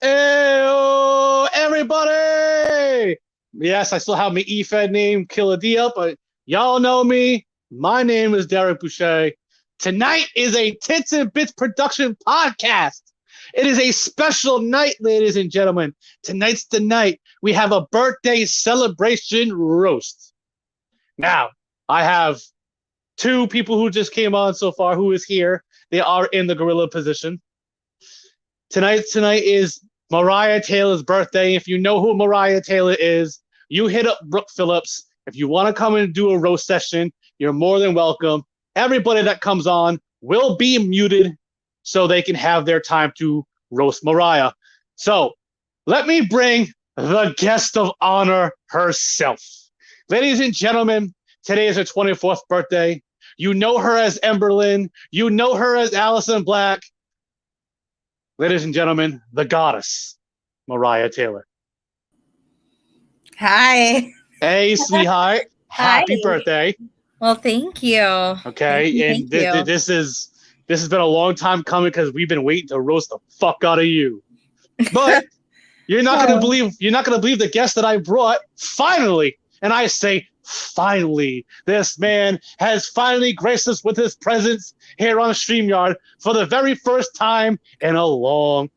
Hey, everybody! Yes, I still have my E-Fed name, Killer D up, but y'all know me. My name is Derek Boucher. Tonight is a Tits and Bits production podcast. It is a special night, ladies and gentlemen. Tonight's the night we have a birthday celebration roast. Now, I have two people who just came on so far who is here. They are in the gorilla position. Tonight is Mariah Taylor's birthday. If you know who Mariah Taylor is, you hit up Brooke Phillips. If you want to come and do a roast session, you're more than welcome. Everybody that comes on will be muted so they can have their time to roast Mariah. So let me bring the guest of honor herself. Ladies and gentlemen, today is her 24th birthday. You know her as Emberlyn. You know her as Allison Black. Ladies and gentlemen, the goddess, Mariah Taylor. Hi. Hey, sweetheart. Hi. Happy birthday. Well, thank you. Okay, and this has been a long time coming because we've been waiting to roast the fuck out of you. But you're not gonna believe the guest that I brought. Finally, and I say finally, this man has finally graced us with his presence here on StreamYard for the very first time in a long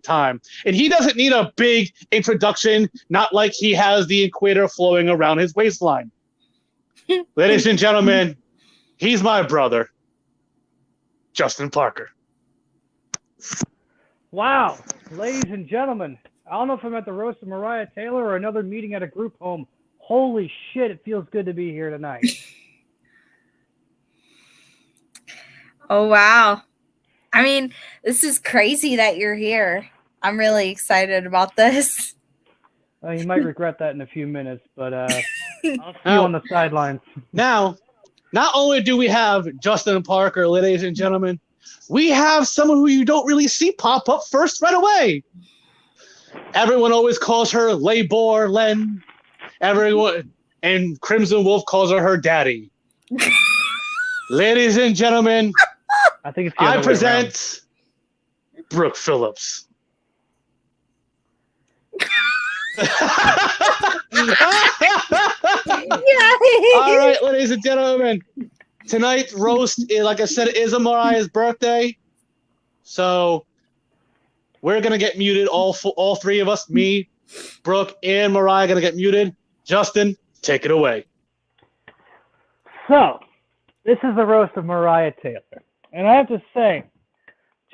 time. And he doesn't need a big introduction, not like he has the equator flowing around his waistline. Ladies and gentlemen, he's my brother, Justin Parker. Wow, ladies and gentlemen, I don't know if I'm at the roast of Mariah Taylor or another meeting at a group home. Holy shit, it feels good to be here tonight. Oh, wow. I mean, this is crazy that you're here. I'm really excited about this. You might regret that in a few minutes, but I'll see you on the sidelines. Now, not only do we have Justin Parker, ladies and gentlemen, we have someone who you don't really see pop up first right away. Everyone always calls her Labor Len. Everyone and Crimson Wolf calls her daddy. Ladies and gentlemen, I present Brooke Phillips. All right, ladies and gentlemen, tonight's roast, like I said, is Mariah's birthday, so we're gonna get muted. All three of us, me, Brooke, and Mariah, gonna get muted. Justin, take it away. So, this is the roast of Mariah Taylor, and I have to say,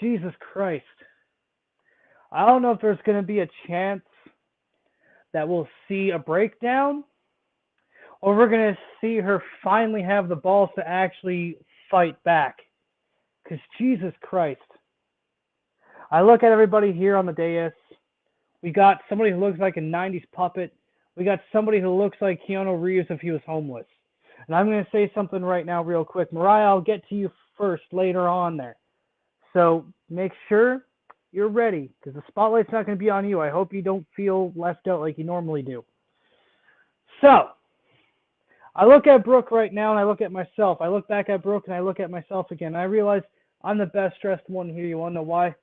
Jesus Christ, I don't know if there's gonna be a chance that we'll see a breakdown, or we're going to see her finally have the balls to actually fight back. Because Jesus Christ. I look at everybody here on the dais. We got somebody who looks like a 90s puppet. We got somebody who looks like Keanu Reeves if he was homeless. And I'm going to say something right now real quick. Mariah, I'll get to you first later on there. So make sure you're ready, because the spotlight's not going to be on you. I hope you don't feel left out like you normally do. So, I look at Brooke right now, and I look at myself. I look back at Brooke, and I look at myself again. I realize I'm the best dressed one here. You want to know why?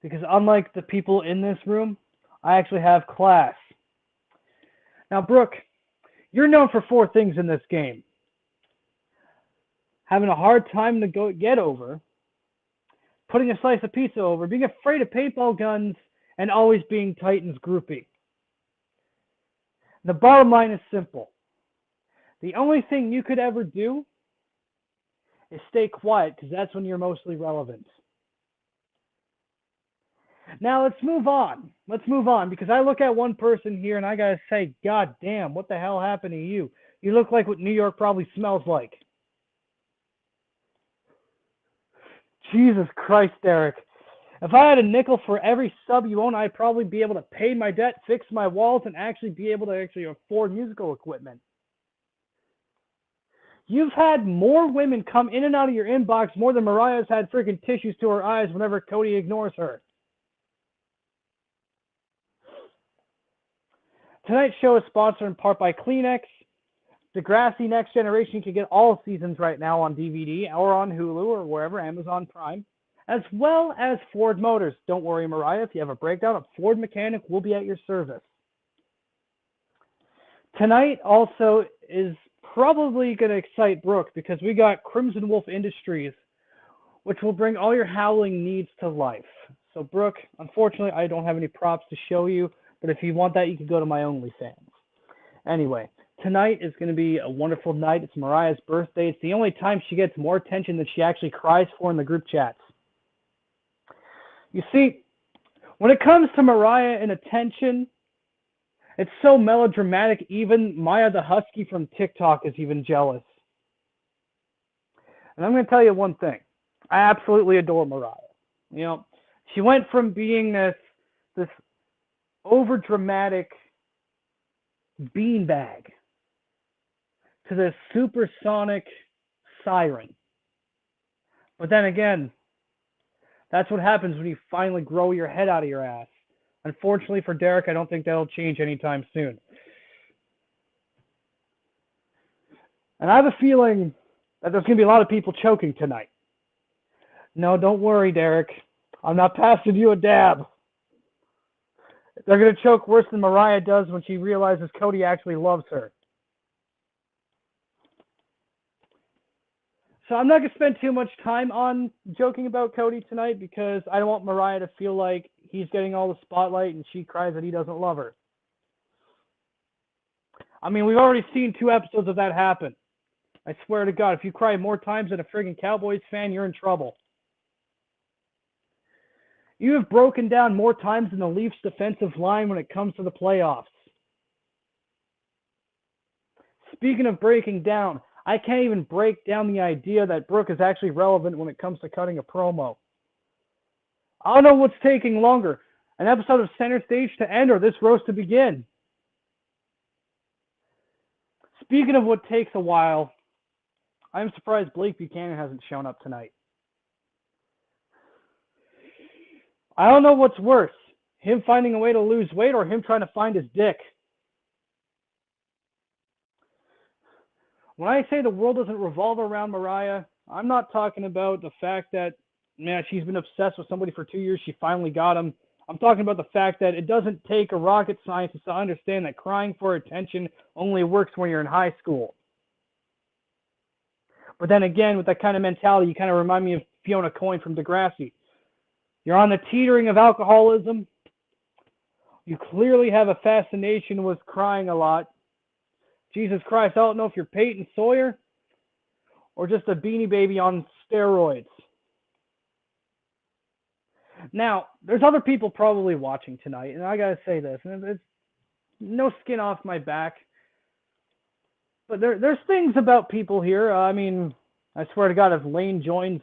Because unlike the people in this room, I actually have class. Now, Brooke, you're known for 4 things in this game. Having a hard time to get over, putting a slice of pizza over, being afraid of paintball guns, and always being Titans groupie. The bottom line is simple. The only thing you could ever do is stay quiet, because that's when you're mostly relevant. Now let's move on. Because I look at one person here and I gotta say, God damn, what the hell happened to you? You look like what New York probably smells like. Jesus Christ, Derek. If I had a nickel for every sub you own, I'd probably be able to pay my debt, fix my walls, and actually be able to afford musical equipment. You've had more women come in and out of your inbox more than Mariah's had freaking tissues to her eyes whenever Cody ignores her. Tonight's show is sponsored in part by Kleenex. Degrassi Next Generation, you can get all seasons right now on DVD or on Hulu or wherever, Amazon Prime. as well as Ford Motors. Don't worry, Mariah, if you have a breakdown, a Ford mechanic will be at your service. Tonight also is probably going to excite Brooke because we got Crimson Wolf Industries, which will bring all your howling needs to life. So, Brooke, unfortunately, I don't have any props to show you, but if you want that, you can go to my OnlyFans. Anyway, tonight is going to be a wonderful night. It's Mariah's birthday. It's the only time she gets more attention than she actually cries for in the group chats. You see, when it comes to Mariah and attention, it's so melodramatic, even Maya the Husky from TikTok is even jealous. And I'm going to tell you one thing. I absolutely adore Mariah. You know, she went from being this overdramatic beanbag to this supersonic siren. But then again, that's what happens when you finally grow your head out of your ass. Unfortunately for Derek, I don't think that'll change anytime soon. And I have a feeling that there's going to be a lot of people choking tonight. No, don't worry, Derek. I'm not passing you a dab. They're going to choke worse than Mariah does when she realizes Cody actually loves her. So I'm not going to spend too much time on joking about Cody tonight because I don't want Mariah to feel like he's getting all the spotlight and she cries that he doesn't love her. I mean, we've already seen 2 episodes of that happen. I swear to God, if you cry more times than a friggin' Cowboys fan, you're in trouble. You have broken down more times than the Leafs defensive line when it comes to the playoffs. Speaking of breaking down, I can't even break down the idea that Brooke is actually relevant when it comes to cutting a promo. I don't know what's taking longer, an episode of Center Stage to end or this roast to begin. Speaking of what takes a while, I'm surprised Blake Buchanan hasn't shown up tonight. I don't know what's worse, him finding a way to lose weight or him trying to find his dick. When I say the world doesn't revolve around Mariah, I'm not talking about the fact that, man, she's been obsessed with somebody for 2 years, she finally got him. I'm talking about the fact that it doesn't take a rocket scientist to understand that crying for attention only works when you're in high school. But then again, with that kind of mentality, you kind of remind me of Fiona Coyne from Degrassi. You're on the teetering of alcoholism. You clearly have a fascination with crying a lot. Jesus Christ, I don't know if you're Peyton Sawyer or just a Beanie Baby on steroids. Now, there's other people probably watching tonight, and I gotta say this, and it's no skin off my back, but there's things about people here. I mean, I swear to God, if Lane joins,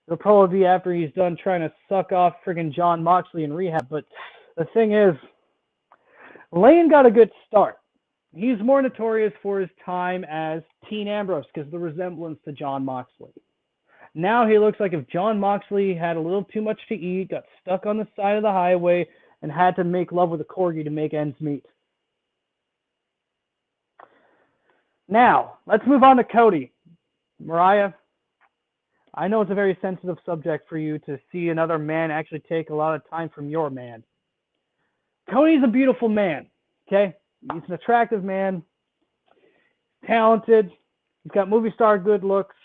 it'll probably be after he's done trying to suck off friggin' John Moxley in rehab. But the thing is, Lane got a good start. He's more notorious for his time as Teen Ambrose because of the resemblance to John Moxley. Now he looks like if John Moxley had a little too much to eat, got stuck on the side of the highway, and had to make love with a corgi to make ends meet. Now, let's move on to Cody. Mariah, I know it's a very sensitive subject for you to see another man actually take a lot of time from your man. Cody's a beautiful man, okay? He's an attractive man, talented, he's got movie star good looks,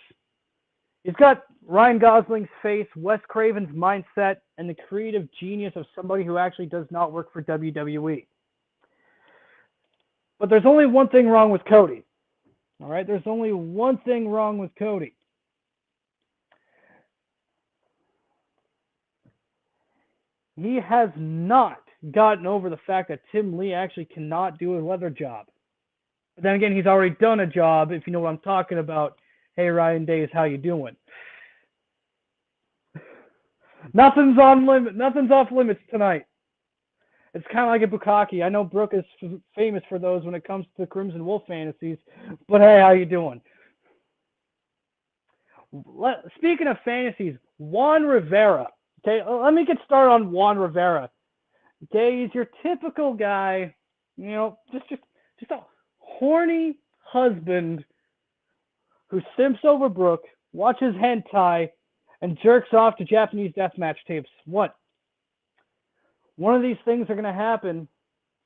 he's got Ryan Gosling's face, Wes Craven's mindset, and the creative genius of somebody who actually does not work for WWE. But there's only one thing wrong with Cody. All right, there's only one thing wrong with Cody. He has not gotten over the fact that Tim Lee actually cannot do a leather job. But then again, he's already done a job, if you know what I'm talking about. Hey, Ryan Days, how you doing? Nothing's off limits tonight. It's kind of like a bukkake. I know Brooke is famous for those when it comes to Crimson Wolf fantasies, but hey, how you doing? Speaking of fantasies, Juan Rivera. Okay, let me get started on Juan Rivera. Okay, he's your typical guy, you know, just a horny husband who simps over Brooke, watches hentai, and jerks off to Japanese deathmatch tapes. What? One of these things are going to happen,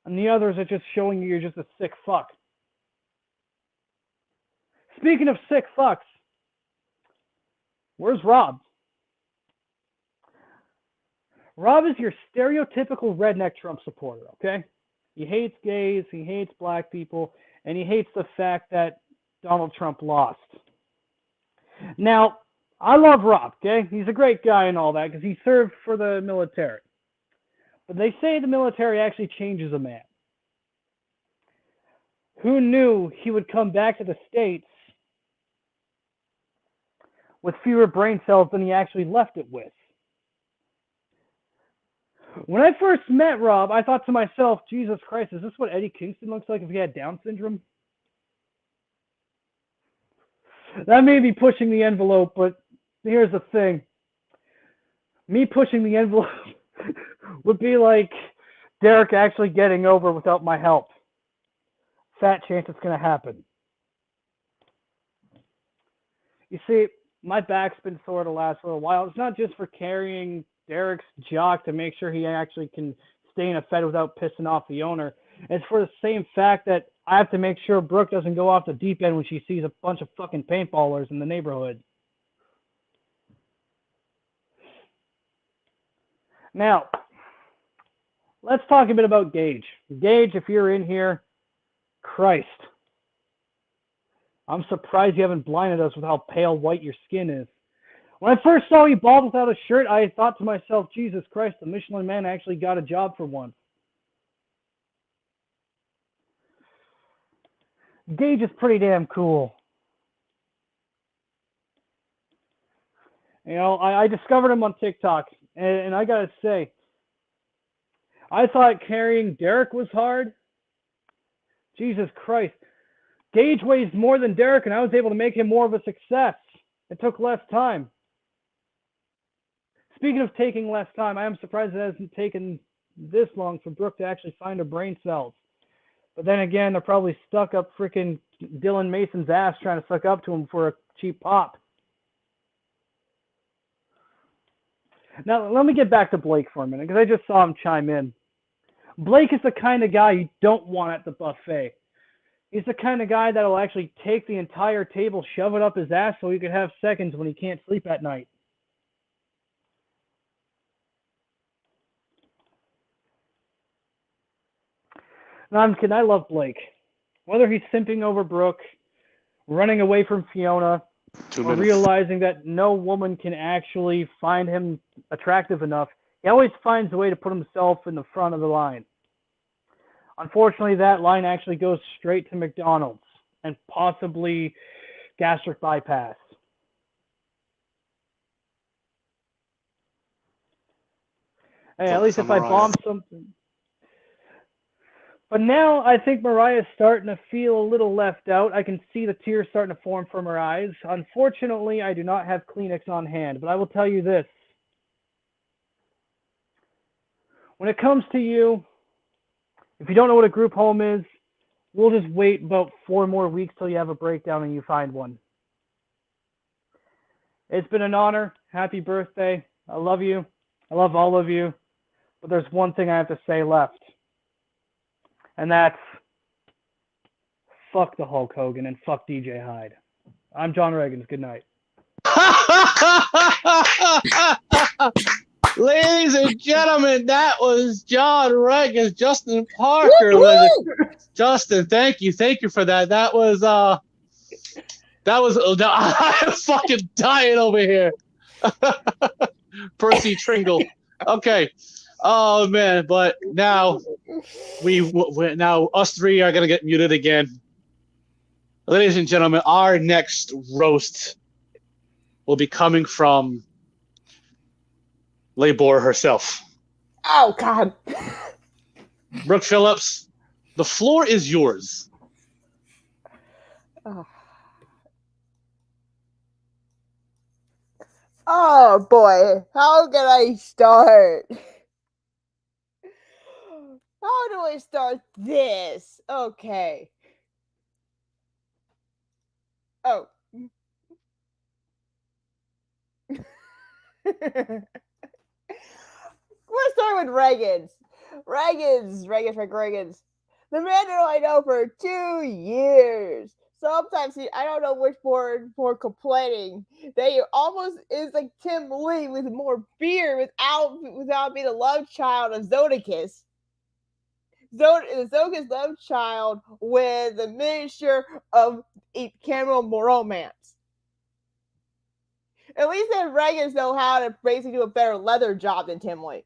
and the others are just showing you you're just a sick fuck. Speaking of sick fucks, where's Rob? Rob is your stereotypical redneck Trump supporter, okay? He hates gays, he hates black people, and he hates the fact that Donald Trump lost. Now, I love Rob, okay? He's a great guy and all that because he served for the military. But they say the military actually changes a man. Who knew he would come back to the States with fewer brain cells than he actually left it with? When I first met Rob, I thought to myself, Jesus Christ, is this what Eddie Kingston looks like if he had Down syndrome? That may be pushing the envelope, but here's the thing. Me pushing the envelope would be like Derek actually getting over without my help. Fat chance it's going to happen. You see, my back's been sore the last little while. It's not just for carrying Derek's jock to make sure he actually can stay in a Fed without pissing off the owner. It's for the same fact that I have to make sure Brooke doesn't go off the deep end when she sees a bunch of fucking paintballers in the neighborhood. Now, let's talk a bit about Gage. Gage, if you're in here, Christ. I'm surprised you haven't blinded us with how pale white your skin is. When I first saw you bald without a shirt, I thought to myself, Jesus Christ, the Michelin Man actually got a job for once. Gage is pretty damn cool. You know, I discovered him on TikTok, and I gotta say, I thought carrying Derek was hard. Jesus Christ. Gage weighs more than Derek, and I was able to make him more of a success. It took less time. Speaking of taking less time, I am surprised it hasn't taken this long for Brooke to actually find her brain cells. But then again, they're probably stuck up freaking Dylan Mason's ass trying to suck up to him for a cheap pop. Now, let me get back to Blake for a minute, because I just saw him chime in. Blake is the kind of guy you don't want at the buffet. He's the kind of guy that will actually take the entire table, shove it up his ass so he can have seconds when he can't sleep at night. No, I'm kidding. I love Blake. Whether he's simping over Brooke, running away from Fiona, or realizing that no woman can actually find him attractive enough, he always finds a way to put himself in the front of the line. Unfortunately, that line actually goes straight to McDonald's and possibly gastric bypass. Hey, at least if I bomb something. But now I think Mariah's starting to feel a little left out. I can see the tears starting to form from her eyes. Unfortunately, I do not have Kleenex on hand, but I will tell you this. When it comes to you, if you don't know what a group home is, we'll just wait about 4 more weeks till you have a breakdown and you find one. It's been an honor. Happy birthday. I love you. I love all of you. But there's one thing I have to say left. And that's fuck the Hulk Hogan and fuck DJ Hyde. I'm John Reagans. Good night. Ladies and gentlemen, that was John Reagans. Justin Parker. Justin, thank you. Thank you for that. That was I'm fucking dying over here. Percy Tringle. Okay. Oh man, but now now us three are gonna get muted again. Ladies and gentlemen, our next roast will be coming from Labor herself. Oh God. Brooke Phillips, the floor is yours. Oh boy, how can I start? How do I start this? Okay. Oh. We're starting with Reagan's. Reagan's. The man that I know for 2 years. Sometimes I don't know which more complaining. They almost is like Tim Lee with more beer without being the love child of Zodicus. Zodicus love child with a mixture of Cameron romance. At least then Reagan's know how to basically do a better leather job than Tim Lee.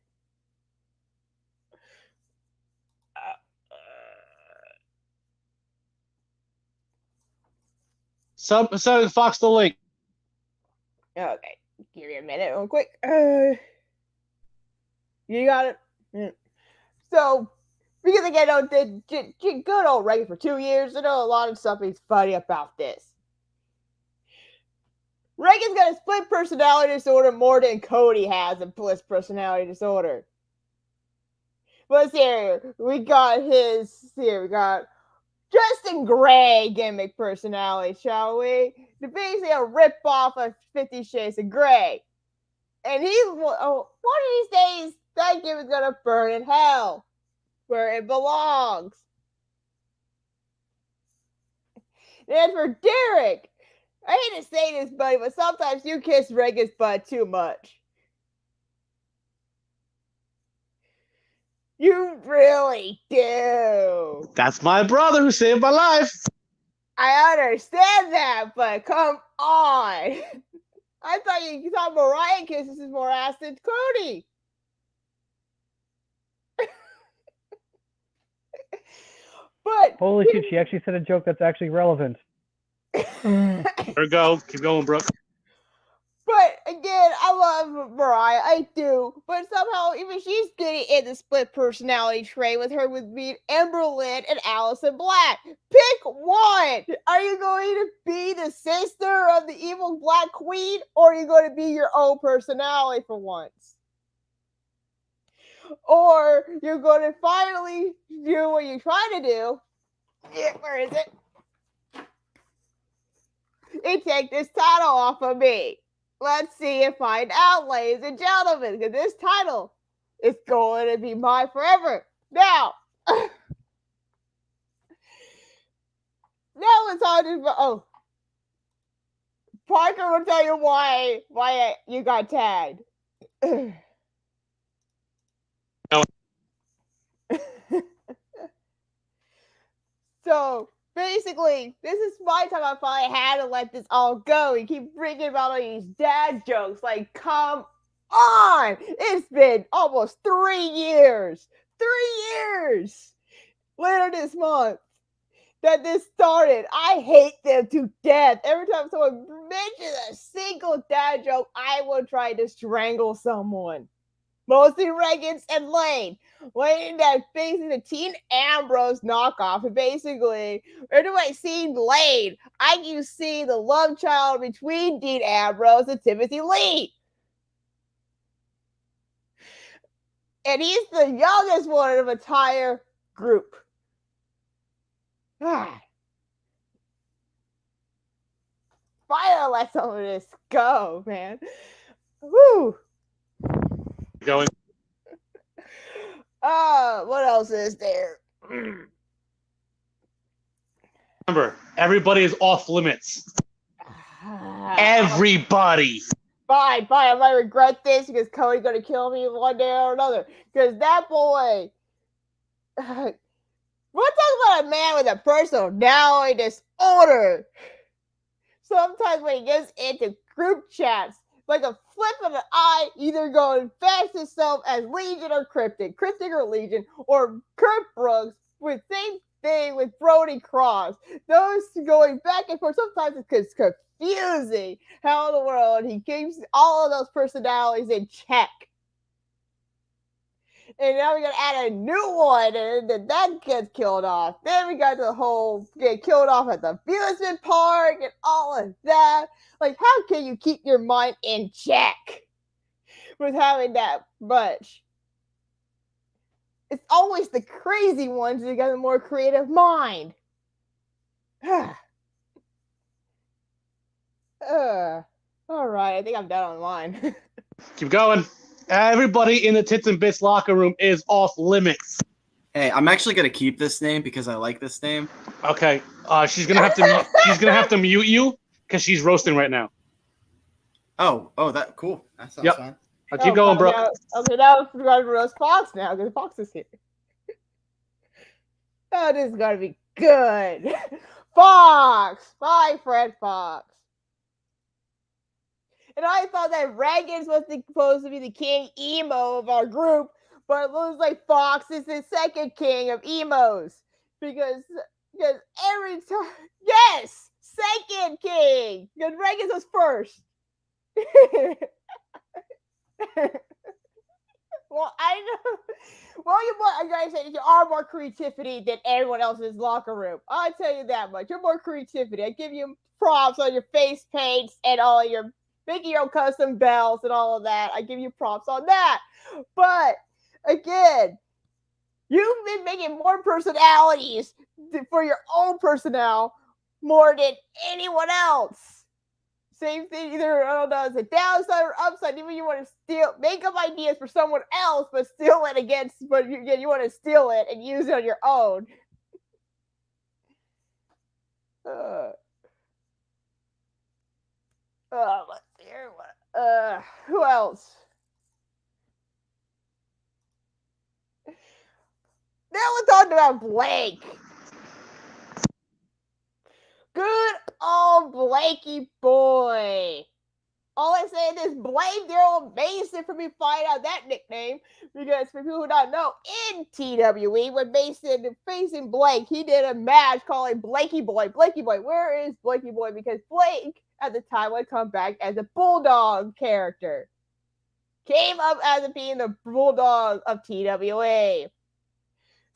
So Fox the link. Okay, give me a minute real quick. You got it? Yeah. So, because again, good old Reagan for 2 years, I know a lot of stuff is funny about this. Reagan's got a split personality disorder more than Cody has a split personality disorder. Let's here. We got Justin Gray gimmick personality, shall we? The basically a rip-off of 50 Shades of Grey. And one of these days, that gimmick's gonna burn in hell, where it belongs. And for Derek, I hate to say this, buddy, but sometimes you kiss Reagan's butt too much. You really do. That's my brother who saved my life. I understand that, but come on. I thought you thought Mariah kisses more ass than Cody. But Holy shit, she actually said a joke that's actually relevant. There we go. Keep going, Brooke. But again, I love Mariah, I do. But somehow, even she's getting in the split personality trait with being Amber Lynn and Allison Black. Pick one. Are you going to be the sister of the evil Black Queen, or are you going to be your own personality for once? Or you're going to finally do what you're trying to do. Yeah, where is it? And take this title off of me. Let's see and find out, ladies and gentlemen, because this title is going to be mine forever. Now, it's hard to. Parker will tell you why you got tagged. So basically, this is my time I finally had to let this all go. You keep bringing about all these dad jokes. Like, come on! It's been almost 3 years. 3 years! Later this month that this started. I hate them to death. Every time someone mentions a single dad joke, I will try to strangle someone. Mostly Reagan's and Lane. Lane that basically the Teen Ambrose knockoff. And basically, where do I see Lane? I see the love child between Dean Ambrose and Timothy Lee. And he's the youngest one of the entire group. Finally let some of this go, man. Woo! Going. What else is there? Remember, everybody is off limits. Everybody. Fine. I might regret this because Cody's gonna kill me one day or another. Because that boy. We're talking about a man with a personality disorder. Sometimes when he gets into group chats, like a flip of an eye, either going fast himself as Legion or Cryptic or Legion, or Kurt Brooks with same thing with Brody Cross. Those going back and forth. Sometimes it's confusing how in the world he keeps all of those personalities in check. And now we gotta add a new one, and then that gets killed off. Then we got the whole get killed off at the amusement park and all of that. Like, how can you keep your mind in check with having that much? It's always the crazy ones that got a more creative mind. All right, I think I'm done on mine. Keep going. Everybody in the Tits and Bits locker room is off limits. Hey, I'm actually gonna keep this name because I like this name. Okay. She's gonna have to mute you because she's roasting right now. Oh, that cool. That sounds Yep. fine. Keep going, bro. Now we're going to roast Fox now because Fox is here. Oh, this is going to be good. Fox! My friend Fox. And I thought that Reagan was supposed to be the king emo of our group, but it looks like Fox is the second king of emos. Because every time... Yes! Second king! Because Reagan was first. Well, I know. Well, you are more creativity than everyone else's locker room. I'll tell you that much. You're more creativity. I give you props on your face paints and all your making your own custom bells and all of that. I give you props on that. But again, you've been making more personalities for your own personnel more than anyone else. Same thing, either, I don't know, it's a downside or upside. Even you want to make up ideas for someone else, but steal it you want to steal it and use it on your own. Let's see. Who else? Now we're talking about Blake. Good old Blakey boy. All I say is blame Daryl Mason for me finding out that nickname. Because for people who don't know, in TWE, when Mason facing Blake, he did a match calling Blakey Boy. Blakey Boy, where is Blakey Boy? Because Blake, at the time, would come back as a Bulldog character. Came up as being the Bulldog of TWA.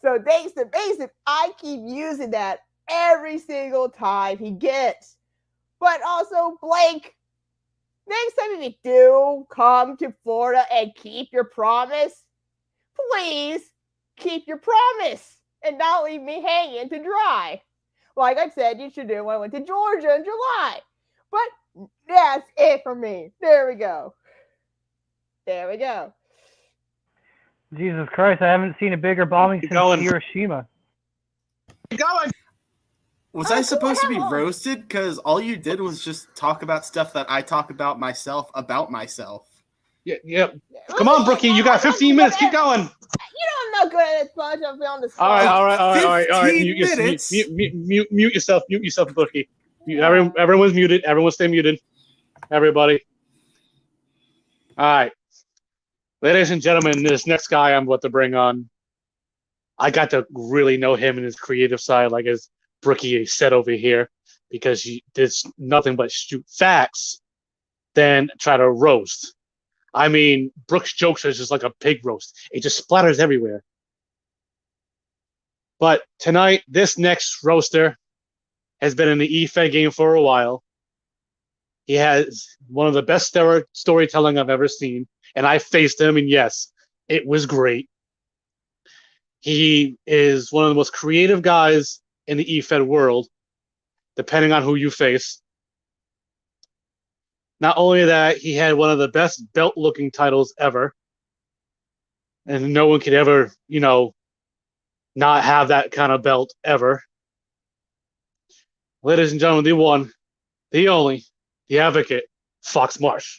So thanks to Mason, I keep using that every single time he gets. But also, Blake, next time if you do come to Florida and keep your promise, please keep your promise and not leave me hanging to dry. Like I said, you should do when I went to Georgia in July. But that's it for me. There we go. Jesus Christ, I haven't seen a bigger bombing since Hiroshima. Keep going. Was I supposed to be roasted? Because all you did was just talk about stuff that I talk about myself. Yeah. Come on, Brookie. You got 15 minutes. Keep going. You know I'm not good at it, Sponge. I'll be on the All spot. right. Mute yourself, Brookie. Everyone's muted. Everyone stay muted. Everybody. All right. Ladies and gentlemen, this next guy I'm about to bring on, I got to really know him and his creative side, like as Brookie said over here, because he did nothing but shoot facts, then try to roast. I mean, Brooks' jokes are just like a pig roast. It just splatters everywhere. But tonight, this next roaster has been in the E-Fed game for a while. He has one of the best storytelling I've ever seen. And I faced him, and yes, it was great. He is one of the most creative guys in the E-Fed world, depending on who you face. Not only that, he had one of the best belt-looking titles ever. And no one could ever, not have that kind of belt ever. Ladies and gentlemen, the one, the only, the advocate, Fox Marsh.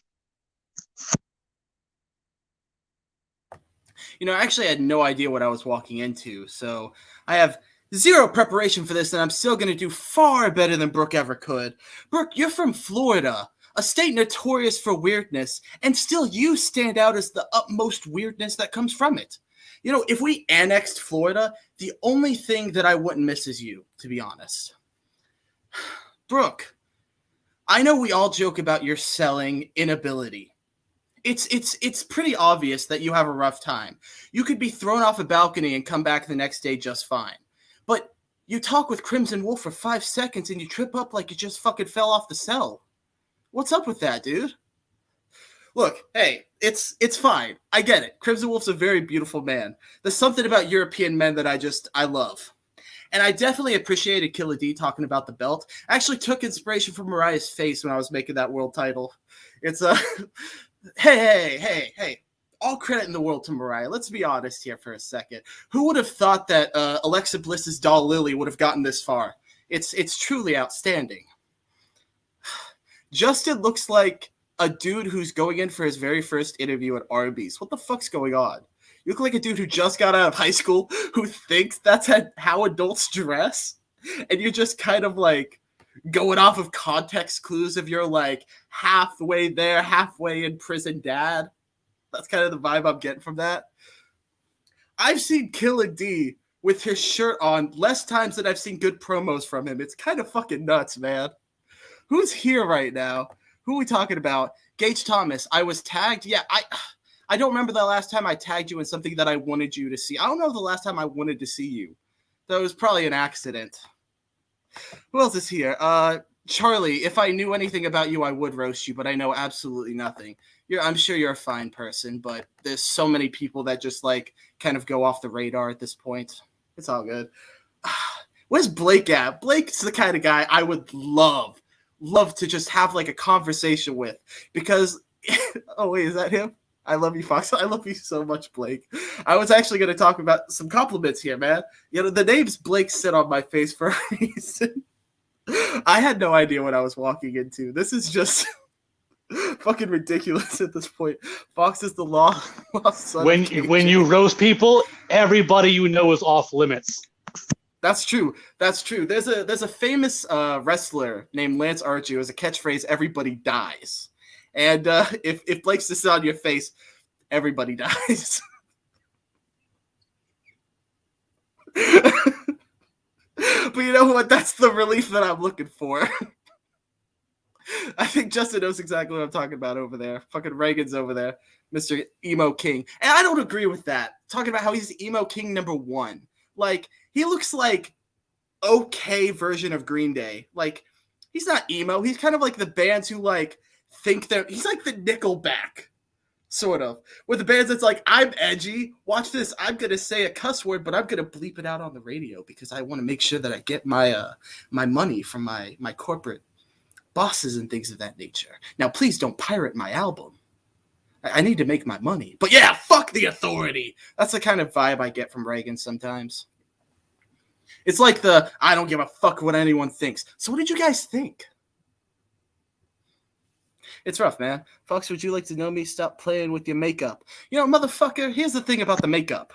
I actually had no idea what I was walking into, so I have zero preparation for this, and I'm still going to do far better than Brooke ever could. Brooke, you're from Florida, a state notorious for weirdness, and still you stand out as the utmost weirdness that comes from it. If we annexed Florida, the only thing that I wouldn't miss is you, to be honest. Brooke, I know we all joke about your selling inability. It's pretty obvious that you have a rough time. You could be thrown off a balcony and come back the next day just fine. But you talk with Crimson Wolf for 5 seconds and you trip up like you just fucking fell off the cell. What's up with that, dude? Look, hey, it's fine. I get it. Crimson Wolf's a very beautiful man. There's something about European men that I love. And I definitely appreciated Killer D talking about the belt. I actually took inspiration from Mariah's face when I was making that world title. It's Hey. All credit in the world to Mariah. Let's be honest here for a second. Who would have thought that Alexa Bliss's doll Lily would have gotten this far? It's truly outstanding. Justin looks like a dude who's going in for his very first interview at Arby's. What the fuck's going on? You look like a dude who just got out of high school who thinks that's how adults dress, and you're just kind of like going off of context clues of your like halfway there, halfway in prison dad. That's kind of the vibe I'm getting from that. I've seen Killer D with his shirt on less times than I've seen good promos from him. It's kind of fucking nuts, man. Who's here right now? Who are we talking about? Gage Thomas. I was tagged. Yeah, I don't remember the last time I tagged you in something that I wanted you to see. I don't know the last time I wanted to see you. That was probably an accident. Who else is here? Charlie, if I knew anything about you, I would roast you, but I know absolutely nothing. I'm sure you're a fine person, but there's so many people that just like kind of go off the radar at this point. It's all good. Where's Blake at? Blake's the kind of guy I would love to just have like a conversation with, because oh wait, is that him? I love you, Fox. I love you so much, Blake. I was actually going to talk about some compliments here, man. You know, the name's Blake sit on my face for a reason. I had no idea what I was walking into. This is just fucking ridiculous at this point. Fox is the lost son. When you roast people, everybody you know is off limits. That's true. There's a famous wrestler named Lance Archer who has a catchphrase, "Everybody dies." And if Blake's to sit on your face, everybody dies. But you know what? That's the relief that I'm looking for. I think Justin knows exactly what I'm talking about over there. Fucking Reagan's over there, Mr. Emo King. And I don't agree with that. Talking about how he's Emo King #1. Like, he looks like okay version of Green Day. Like, he's not emo. He's kind of like the bands who like think he's like the Nickelback, sort of. With the bands that's like, I'm edgy. Watch this. I'm gonna say a cuss word, but I'm gonna bleep it out on the radio because I want to make sure that I get my my money from my corporate bosses and things of that nature. Now, please don't pirate my album. I need to make my money. But yeah, fuck the authority. That's the kind of vibe I get from Reagan sometimes. It's like I don't give a fuck what anyone thinks. So what did you guys think? It's rough, man. Fox, would you like to know me? Stop playing with your makeup. You know, motherfucker, here's the thing about the makeup.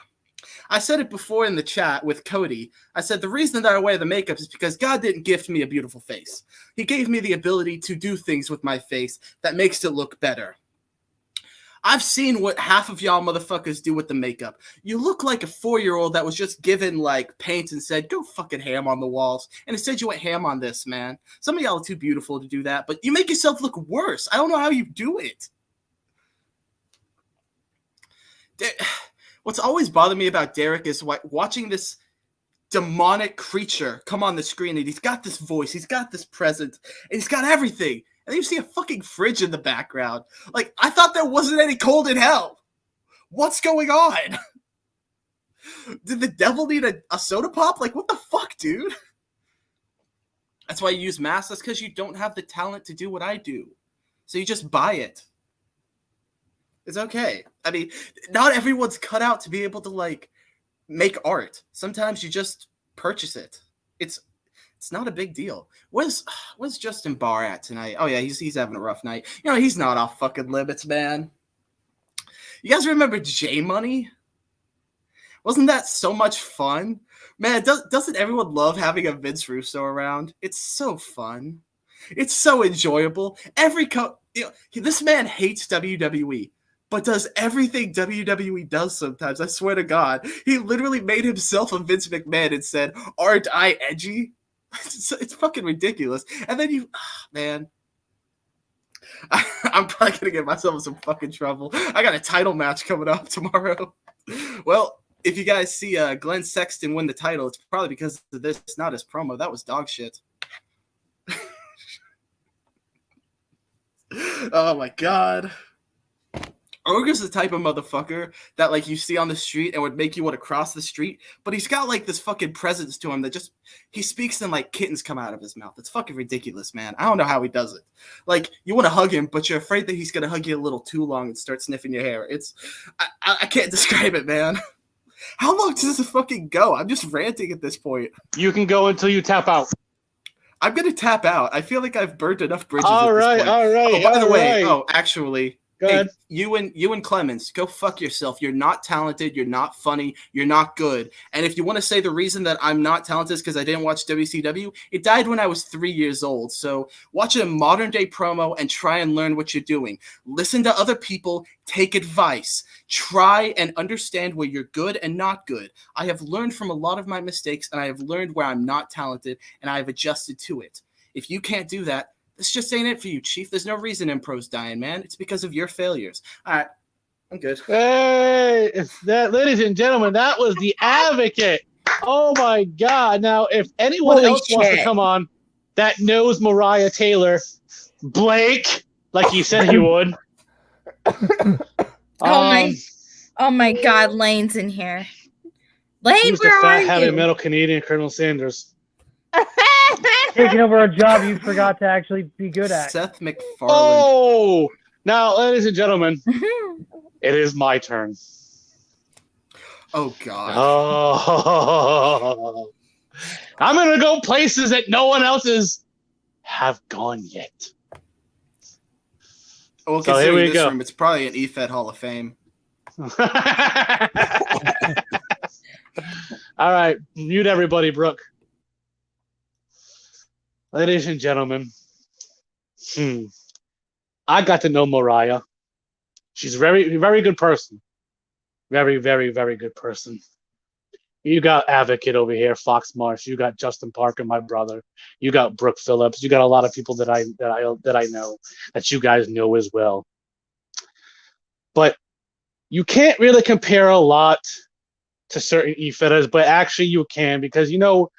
I said it before in the chat with Cody. I said the reason that I wear the makeup is because God didn't gift me a beautiful face. He gave me the ability to do things with my face that makes it look better. I've seen what half of y'all motherfuckers do with the makeup. You look like a 4-year-old that was just given like paint and said, go fucking ham on the walls. And instead you went ham on this, man. Some of y'all are too beautiful to do that, but you make yourself look worse. I don't know how you do it. What's always bothered me about Derek is watching this demonic creature come on the screen, and he's got this voice, he's got this presence, and he's got everything. And then you see a fucking fridge in the background. Like, I thought there wasn't any cold in hell. What's going on? Did the devil need a soda pop? Like, what the fuck, dude? That's why you use masks. That's because you don't have the talent to do what I do. So you just buy it. It's okay. I mean, not everyone's cut out to be able to, like, make art. Sometimes you just purchase it. It's not a big deal. Where's Justin Barr at tonight? Oh yeah, he's having a rough night. You know, he's not off fucking limits, man. You guys remember J Money? Wasn't that so much fun? Man, doesn't everyone love having a Vince Russo around? It's so fun. It's so enjoyable. This man hates WWE, but does everything WWE does sometimes. I swear to God. He literally made himself a Vince McMahon and said, aren't I edgy? It's fucking ridiculous. And then man, I'm probably gonna get myself in some fucking trouble. I got a title match coming up tomorrow. Well, if you guys see Glenn Sexton win the title, it's probably because of this, not his promo. That was dog shit. Oh my God. Ogre's the type of motherfucker that like you see on the street and would make you want to cross the street, but he's got like this fucking presence to him that just he speaks and like kittens come out of his mouth. It's fucking ridiculous, man. I don't know how he does it. Like you want to hug him, but you're afraid that he's gonna hug you a little too long and start sniffing your hair. It's I can't describe it, man. How long does this fucking go? I'm just ranting at this point. You can go until you tap out. I'm gonna tap out. I feel like I've burnt enough bridges. All at this right, point. all right. Oh, by the all way, right. actually. Go Hey, ahead. you and Clemens, go fuck yourself. You're not talented. You're not funny. You're not good. And if you want to say the reason that I'm not talented is because I didn't watch WCW, it died when I was 3 years old. So watch a modern day promo and try and learn what you're doing. Listen to other people. Take advice. Try and understand where you're good and not good. I have learned from a lot of my mistakes, and I have learned where I'm not talented, and I have adjusted to it. If you can't do that, this just ain't it for you, Chief. There's no reason Impro's dying, man. It's because of your failures. All right, I'm good. Hey, ladies and gentlemen, that was the Advocate. Oh my God! Now, if anyone Holy else wants to shit. come on that knows Mariah Taylor, Blake, like he said he would. Oh my God, Lane's in here. Lane, Who's the where fat, are heavy you? metal Canadian Colonel Sanders? Taking over a job you forgot to actually be good at. Seth MacFarlane. Oh, now, ladies and gentlemen, it is my turn. Oh God. Oh, I'm gonna go places that no one else's have gone yet. Well, So here considering we this go. room, it's probably an EFED Hall of Fame. All right, mute everybody, Brooke. Ladies and gentlemen, I got to know Mariah. She's a very, very good person. Very, very, very good person. You got Advocate over here, Fox Marsh. You got Justin Parker, my brother. You got Brooke Phillips. You got a lot of people that I know that you guys know as well. But you can't really compare a lot to certain EFEDers, but actually you can, because you know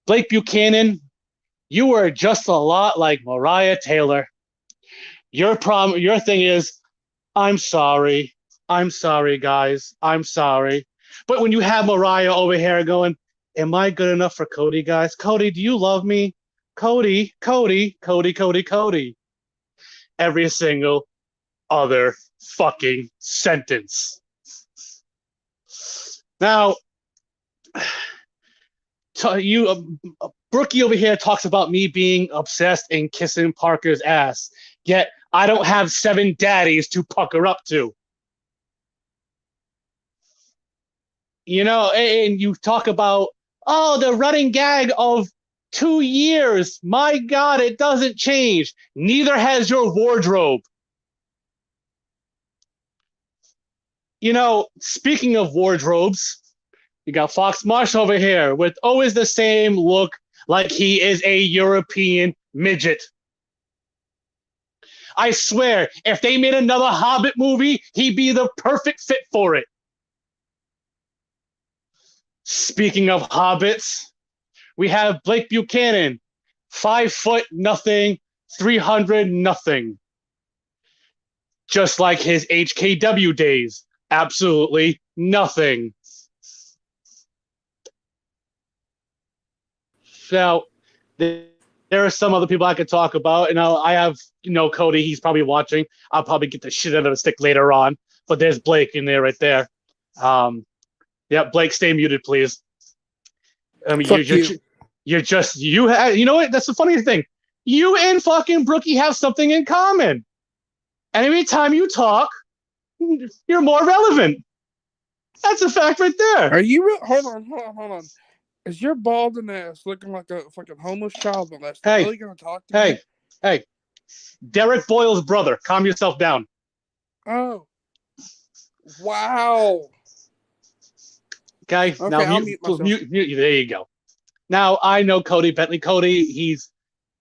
Blake Buchanan, you were just a lot like Mariah Taylor. Your thing is, I'm sorry, guys, I'm sorry. But when you have Mariah over here going, am I good enough for Cody, guys? Cody, do you love me? Cody. Every single other fucking sentence. Now, Brookie over here talks about me being obsessed and kissing Parker's ass, yet I don't have 7 daddies to pucker up to. You know, and you talk about, oh, the running gag of 2 years. My God, it doesn't change. Neither has your wardrobe. You know, speaking of wardrobes, you got Fox Marsh over here with always the same look, like he is a European midget. I swear, if they made another Hobbit movie, he'd be the perfect fit for it. Speaking of hobbits, we have Blake Buchanan, 5 foot nothing, 300 nothing. Just like his HKW days, absolutely nothing. Now, there are some other people I could talk about, and I have, Cody, he's probably watching. I'll probably get the shit out of the stick later on, but there's Blake in there right there. Yeah, Blake, stay muted, please. I mean, you know what? That's the funniest thing. You and fucking Brookie have something in common. And every time you talk, you're more relevant. That's a fact right there. Are you real? Hold on. Is your balding ass looking like a fucking homeless child molester Hey, really gonna talk to me? Hey, Derek Boyle's brother. Calm yourself down. Oh, wow. Okay, now I'll mute myself. mute. There you go. Now I know Cody Bentley. Cody, he's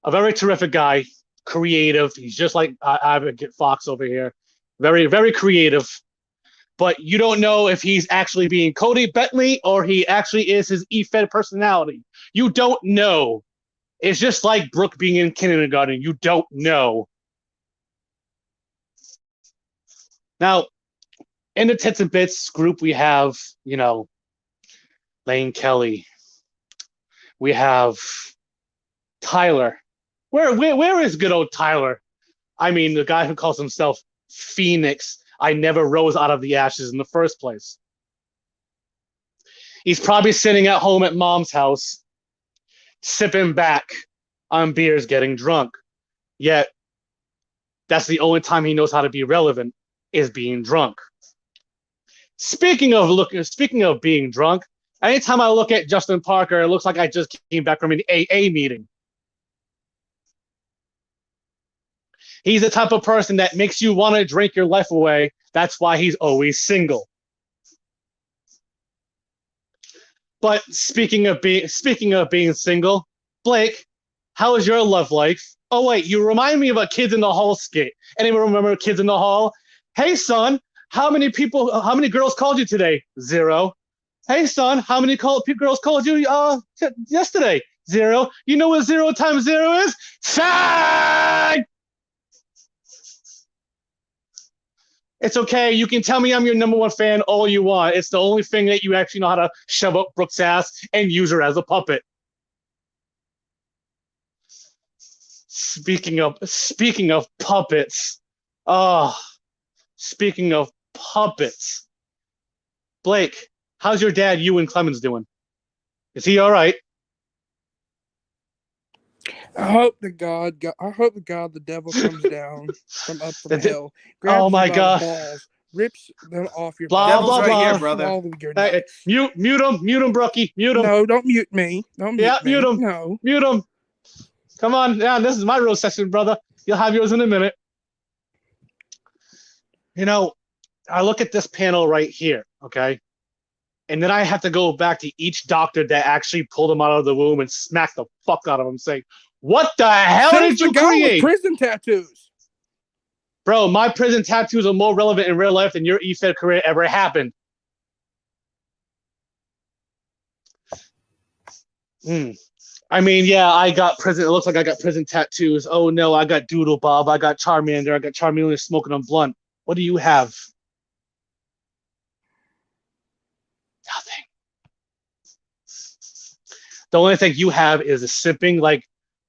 a very terrific guy, creative. He's just like Advocate Fox over here, very, very creative. But you don't know if he's actually being Cody Bentley or he actually is his EFED personality. You don't know. It's just like Brooke being in kindergarten. You don't know. Now, in the Tits and Bits group, we have, Lane Kelly. We have Tyler. Where is good old Tyler? I mean, the guy who calls himself Phoenix. I never rose out of the ashes in the first place. He's probably sitting at home at mom's house, sipping back on beers, getting drunk. Yet, that's the only time he knows how to be relevant, is being drunk. Speaking of being drunk, anytime I look at Justin Parker, it looks like I just came back from an AA meeting. He's the type of person that makes you want to drink your life away. That's why he's always single. But speaking of being single, Blake, how is your love life? Oh wait, you remind me of a Kids in the Hall skit. Anyone remember Kids in the Hall? Hey son, how many girls called you today? 0. Hey son, how many girls called you yesterday? 0. You know what 0 times 0 is? Fag! It's okay. You can tell me I'm your number one fan all you want. It's the only thing that you actually know how to shove up Brooke's ass and use her as a puppet. Speaking of puppets. Speaking of puppets. Blake, how's your dad, Ewan Clemens, doing? Is he all right? I hope to God the devil comes down from up from hell. Oh my God! Balls, rips them off your blah blah right blah. Here, brother. Hey, mute him, Brookie. Mute him. No, don't mute me. Don't mute me. Mute him. No, mute him. Come on, yeah, this is my roast session, brother. You'll have yours in a minute. I look at this panel right here, okay, and then I have to go back to each doctor that actually pulled him out of the womb and smack the fuck out of him, saying, "What the hell did you create?" Prison tattoos, bro. My prison tattoos are more relevant in real life than your EFED career ever happened. I mean, yeah, I got prison. It looks like I got prison tattoos. Oh no, I got Doodle Bob. I got Charmander. I got Charmeleon smoking on blunt. What do you have? Nothing. The only thing you have is a simping like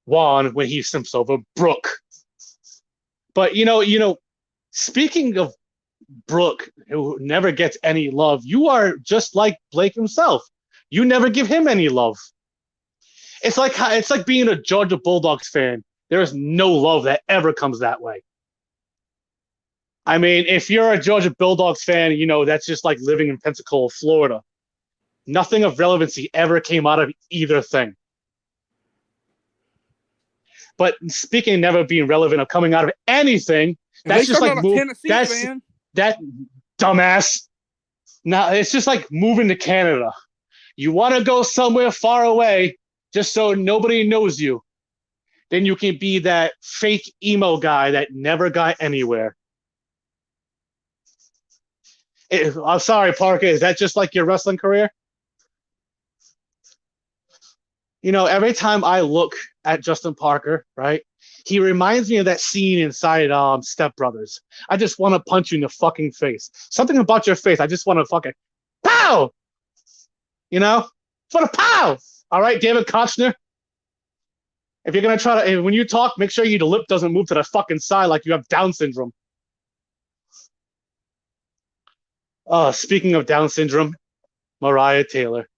Juan when he simps over Brooke. But speaking of Brooke, who never gets any love, you are just like Blake himself. You never give him any love. It's like being a Georgia Bulldogs fan. There is no love that ever comes that way. I mean, if you're a Georgia Bulldogs fan, that's just like living in Pensacola, Florida. Nothing of relevancy ever came out of either thing. But speaking of never being relevant or coming out of anything, that's just like that dumbass. Now it's just like moving to Canada. You want to go somewhere far away just so nobody knows you. Then you can be that fake emo guy that never got anywhere. I'm sorry, Parker. Is that just like your wrestling career? Every time I look at Justin Parker, right, he reminds me of that scene inside Step Brothers. I just want to punch you in the fucking face. Something about your face, I just want to fucking pow! For the pow! All right, David Kochner? If you're going to try to, when you talk, make sure your lip doesn't move to the fucking side like you have Down syndrome. Speaking of Down syndrome, Mariah Taylor.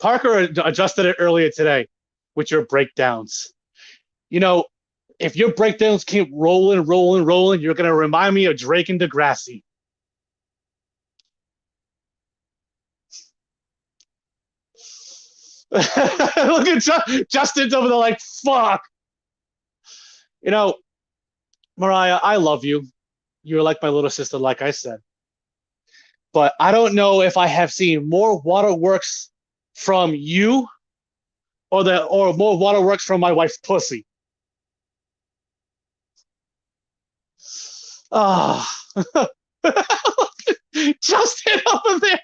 Parker adjusted it earlier today with your breakdowns. If your breakdowns keep rolling, you're going to remind me of Drake and Degrassi. Look at Justin's over there like, fuck. Mariah, I love you. You're like my little sister, like I said. But I don't know if I have seen more waterworks from you or more waterworks from my wife's pussy. Justin over there.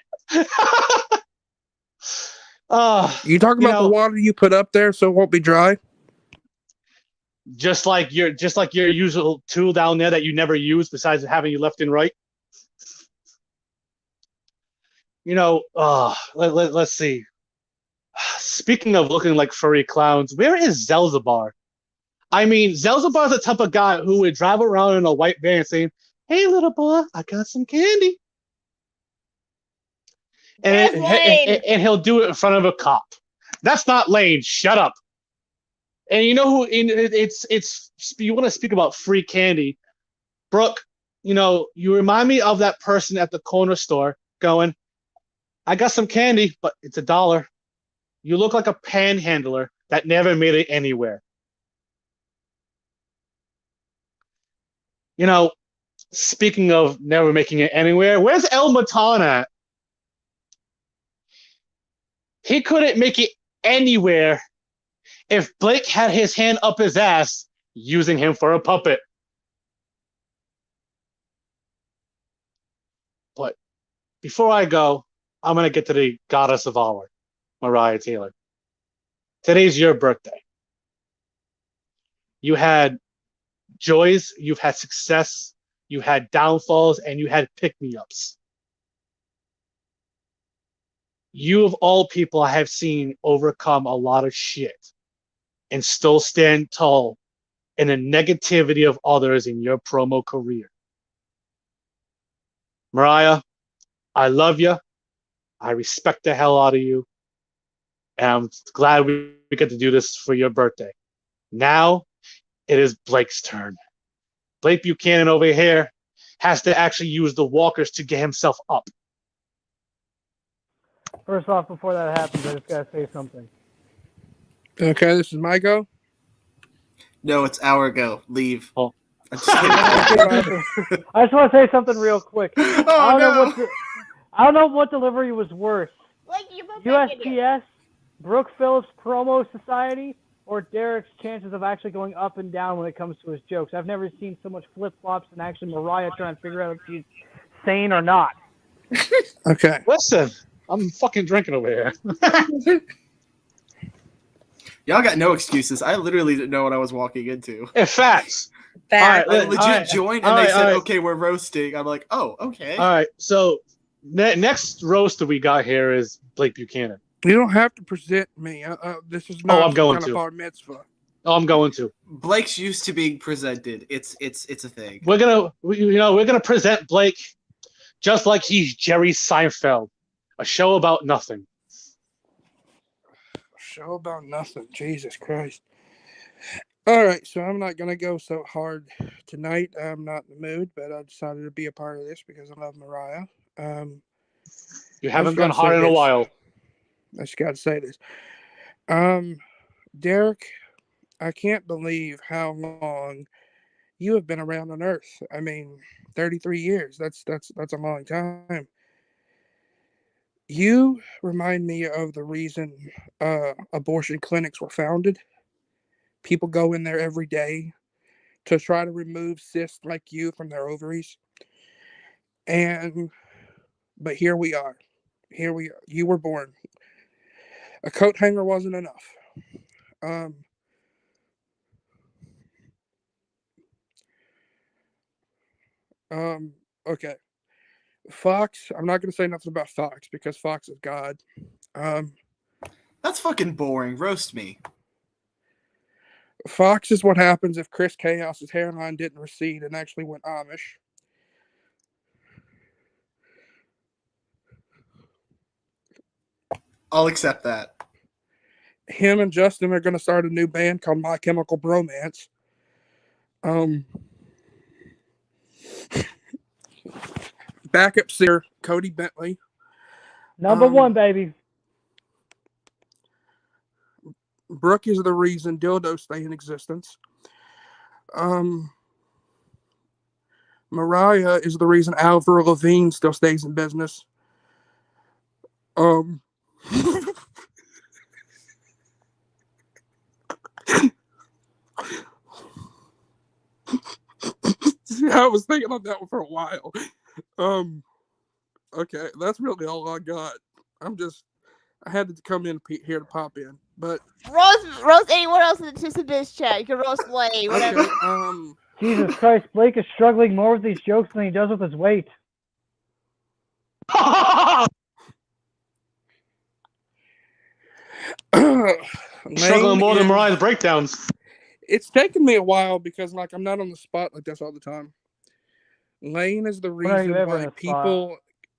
You talking about the water you put up there so it won't be dry? just like your usual tool down there that you never use besides having you left and right. Let's see. Speaking of looking like furry clowns, where is Zelzabar? I mean, Zelzabar's the type of guy who would drive around in a white van saying, "Hey, little boy, I got some candy." That's Lane. And he'll do it in front of a cop. That's not Lane. Shut up. And you know who? It's you want to speak about free candy, Brooke. You remind me of that person at the corner store going, "I got some candy, but it's $1." You look like a panhandler that never made it anywhere. Speaking of never making it anywhere, where's El Matan at? He couldn't make it anywhere if Blake had his hand up his ass using him for a puppet. But before I go, I'm going to get to the goddess of our, Mariah Taylor. Today's your birthday. You had joys, you've had success, you had downfalls, and you had pick-me-ups. You, of all people, I have seen overcome a lot of shit and still stand tall in the negativity of others in your promo career. Mariah, I love you. I respect the hell out of you. And I'm glad we get to do this for your birthday. Now, it is Blake's turn. Blake Buchanan over here has to actually use the walkers to get himself up. First off, before that happens, I just gotta say something. Okay, this is my go. No, it's our go. Leave. Oh. I'm just kidding. I just want to say something real quick. Oh, no. I don't know what delivery was worse. Like you both making it. USPS, Brooke Phillips Promo Society, or Derek's chances of actually going up and down when it comes to his jokes. I've never seen so much flip-flops and actually Mariah trying to figure out if she's sane or not. Okay. Listen, I'm fucking drinking over here. Y'all got no excuses. I literally didn't know what I was walking into. In fact, Bad. All I right, legit joined and they said, all right. okay, we're roasting. I'm like, oh, okay. all right, so next roaster we got here is Blake Buchanan. You don't have to present me. This is not I'm going kind of to. bar mitzvah. Oh, I'm going to. Blake's used to being presented. It's a thing. We're gonna present Blake just like he's Jerry Seinfeld, a show about nothing. Show about nothing. Jesus Christ. All right, so I'm not going to go so hard tonight. I'm not in the mood, but I decided to be a part of this because I love Mariah. You haven't just gone gotta hard say in a this. while. I just got to say this. Derek, I can't believe how long you have been around on Earth. I mean, 33 years. That's a long time. You remind me of the reason abortion clinics were founded. People go in there every day to try to remove cysts like you from their ovaries. But here we are. Here we are. You were born. A coat hanger wasn't enough. Okay. Fox, I'm not going to say nothing about Fox because Fox is God. That's fucking boring. Roast me. Fox is what happens if Chris Chaos's hairline didn't recede and actually went Amish. I'll accept that. Him and Justin are going to start a new band called My Chemical Bromance. Backup singer Cody Bentley. Number one, baby. Brooke is the reason dildos stay in existence. Mariah is the reason Avril Lavigne still stays in business. I was thinking on that one for a while. Okay, that's really all I got. I had to come in here to pop in. But roast anyone else in the Tissa Biz chat. You can roast Blade, whatever. okay, Jesus Christ, Blake is struggling more with these jokes than he does with his weight. Struggling more than Lane Mariah's breakdowns. It's taken me a while because like I'm not on the spot like this all the time. Lane is the When are you reason ever why in a spot? people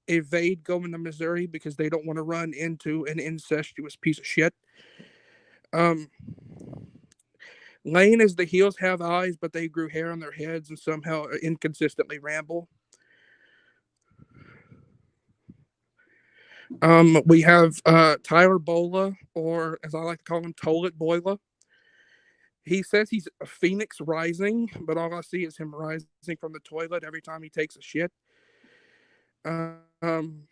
evade going to Missouri because they don't want to run into an incestuous piece of shit. Lane is the heels have eyes, but they grew hair on their heads and somehow inconsistently ramble. We have Tyler Bola, or as I like to call him, Toilet Boila. He says he's a phoenix rising, but all I see is him rising from the toilet every time he takes a shit. Then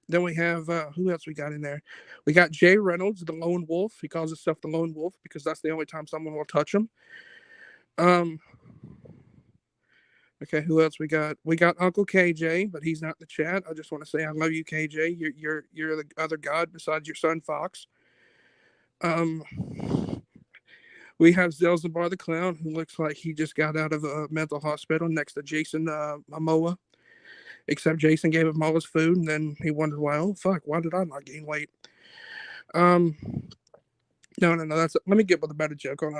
we have who else we got in there? We got Jay Reynolds, the Lone Wolf. He calls himself the Lone Wolf because that's the only time someone will touch him. Okay, who else we got? We got Uncle KJ, but he's not in the chat. I just want to say I love you, KJ. You're the other god besides your son Fox. We have Zelzabar the Clown, who looks like he just got out of a mental hospital next to Jason Momoa. Except Jason gave him all his food, and then he wondered why. Oh fuck! Why did I not gain weight? No. Let me get with a better joke. Hold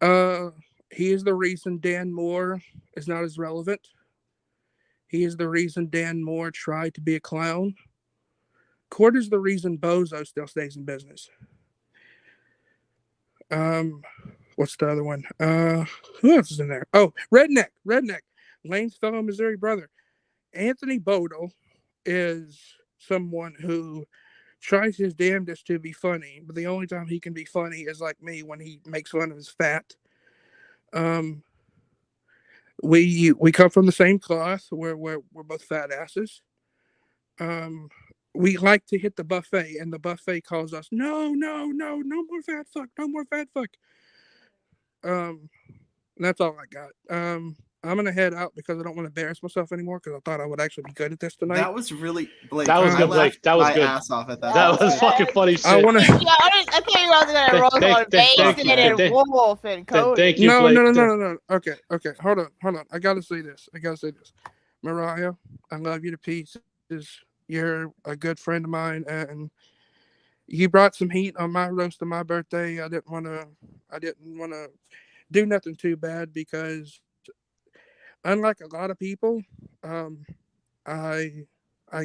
on. He is the reason Dan Moore is not as relevant. He is the reason Dan Moore tried to be a clown. Court is the reason Bozo still stays in business. What's the other one? Who else is in there? Oh, Redneck. Lane's fellow Missouri brother. Anthony Bodel is someone who tries his damnedest to be funny, but the only time he can be funny is like me when he makes fun of his fat. We come from the same cloth. We're both fat asses. We like to hit the buffet, and the buffet calls us, no more fat fuck, no more fat fuck. That's all I got. I'm gonna head out because I don't want to embarrass myself anymore because I thought I would actually be good at this tonight. That was really Blake. That was I good, Blake. laughed That was my good. ass off at that. That was fucking funny shit. I want to. Yeah, I thought you were gonna roast on Mason and Wolf and Cody. Thank you, No. Blake. Okay. Hold on. I gotta say this. Mariah, I love you to pieces. You're a good friend of mine, and you brought some heat on my roast on my birthday. I didn't want to do nothing too bad because, unlike a lot of people, I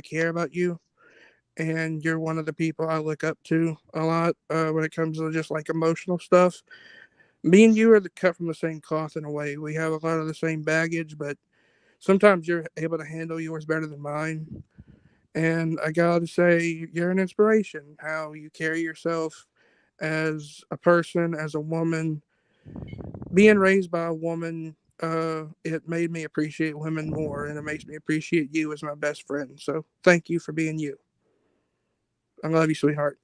care about you, and you're one of the people I look up to a lot when it comes to just like emotional stuff. Me and you are cut from the same cloth in a way. We have a lot of the same baggage, but sometimes you're able to handle yours better than mine. And I gotta say, you're an inspiration. How you carry yourself as a person, as a woman. Being raised by a woman, it made me appreciate women more, and it makes me appreciate you as my best friend. So thank you for being you. I love you, sweetheart.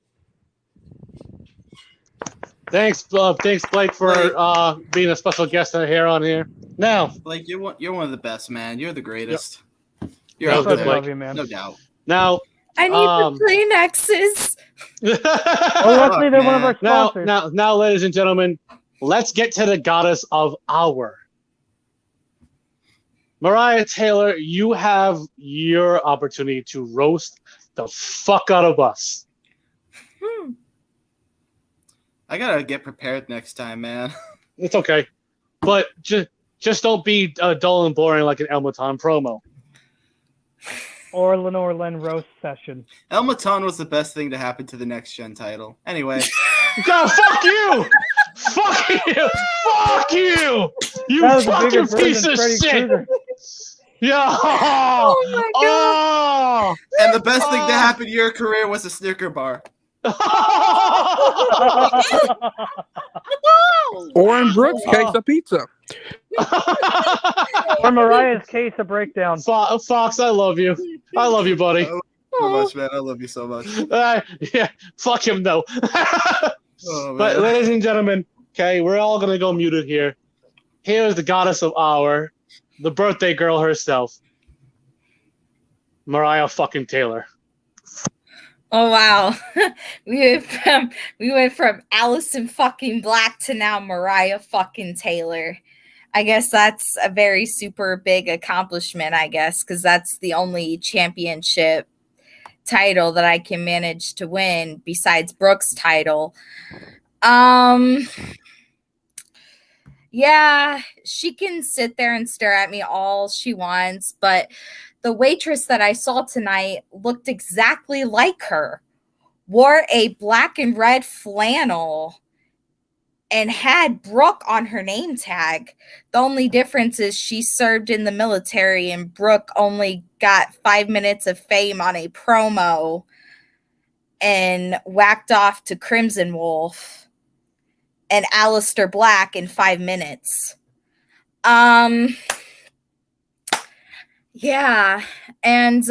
Thanks, Blake, for being a special guest here on here. Now, Blake, you're one of the best, man. You're the greatest. That You're was out good, there. Blake. Love you, man. No doubt. now, I need the Kleenexes. Oh, luckily they're one of our sponsors. now, ladies and gentlemen, let's get to the goddess of our. Mariah Taylor, you have your opportunity to roast the fuck out of us. I gotta get prepared next time, man. It's okay, but just don't be dull and boring like an Elmaton promo. Or Lenore Len roast session. Elmaton was the best thing to happen to the next gen title. Anyway. God, fuck you! Fuck you! Fuck you! You That was a fucking bigger bird piece than of Freddy shit! Krueger. Yeah! Oh my Oh! And the best thing to happen to your career was a Snicker bar. Or in Brooks' case, a pizza. Or Mariah's case, a breakdown. Fox, I love you. I love you, buddy. So much, man. I love you so much. Yeah, fuck him, though. Oh, But, man. ladies and gentlemen, okay, we're all going to go muted here. Here is the goddess of our, the birthday girl herself, Mariah fucking Taylor. Oh wow. we went from Allison fucking Black to now Mariah fucking Taylor. I guess that's a very super big accomplishment, I guess, because that's the only championship title that I can manage to win besides Brooke's title. Yeah, she can sit there and stare at me all she wants, but the waitress that I saw tonight looked exactly like her, wore a black and red flannel, and had Brooke on her name tag. The only difference is she served in the military and Brooke only got 5 minutes of fame on a promo and whacked off to Crimson Wolf and Aleister Black in 5 minutes. Yeah, and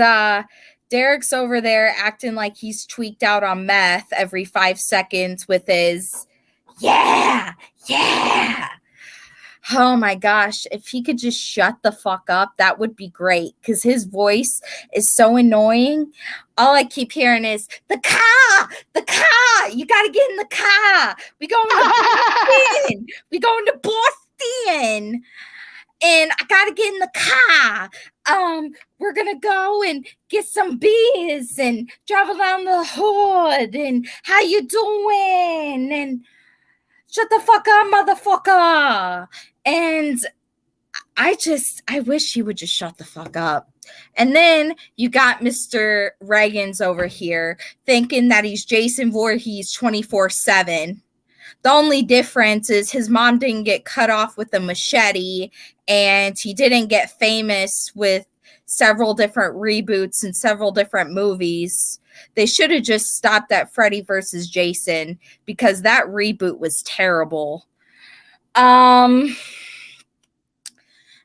Derek's over there acting like he's tweaked out on meth every 5 seconds with his yeah. Oh my gosh, if he could just shut the fuck up, that would be great, because his voice is so annoying. All I keep hearing is the car, you gotta get in the car. We going to Boston. And I gotta get in the car. We're gonna go and get some beers and drive around the hood. And how you doing? And shut the fuck up, motherfucker. And I wish he would just shut the fuck up. And then you got Mr. Reagans over here thinking that he's Jason Voorhees 24/7. The only difference is his mom didn't get cut off with a machete, and he didn't get famous with several different reboots and several different movies. They should have just stopped at Freddy versus Jason, because that reboot was terrible. Man,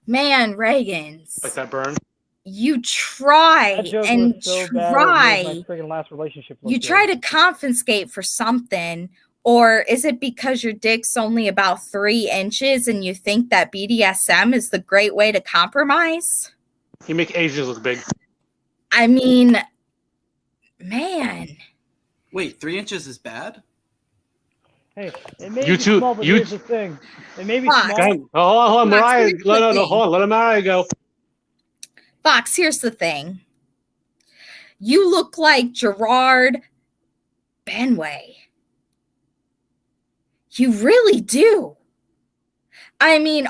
Reagans. Like that burn. You try That joke and was so bad, it try. made my friggin' last relationship look You good. try to confiscate for something. Or is it because your dick's only about 3 inches and you think that BDSM is the great way to compromise? You make Asians look big. I mean, man. Wait, 3 inches is bad? Hey, it may You be two- small, but you- here's the thing. It may be Fuck. small. Okay. Oh, hold on, Fox, Mariah. here's the thing. Hold on, let Mariah go. Fox, here's the thing. You look like Gerard Benway. You really do. I mean,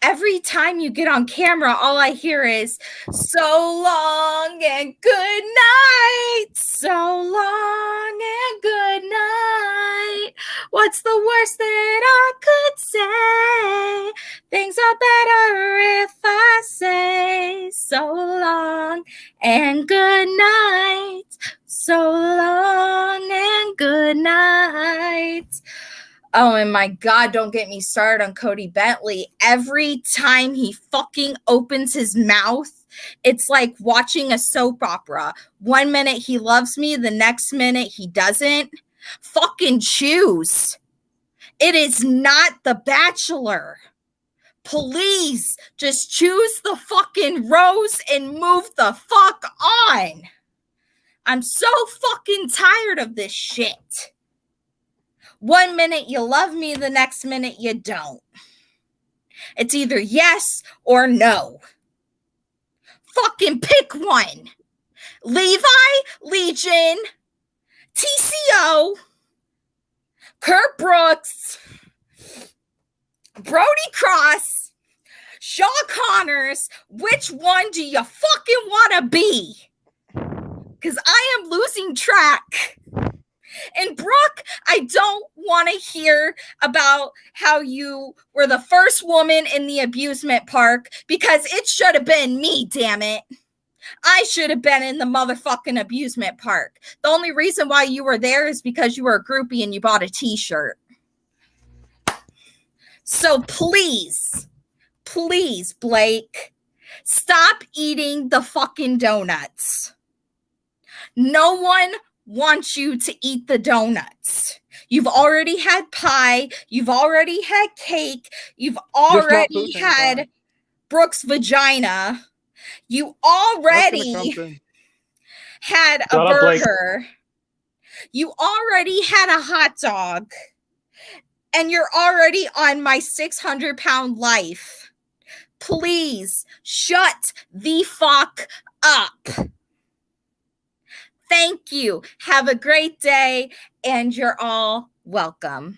every time you get on camera, all I hear is so long and good night. So long and good night. What's the worst that I could say? Things are better if I say so long and good night. So long and good night. Oh, and my God, don't get me started on Cody Bentley. Every time he fucking opens his mouth, it's like watching a soap opera. 1 minute he loves me, the next minute he doesn't. Fucking choose. It is not The Bachelor. Please just choose the fucking rose and move the fuck on. I'm so fucking tired of this shit. 1 minute you love me, the next minute you don't. It's either yes or no. Fucking pick one. Levi, Legion, TCO, Kurt Brooks, Brody Cross, Shaw Connors. Which one do you fucking want to be? Because I am losing track. And Brooke, I don't want to hear about how you were the first woman in the amusement park, because it should have been me, damn it. I should have been in the motherfucking amusement park. The only reason why you were there is because you were a groupie and you bought a t-shirt. So please, Blake, stop eating the fucking donuts. No one wants you to eat the donuts. You've already had pie. You've already had cake. You've already had Brooke's vagina. You already had a Shut up, Blake. burger. You already had a hot dog, and you're already on my 600-pound life. Please shut the fuck up. Thank you. Have a great day, and you're all welcome.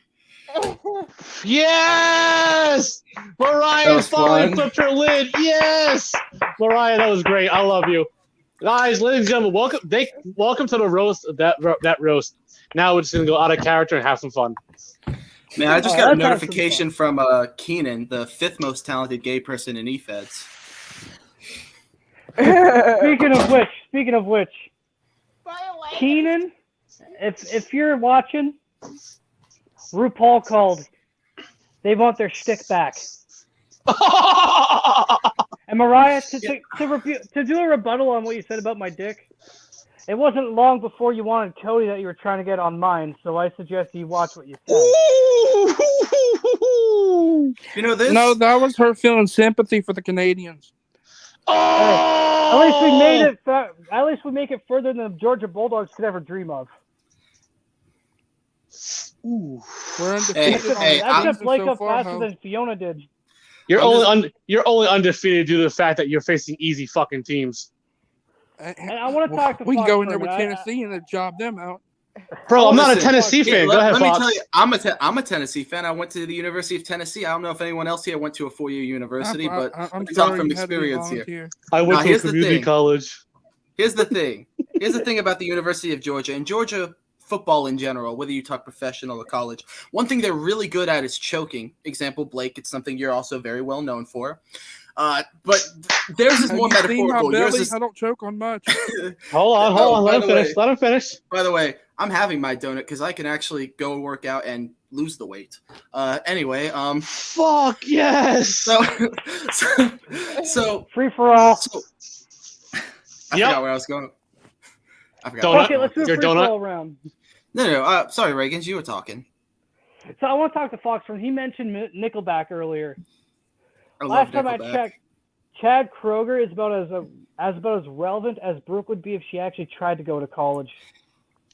Yes! Mariah finally flipped her lid. Yes! Mariah, that was great. I love you. Guys, ladies and gentlemen, welcome to the roast of that roast. Now we're just gonna go out of character and have some fun. Man, I just got a notification from Keenan, the 5th most talented gay person in eFeds. Speaking of which, By the way, Keenan, if you're watching, RuPaul called. They want their shtick back. And Mariah, to do a rebuttal on what you said about my dick, it wasn't long before you wanted Cody that you were trying to get on mine, so I suggest you watch what you said. You know this? No, that was her feeling sympathy for the Canadians. At least we made it. At least we make it further than the Georgia Bulldogs could ever dream of. We're undefeated. That kept Blake so up far, faster than Fiona did. You're only undefeated due to the fact that you're facing easy fucking teams. And I want to talk to We can Fox go in for there a with minute. Tennessee and job them out. Bro, I'm not a Listen, Tennessee fan. Go ahead, let me Fox. tell you, I'm a Tennessee fan. I went to the University of Tennessee. I don't know if anyone else here went to a 4-year university, but I'm talk sorry from you had to be experience here. volunteer. I went Now, to a here's the community thing. college. Here's the thing. Here's the thing about the University of Georgia. And Georgia football in general, whether you talk professional or college, one thing they're really good at is choking. Example, Blake, it's something you're also very well known for. But theirs is Have more you seen my metaphorical. Yours belly? is, I don't choke on much. Hold on. by Let the him finish. way- Let him finish. By the way, I'm having my donut because I can actually go work out and lose the weight. Anyway, Fuck yes. so Free for all. I Yep. forgot where I was going. I forgot. Donut. Okay, let's do a Your free for donut? all round. No. Sorry, Reagan, you were talking. So I want to talk to Fox from. He mentioned Nickelback earlier. I Last love time I Nickelback. checked, Chad Kroger is about as relevant as Brooke would be if she actually tried to go to college.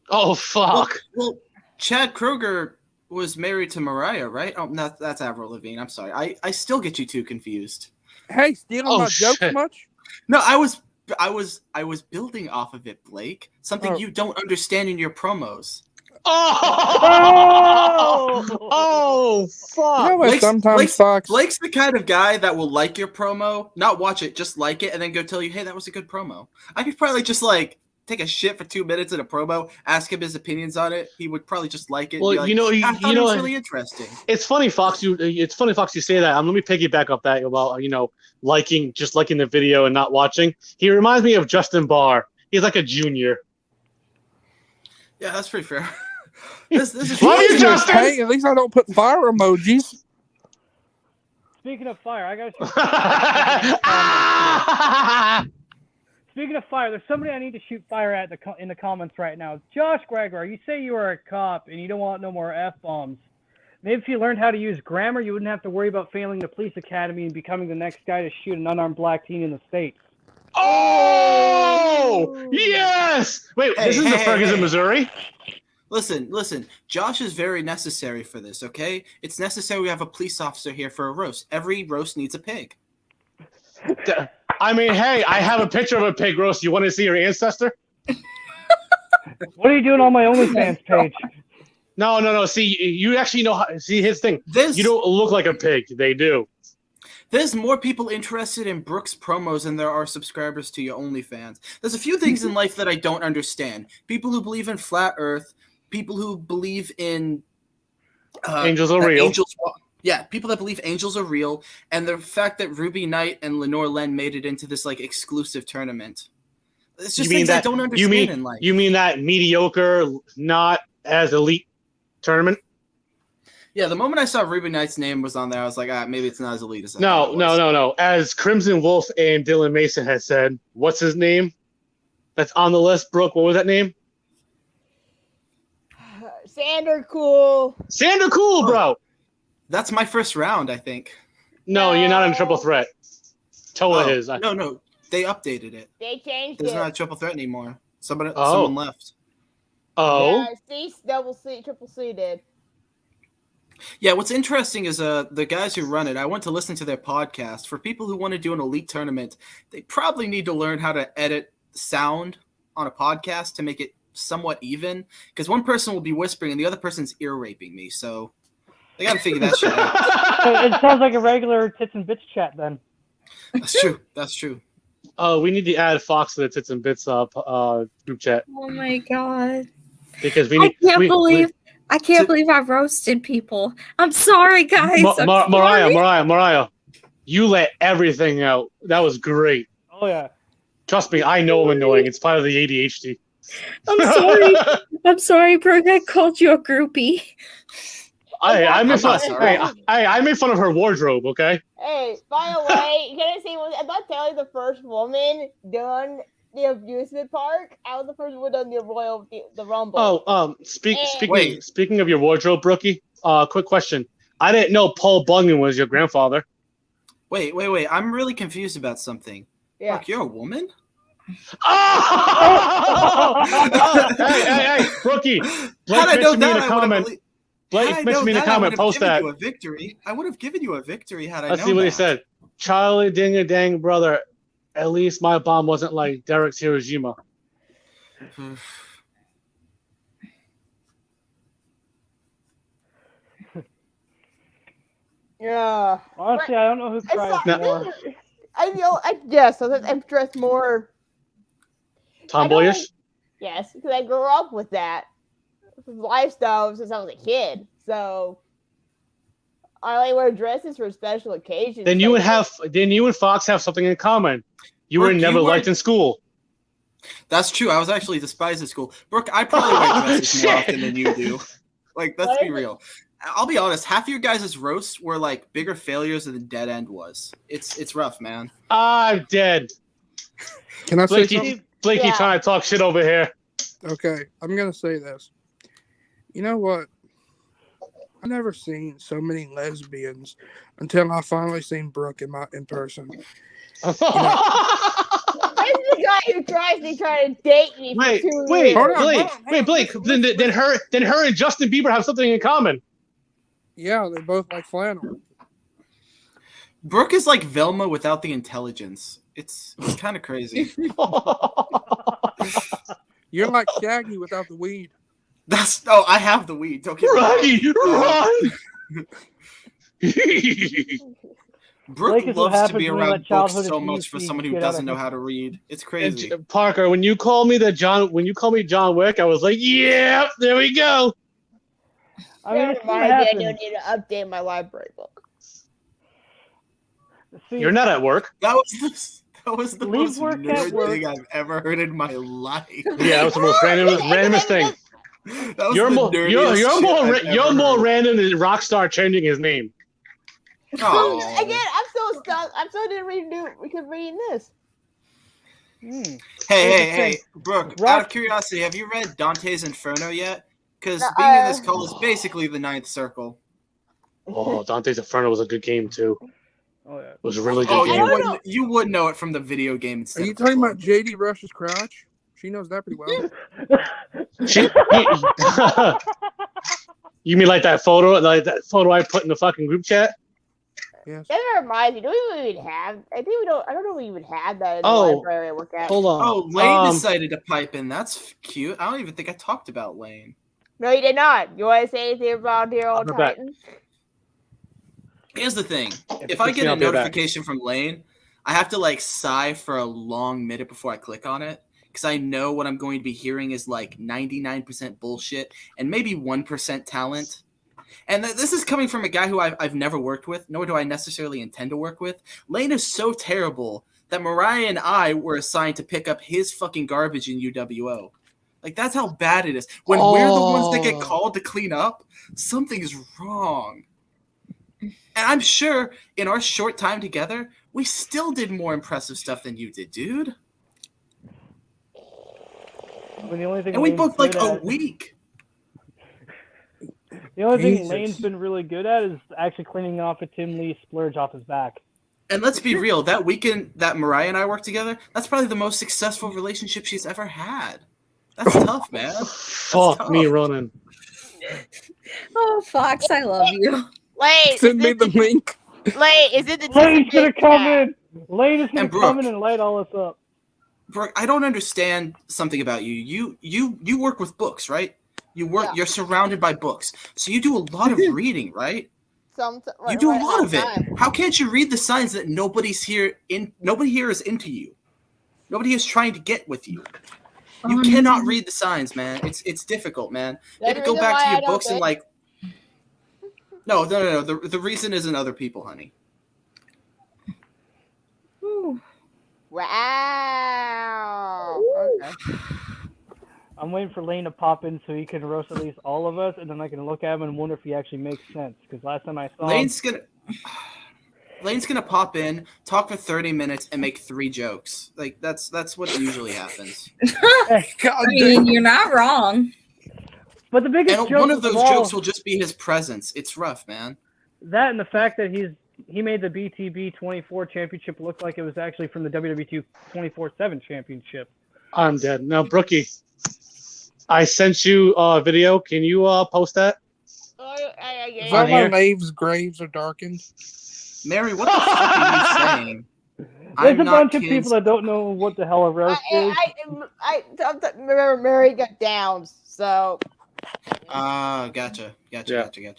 Oh fuck. Well, Chad Kroger was married to Mariah, right? Oh, no, that's Avril Lavigne. I'm sorry. I still get you two confused. Hey, stealing Oh, my jokes shit. much? No, I was building off of it, Blake. Something Oh. you don't understand in your promos. Oh fuck. You know what? Sometimes Fox. Blake's the kind of guy that will like your promo, not watch it, just like it, and then go tell you, hey, that was a good promo. I could probably just like take a shit for 2 minutes in a promo, ask him his opinions on it. He would probably just like it. Well, and be like, I thought it was really interesting. It's funny, Fox. You say that. Let me piggyback off that about liking the video and not watching. He reminds me of Justin Barr. He's like a junior. Yeah, that's pretty fair. this is Love you, Hey, Justin. Hey, at least I don't put fire emojis. Speaking of fire, I gotta shoot. Speaking of fire, there's somebody I need to shoot fire at in the comments right now. Josh Gregor, you say you are a cop and you don't want no more F-bombs. Maybe if you learned how to use grammar, you wouldn't have to worry about failing the police academy and becoming the next guy to shoot an unarmed black teen in the States. Oh yes. Wait, this is the Ferguson, Missouri. Listen. Josh is very necessary for this, okay? It's necessary we have a police officer here for a roast. Every roast needs a pig. I mean, hey, I have a picture of a pig roast. You want to see your ancestor? What are you doing on my OnlyFans page? No. See, you actually know. See, his thing. You don't look like a pig. They do. There's more people interested in Brooks promos than there are subscribers to your OnlyFans. There's a few things in life that I don't understand. People who believe in flat Earth, people who believe in Angels are real. People that believe angels are real, and the fact that Ruby Knight and Lenore Len made it into this like exclusive tournament. It's just things I don't understand in life. You mean that mediocre, not as elite tournament? Yeah, the moment I saw Ruby Knight's name was on there, I was like, maybe it's not as elite as I No. thought it was. As Crimson Wolf and Dylan Mason had said, what's his name? That's on the list, Brooke. What was that name? Sander Cool. Sander Cool, bro. That's my first round, I think. No, you're not in triple threat. Toa is. No, they updated it. They changed There's it. not a triple threat anymore. Someone left. Oh, Yeah, C, double C, triple C did. Yeah, what's interesting is the guys who run it, I went to listen to their podcast. For people who want to do an elite tournament, they probably need to learn how to edit sound on a podcast to make it somewhat even. Because one person will be whispering and the other person's ear raping me. So they got to figure that shit out. It sounds like a regular tits and bits chat then. That's true. That's true. Oh, we need to add Fox to the Tits and Bits group chat Oh my god. because we I need. can't believe I roasted people. I'm sorry, guys. I'm sorry. Mariah, you let everything out. That was great. Oh yeah. Trust me, I know I'm annoying. It's part of the ADHD. I'm sorry. I'm sorry, Brooke. I called you a groupie. I made fun. sorry. I made fun of her wardrobe. Okay. Hey, by the way, you gotta see, I'm not telling you the first woman done the amusement park. I was the first one done the Rumble. Oh, Wait. speaking of your wardrobe, Brookie. Quick question. I didn't know Paul Bunyan was your grandfather. Wait. I'm really confused about something. Yeah. Mark, you're a woman? Oh! hey, Brookie. Had I known that, I would comment. have believed. Blake mentioned me in the comment. Post that. You a victory. I would have given you a victory had I Let's known see what he that. said. Charlie Ding a Dang brother. At least my bomb wasn't like Derek's Hiroshima. Yeah. Honestly, I don't know who cries more. I guess I'm dressed more. Tomboyish. Yes, because I grew up with that lifestyle since I was a kid. So I only wear dresses for special occasions. Then you and Fox have something in common. You were Brooke, never you were- liked in school. That's true. I was actually despised at school. Brooke, I probably wear dresses more often than you do. Like, let's be real. I'll be honest. Half of your guys' roasts were like bigger failures than the Dead End was. It's rough, man. I'm dead. Can I say something? Blakey Yeah. trying to talk shit over here. Okay, I'm gonna say this. You know what? I've never seen so many lesbians until I finally seen Brooke in person. I'm the guy who tries to date me for Wait, 2 wait, years. Hold on, Blake, hold on, hold on. Blake. Then her and Justin Bieber have something in common. Yeah, they both like flannel. Brooke is like Velma without the intelligence. It's kind of crazy. You're like Shaggy without the weed. I have the weed. Don't get me wrong. Run! Brooke Blake is what loves to be happens when you around let books childhood so abuse much for you someone who get out doesn't of know how to read. It's crazy. Parker, when you call me John Wick, I was like, "Yep, there we go." I mean, it's Never gonna mind, I happen. don't need to update my library book. See, You're not at work. That was the Leave most work at nerd work. thing I've ever heard in my life. Yeah, that was the most randomest thing. That was You're the more nerdiest shit I've you're ever more heard. random than Rockstar changing his name. Aw. Again, I'm still stuck. I'm still didn't reading this. Hey, Brooke, out Rock- of curiosity, have you read Dante's Inferno yet? Because No, being in this call is basically the ninth circle. Oh, Dante's Inferno was a good game too. Oh yeah. It was a really good Oh, game. you would know it from the video game. Are Instead you of the talking club. about JD Rush's crotch? She knows that pretty well. You mean like that photo I put in the fucking group chat? Yes. That reminds me. Do we even have? I think we don't. I don't know if we even had that in the Oh, library I work at. Hold on. Oh, Lane decided to pipe in. That's cute. I don't even think I talked about Lane. No, you did not. You want to say anything about dear old I'm back. Titan? Here's the thing. If If I it's get me, a I'll be back. notification from Lane, I have to like sigh for a long minute before I click on it. Because I know what I'm going to be hearing is like 99% bullshit and maybe 1% talent. And this is coming from a guy who I've never worked with, nor do I necessarily intend to work with. Lane is so terrible that Mariah and I were assigned to pick up his fucking garbage in UWO. Like, that's how bad it is. When we're the ones that get called to clean up, something's wrong. And I'm sure in our short time together, we still did more impressive stuff than you did, dude. When the only thing And we Lane's booked like good a at- week. The only thing Jesus. Lane's been really good at is actually cleaning off a Tim Lee splurge off his back. And let's be real, that weekend that Mariah and I worked together, that's probably the most successful relationship she's ever had. That's tough, man. Fuck me tough. running. Oh, Fox, I love you. Wait, Send me the link. Wait, is it the Lane's gonna Tits come chat? in. Lane is gonna And Brooke. come in and light all this up. Brooke, I don't understand something about you. You work with books, right? Yeah. You're surrounded by books, so you do a lot of reading, right? You do a lot of it. How can't you read the signs that nobody here is into you? Nobody is trying to get with you. You cannot read the signs, man. It's difficult, man. You have to go back to your books and like. No. The reason isn't other people, honey. Ooh. Wow. Okay. I'm waiting for Lane to pop in so he can roast at least all of us, and then I can look at him and wonder if he actually makes sense. Because last time I saw him, Lane's gonna pop in, talk for 30 minutes, and make 3 jokes. Like that's what usually happens. God I mean, you're not wrong. but the biggest And joke one of those all, jokes will just be his presence. It's rough, man. that and the fact that he made the BTB 24 championship look like it was actually from the WWE 24/7 championship. I'm dead. Now, Brookie, I sent you a video. Can you post that? Is On that why here? Maeve's graves are darkened? Mary, what the fuck are you saying? There's I'm a not bunch of kidding. people that don't know what the hell a roast is. I remember Mary got downs, so Gotcha. Yeah.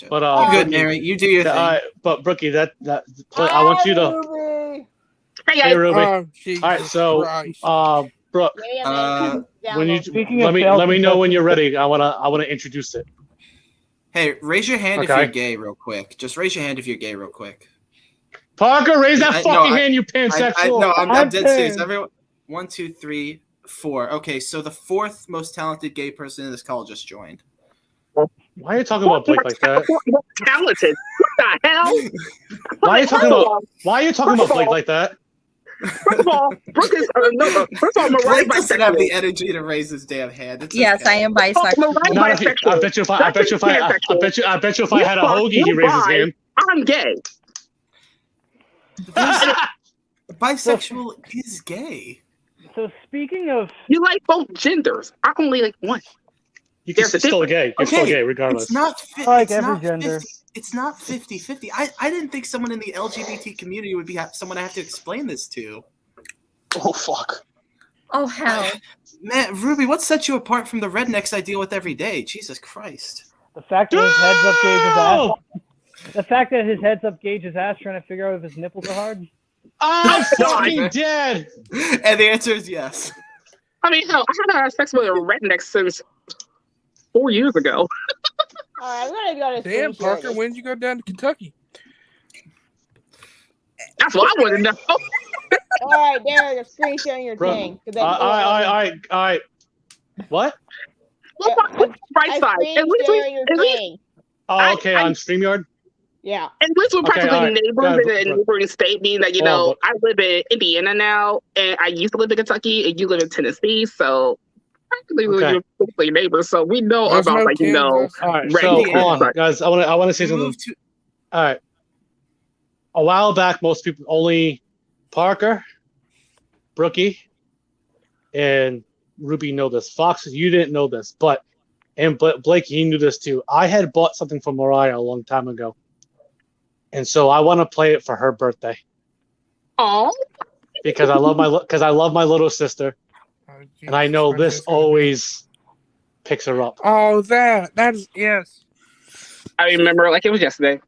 But You're good, Mary. You do your thing. but Brookie, that I want you to. Ruby. Hey, Ruby. Oh, Jesus All right, so Christ. Brooke, when you Speaking let of me failed know when you're contestants- ready. I wanna introduce it. Hey, raise your hand if Okay. you're gay, real quick. Just raise your hand if you're gay, real quick. Parker, raise that No, fucking hand, you pansexual. No, I'm I'm dead serious. paying. Everyone, 1, 2, 3, 4. Okay, so the 4th most talented gay person in this call just joined. Why are you talking about Blake like that? Talented. What the hell? Why are you talking First of about all- Blake like that? First of all, Brooke is no. First of all, Mariah's Blake doesn't have bisexual. the energy to raise his damn hand. It's Yes, okay. I am Mariah's bisexual. Not if bisexual. I bet you if I bet you if I had a hoagie, he'd raise his hand. I'm gay. Bisexual is gay. So speaking of, You like both genders. I only like one. You can There's a still gay. You're still Okay, gay regardless. It's not. Like It's every not gender. 50, it's not 50-50. I didn't think someone in the LGBT community would be someone I have to explain this to. Oh fuck. Oh, hell. Man, Ruby, what sets you apart from the rednecks I deal with every day? Jesus Christ. the fact that his heads up gauge his ass, No! the fact that his heads up gauge his ass trying to figure out if his nipples are hard. I'm fucking dead. And the answer is yes. I mean, hell, I haven't had sex with a redneck since 4 years ago. All right, I'm gonna go to Damn, screen share Parker, this. when did you go down to Kentucky? That's what I want to know. All right, there, you're screen sharing your Bro, thing. all right. What? Well, right I side. screen At least, sharing your at least, thing. Oh, okay, on StreamYard? Yeah. at least we're Okay, practically all right. neighbors Yeah, in a neighboring state, meaning that, Hold on, I live in Indiana now, and I used to live in Kentucky, and you live in Tennessee, so practically Okay. we're basically neighbors, so we know There's about, no like, Kansas. All right, Right, so yeah. hold on, guys. I want to say something. Move to All right. A while back, most people only Parker, Brookie, and Ruby know this. Fox, you didn't know this, but Blake, you knew this too. I had bought something for Mariah a long time ago, and so I want to play it for her birthday Oh, because I love my little sister, Oh, and I Jesus know Christ, this that's gonna be- always picks her up. Oh, that is yes. I remember like it was yesterday.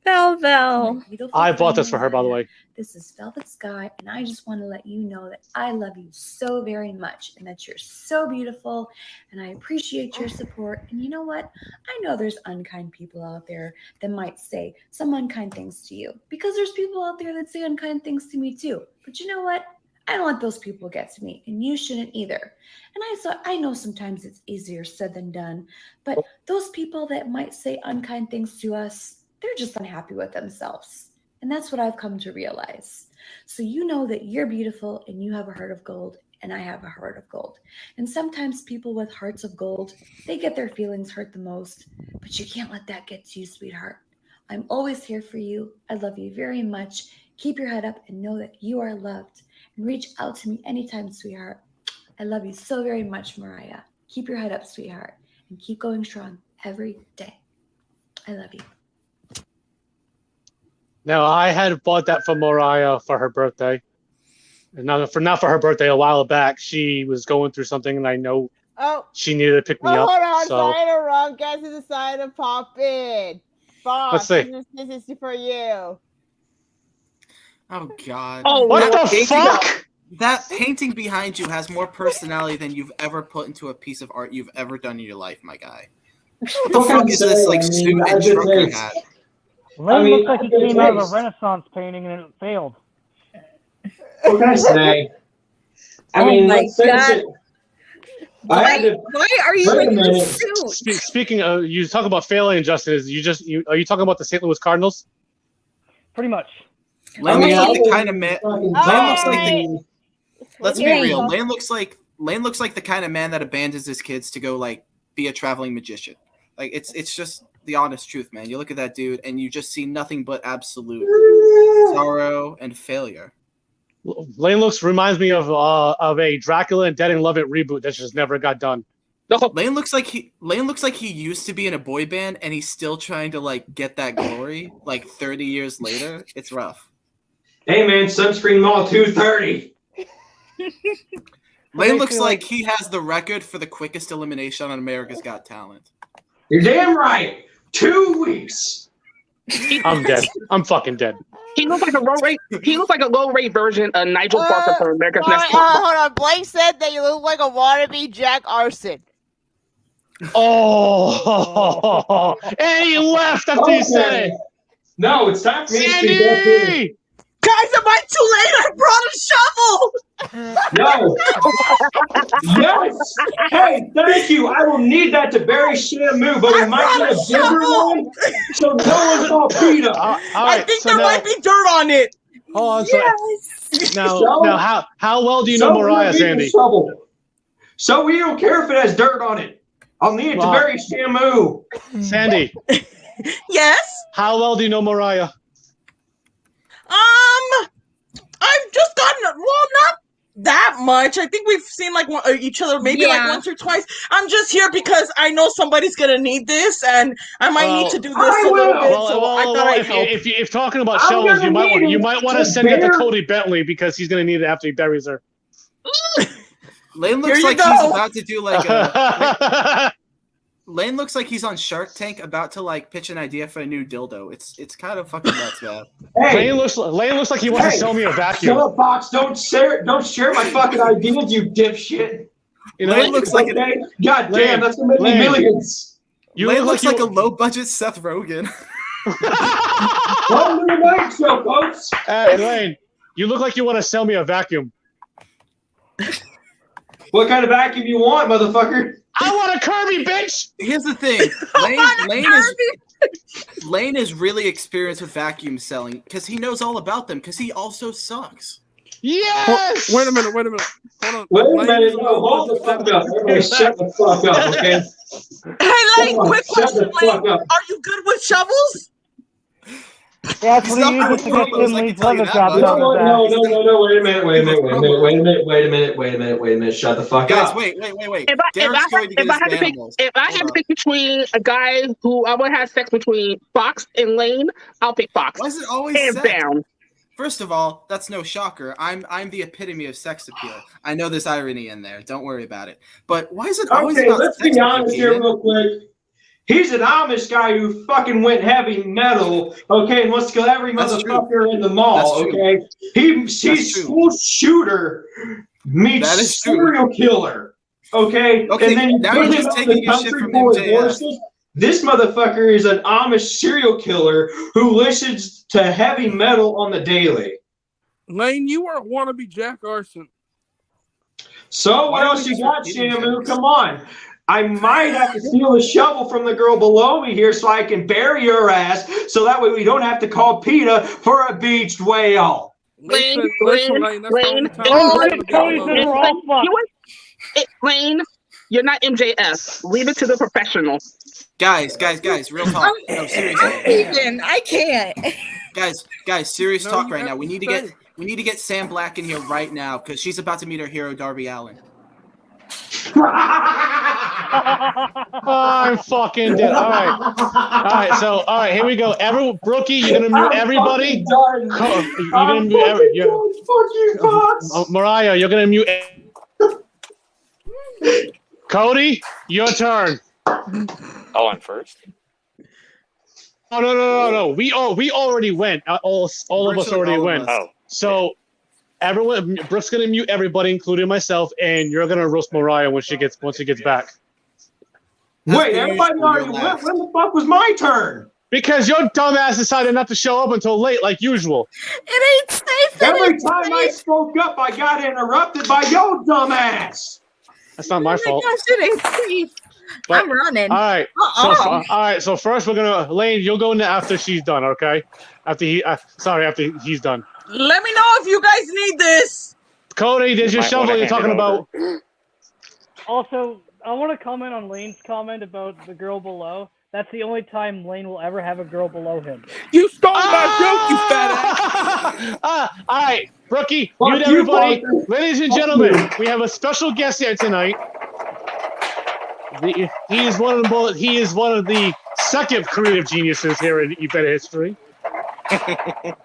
Vel. I bought this for her, by the way. This is Velvet Sky, and I just want to let you know that I love you so very much and that you're so beautiful, and I appreciate your support. And you know what? I know there's unkind people out there that might say some unkind things to you because there's people out there that say unkind things to me too. But you know what? I don't let those people get to me, and you shouldn't either. And I know sometimes it's easier said than done, but those people that might say unkind things to us, they're just unhappy with themselves. And that's what I've come to realize. So you know that you're beautiful and you have a heart of gold and I have a heart of gold. And sometimes people with hearts of gold, they get their feelings hurt the most, but you can't let that get to you, sweetheart. I'm always here for you. I love you very much. Keep your head up and know that you are loved. And reach out to me anytime, sweetheart. I love you so very much, Mariah. Keep your head up, sweetheart, and keep going strong every day. I love you. Now, I had bought that for Mariah for her birthday. And not for her birthday, a while back. She was going through something, and I know Oh, she needed to pick me oh, up. hold on. So Sorry to interrupt. Guys, who decided to pop in? Fox, see. this is for you. Oh God. Oh, what Lord. the fuck? That painting behind you has more personality than you've ever put into a piece of art you've ever done in your life, my guy. What the fuck is this, like, suit and trucker hat? Lane looks like he came out of a Renaissance painting and it failed. What can I say? I Oh mean, my let's face it. I had to. Why are you Wait a in minute. this suit? Speaking of, you talk about failing, Justin. Are you talking about the St. Louis Cardinals? Pretty much. Lane looks mean, like I the kind of man. Lane looks like the. Let's be Hey. real. Lane looks like the kind of man that abandons his kids to go like be a traveling magician. Like it's just the honest truth, man. You look at that dude and you just see nothing but absolute sorrow and failure. Lane reminds me of a Dracula and Dead and Love It reboot that just never got done. Lane looks like he used to be in a boy band and he's still trying to like get that glory like 30 years later. It's rough. Hey man, Sunscreen Mall 230. Lane looks like he has the record for the quickest elimination on America's Got Talent. You're damn right. 2 weeks. I'm dead. I'm fucking dead. He looks like a low rate. He looks like a low rate version of Nigel Parker from America's Next Top. Hold on. Blake said that you look like a wannabe Jack Arson. Oh, and he left after you said it. No, it's time for me to speak up here. Sandy! Guys, am I too late? I brought a shovel. No. Yes. Hey, thank you. I will need that to bury Shamu, but we might need a bigger one so no one's all beat up. All I right, think so there now, might be dirt on it. hold on. Yes. Now, how well do you know So Mariah, we'll need a Sandy? shovel. So we don't care if it has dirt on it. I'll need it to Wow. bury Shamu. Sandy, Yes. how well do you know Mariah? I've just gotten not that much. I think we've seen like each other maybe like Yeah. once or twice. I'm just here because I know somebody's gonna need this, and I might need to do this I a little will. bit. So I thought I'd help. If talking about I'm shovels, gonna need you it might want to to send it to bear- Cody Bentley because he's gonna need it after he buries her. Lane Here looks you like go. he's about to do like a. Lane looks like he's on Shark Tank about to like pitch an idea for a new dildo. It's kind of fucking nuts, man. Hey, Lane looks like he wants to sell me a vacuum. shut up, Fox. Don't share my fucking ideas, you dipshit. You know, Lane looks like Okay? God Lane, damn, that's gonna make me Lane. millions. Lane looks like a low budget Seth Rogen. Welcome to the night show, folks. Hey, Lane, you look like you want to sell me a vacuum. What kind of vacuum you want, motherfucker? I want a Kirby, bitch. Here's the thing, Lane is really experienced with vacuum selling because he knows all about them because he also sucks. Yes. Wait a minute. Hold on. Wait a Lane minute, is no, hold the fuck up. Everybody shut the fuck up, okay? Hey, Lane, Come on, quick shut the question, fuck Lane. up. Are you good with shovels? Yeah, that's He's what he not uses to very get good, Tim I can Lee's tell you leather that chopped much. out of his back. No, wait a minute. Shut the fuck Guys, up. wait. If Derek's going to get I his had to pick, animals. if I had to pick between a guy who I would have sex between Fox and Lane, I'll pick Fox. Why is it always Hands sex? down. First of all, that's no shocker. I'm the epitome of sex appeal. I know there's irony in there. Don't worry about it. But why is it always Okay, about let's sex be with you, honest here Kaden? real quick. He's an Amish guy who fucking went heavy metal, okay, and wants to kill every That's motherfucker in the mall, That's true. okay? He's true. school shooter meets That is true. serial killer, okay? Okay, And then you now put you're him just on taking the your shit country from boy MJF. horses. This motherfucker is an Amish serial killer who listens to heavy metal on the daily. Lane, you are a wannabe Jack Arson. So what Why else are we you got, eating Shamu? things? Come on. I might have to steal a shovel from the girl below me here so I can bury your ass so that way we don't have to call PETA for a beached whale. Lane, Listen, Lane, that's the only Lane. time Oh, I'm gonna be Cody alone. said we're all fucked. Lane, you're not MJF. Leave it to the professional. Guys, real talk. No, I'm seriously. leaving. I can't. Guys, serious No, talk you right have now. We to need to get Sam Black in here right now because she's about to meet her hero Darby Allin. I'm fucking dead. All right. So, here we go. Brookie, you're gonna mute everybody. You're gonna mute Mariah, you're gonna mute. Cody, your turn. Oh, I'm first. Oh no. We already went. All of us already went. Oh. So everyone, Brooke's gonna mute everybody, including myself, and you're gonna roast Mariah once she gets back. Wait, everybody already went. When the fuck was my turn? Because your dumbass decided not to show up until late, like usual. It ain't safe. Every time I spoke up, I got interrupted by your dumbass. That's not my fault. It ain't safe. But, I'm running. All right. So first we're gonna Lane. You'll go in after she's done, okay? After he's done. Let me know if you guys need this. Cody, there's your shovel you're talking about. Also, I want to comment on Lane's comment about the girl below. That's the only time Lane will ever have a girl below him. You stole my joke, you fat ass. All right, Brookie, mute everybody. Ladies and gentlemen, we have a special guest here tonight. He is one of the second creative geniuses here in eBeta history.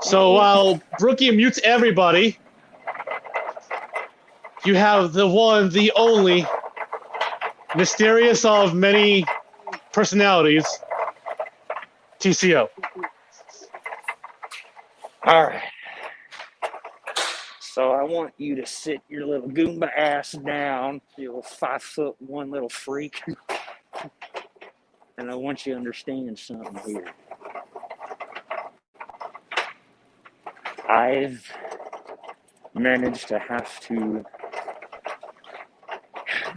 So while Brookie mutes everybody, you have the one, the only, mysterious of many personalities, TCO. All right. So I want you to sit your little Goomba ass down, you little 5'1" little freak. And I want you to understand something here. I've managed to have to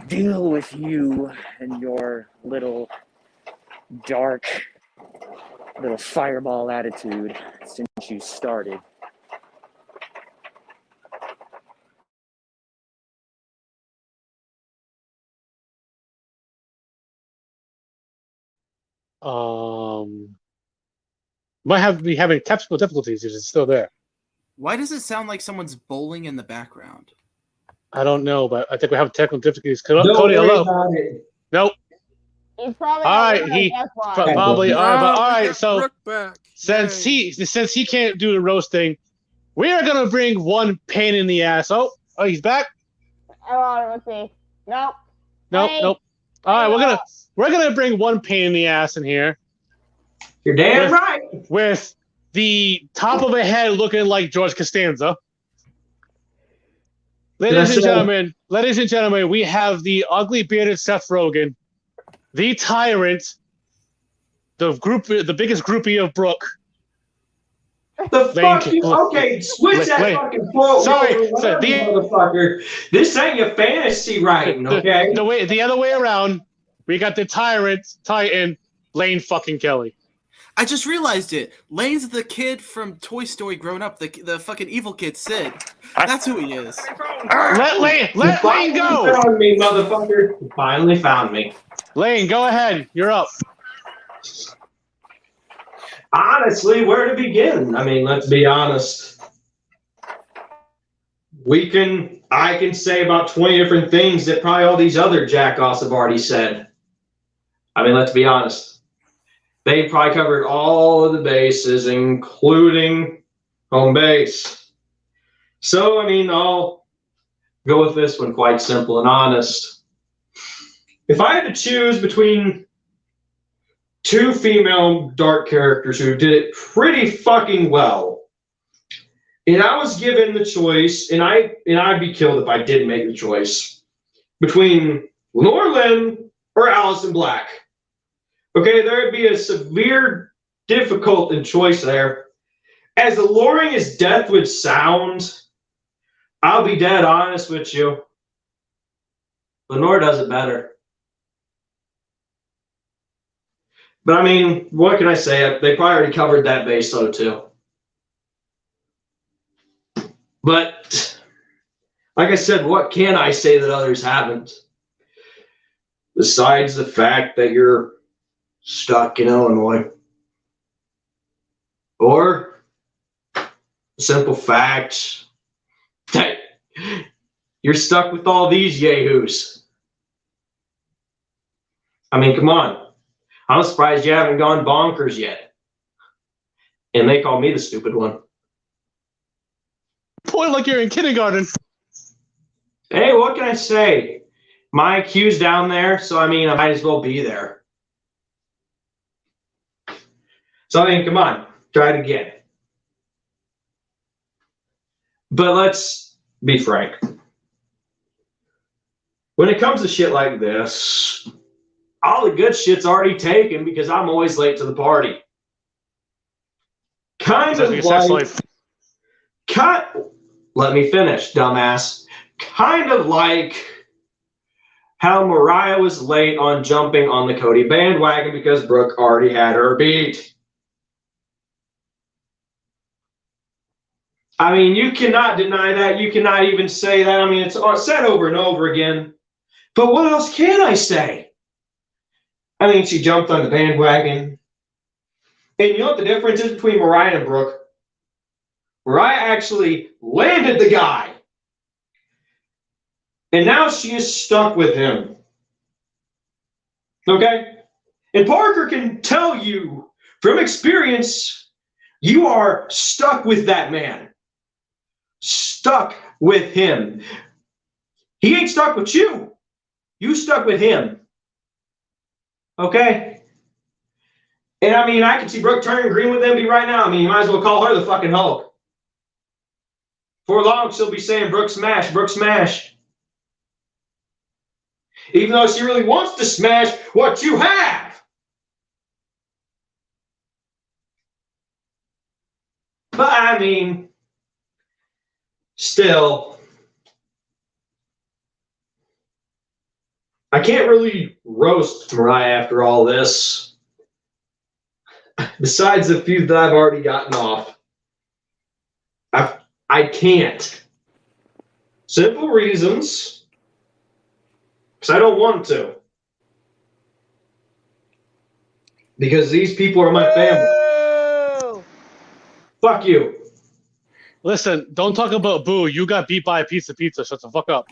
deal with you and your little dark little fireball attitude since you started. Might be having technical difficulties if it's still there. Why does it sound like someone's bowling in the background? I don't know, but I think we have technical difficulties. Cody, hello. Nope. He's probably all right. Probably. All right. So since he can't do the roasting, we are gonna bring one pain in the ass. Oh, he's back. Let's see. Nope. Nope. All right, we're gonna bring one pain in the ass in here. You're damn right. With the top of a head looking like George Costanza. Ladies and gentlemen, we have the ugly bearded Seth Rogen, the tyrant, the biggest groupie of Brooke. The fuck you? Okay, switch that fucking quote. Sorry, motherfucker. This ain't your fantasy writing, okay? The other way around. We got the Titan, Lane fucking Kelly. I just realized it. Lane's the kid from Toy Story grown up, the fucking evil kid Sid. That's who he is. Let Lane go. You found me, motherfucker. You finally found me. Lane, go ahead. You're up. Honestly, where to begin? I mean, let's be honest. I can say about 20 different things that probably all these other jackoffs have already said. I mean, let's be honest. They probably covered all of the bases, including home base. So, I mean, I'll go with this one quite simple and honest. If I had to choose between two female dark characters who did it pretty fucking well, and I was given the choice, and I'd be killed if I didn't make the choice, between Lenore Lynn or Allison Black. Okay, there would be a severe difficult in choice there. As alluring as death would sound, I'll be dead honest with you. Lenore does it better. But I mean, what can I say? They probably already covered that base though too. But like I said, what can I say that others haven't? Besides the fact that you're stuck in Illinois. Or the simple fact that you're stuck with all these yahoos. I mean, come on. I'm surprised you haven't gone bonkers yet. And they call me the stupid one. Point like you're in kindergarten. Hey, what can I say? My IQ's down there, so I mean, I might as well be there. So I mean, come on, try it again. But let's be frank. When it comes to shit like this, all the good shit's already taken because I'm always late to the party. Kind of like, let me finish, dumbass. Kind of like how Mariah was late on jumping on the Cody bandwagon because Brooke already had her beat. I mean, you cannot deny that. You cannot even say that. I mean, it's said over and over again. But what else can I say? I mean, she jumped on the bandwagon. And you know what the difference is between Mariah and Brooke? Mariah actually landed the guy. And now she is stuck with him. Okay? And Parker can tell you from experience, you are stuck with that man. Stuck with him. He ain't stuck with you. You stuck with him. Okay? And I mean, I can see Brooke turning green with Envy right now. I mean, you might as well call her the fucking Hulk. For long, she'll be saying, Brooke smash, Brooke smash. Even though she really wants to smash what you have. But I mean, still, I can't really roast Mariah after all this. Besides the few that I've already gotten off. I can't. Simple reasons. Because I don't want to. Because these people are my family. Fuck you. Listen, don't talk about Boo. You got beat by a piece of pizza. Shut the fuck up.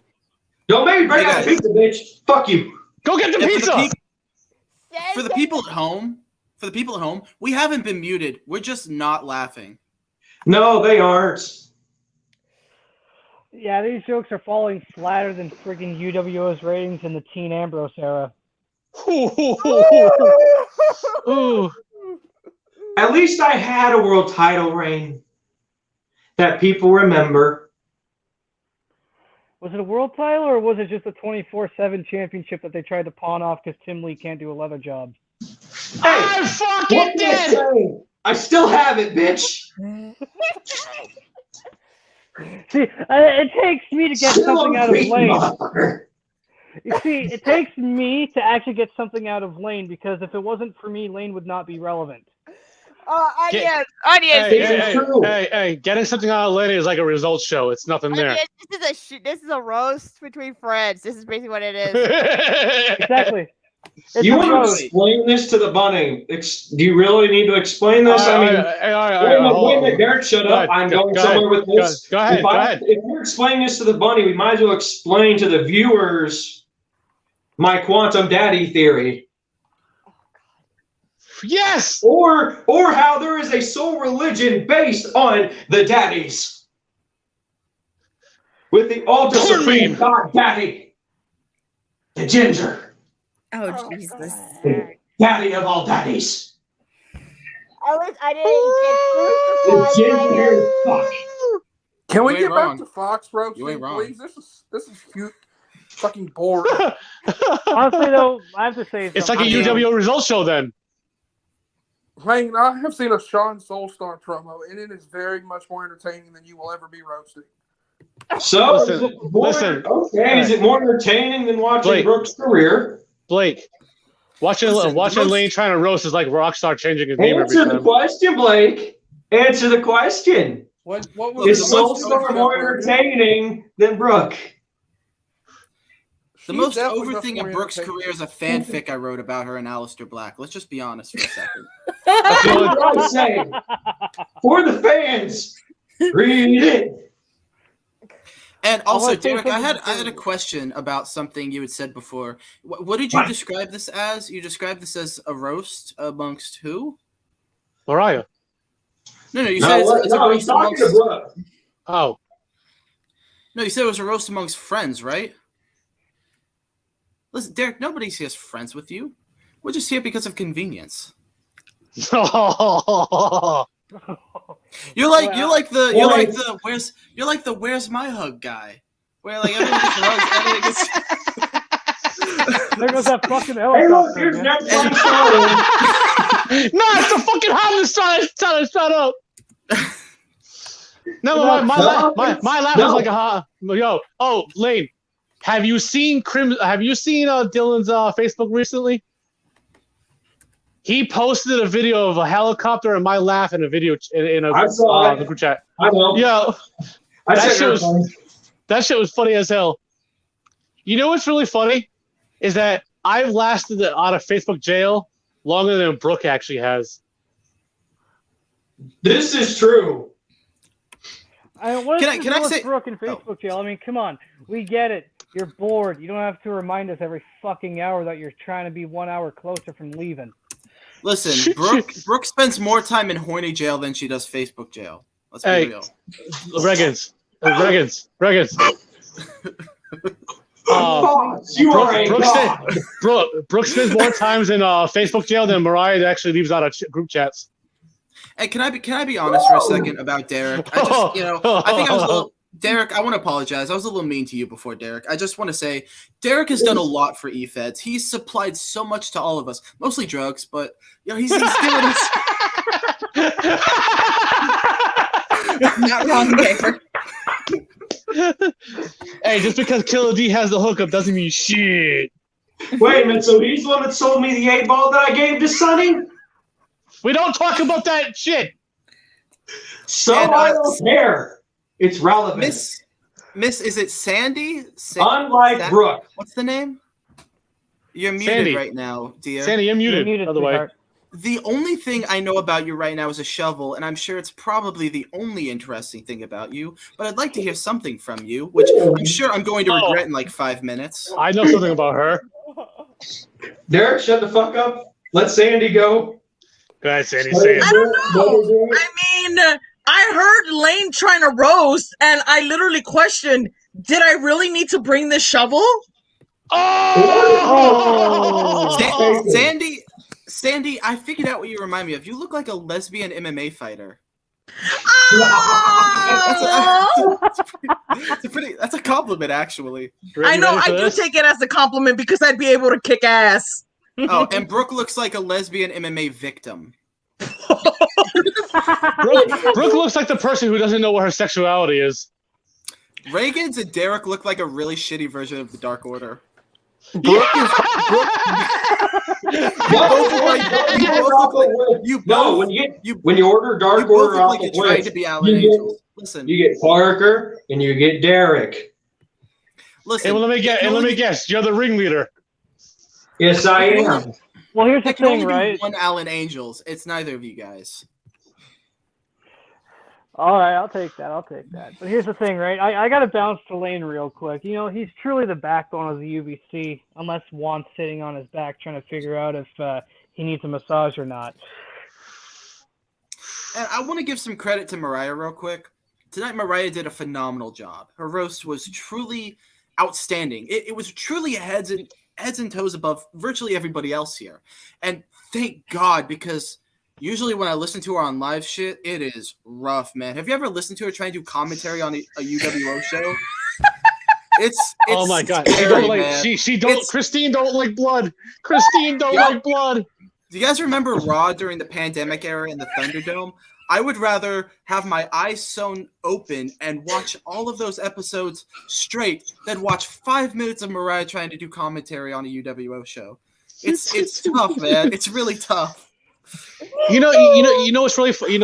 Don't make me bring out the pizza, bitch. Fuck you. Go get the pizza. For the people at home, we haven't been muted. We're just not laughing. No, they aren't. Yeah, these jokes are falling flatter than friggin' UWO's ratings in the Teen Ambrose era. Ooh. At least I had a world title reign that people remember. Was it a world title or was it just a 24/7 championship that they tried to pawn off because Tim Lee can't do a leather job? Hey, I fucking did! I still have it, bitch. See, it takes me to get something out of Lane. You see, it takes me to actually get something out of Lane because if it wasn't for me, Lane would not be relevant. Onions. Hey, getting something out of Lane is like a results show. It's nothing there. This is a roast between friends. This is basically what it is. Exactly. You want to explain this to the bunny? Do you really need to explain this? Wait a minute, Derek, shut up. I'm going somewhere with this. Go ahead. If you're explaining this to the bunny, we might as well explain to the viewers my quantum daddy theory. Yes! Or how there is a soul religion based on the daddies. With the ultra supreme God daddy. The ginger. Oh, Jesus. Daddy of all daddies. At least I didn't get ginger fuck. Can we You get ain't back wrong. to Fox roasting, You ain't wrong. please? This is cute. Fucking boring. Honestly, though, I have to say It's like a something. UWO results show then. Lane, I have seen a Sean Soulstar promo, and it is very much more entertaining than you will ever be roasting. So, Listen. Okay, is it more entertaining than watching Blake. Brooke's career? Blake, watching Lane trying to roast is like Rockstar changing his name every Answer the time. question, Blake. Answer the question. What was Is the most Soulstar more entertaining than Brooke? The She's most definitely over much thing more of Brooke's entertaining. career is a fanfic I wrote about her and Aleister Black. Let's just be honest for a second. That's what I say. For the fans, read it. And I'll also, let you Derek, I had finish. a question about something you had said before. What did you What? describe this as? You described this as a roast amongst who? Mariah. No, you said it's a No, roast he's talking to amongst. Brooke. Oh. No, you said it was a roast amongst friends, right? Listen, Derek, nobody's here friends with you. We're just here because of convenience. You're like the where's my hug guy, where like everyone just runs, everything gets. There goes that fucking Hey, look, helicopter. here's man. next one starting. No, it's the fucking Hamlet trying to shut up. No, my laugh is like a hot. Yo, Lane, have you seen Dylan's Facebook recently? He posted a video of a helicopter and my laugh in a video in a I saw it. the group chat. I know. Yo, I that said shit you're was funny. that shit was funny as hell. You know what's really funny is that I've lasted out of Facebook jail longer than Brooke actually has. This is true. What is Can I say- Brooke in Facebook jail? I mean, come on. We get it. You're bored. You don't have to remind us every fucking hour that you're trying to be 1 hour closer from leaving. Listen, Brooke spends more time in horny jail than she does Facebook jail. Let's be Hey, real. Reggins. You are a god. Brooke spends more times in Facebook jail than Mariah actually leaves out of group chats. And can I be honest for a second about Derek? I just, I think I was a little. Derek, I want to apologize. I was a little mean to you before, Derek. I just want to say, Derek has done a lot for eFeds. He's supplied so much to all of us, mostly drugs, but he's given us. Not wrong, Gator. Hey, just because Killer D has the hookup doesn't mean shit. Wait a minute, so he's the one that sold me the 8-ball that I gave to Sonny? We don't talk about that shit. So And, I don't care. It's relevant. Miss, is it Sandy? Unlike Brooke. What's the name? You're muted Sandy. right now, dear. Sandy, you're muted, by the way. sweetheart. The only thing I know about you right now is a shovel, and I'm sure it's probably the only interesting thing about you, but I'd like to hear something from you, which I'm sure I'm going to regret in like 5 minutes. I know something about her. Derek, shut the fuck up. Let Sandy go. Go ahead, Sandy. Say I it. don't know. I mean, I heard Lane trying to roast, and I literally questioned, did I really need to bring this shovel? Oh! Sandy, I figured out what you remind me of. You look like a lesbian MMA fighter. That's a compliment, actually. I know, I do take it as a compliment because I'd be able to kick ass. Oh, and Brooke looks like a lesbian MMA victim. Brooke looks like the person who doesn't know what her sexuality is. Reagan's and Derek look like a really shitty version of the Dark Order. No, when you order Dark Order off the trying to be Alan Angels. Listen, you get Parker and you get Derek. Listen, and let me guess, you're the ringleader. Yes, I am. Well, here's the I can only thing, be right? one Alan Angels. It's neither of you guys. All right, I'll take that. But here's the thing, right? I got to bounce to Lane real quick. He's truly the backbone of the UBC, unless Juan's sitting on his back trying to figure out if he needs a massage or not. And I want to give some credit to Mariah real quick. Tonight, Mariah did a phenomenal job. Her roast was truly outstanding. It was truly heads and toes above virtually everybody else here. And thank God, because usually when I listen to her on live shit, it is rough, man. Have you ever listened to her trying to do commentary on a UWO show? It's oh my God. Scary, Christine don't like blood. Christine don't like blood. Do you guys remember Raw during the pandemic era in the Thunderdome? I would rather have my eyes sewn open and watch all of those episodes straight than watch 5 minutes of Mariah trying to do commentary on a UWO show. It's tough, man. It's really tough. You know what's really funny.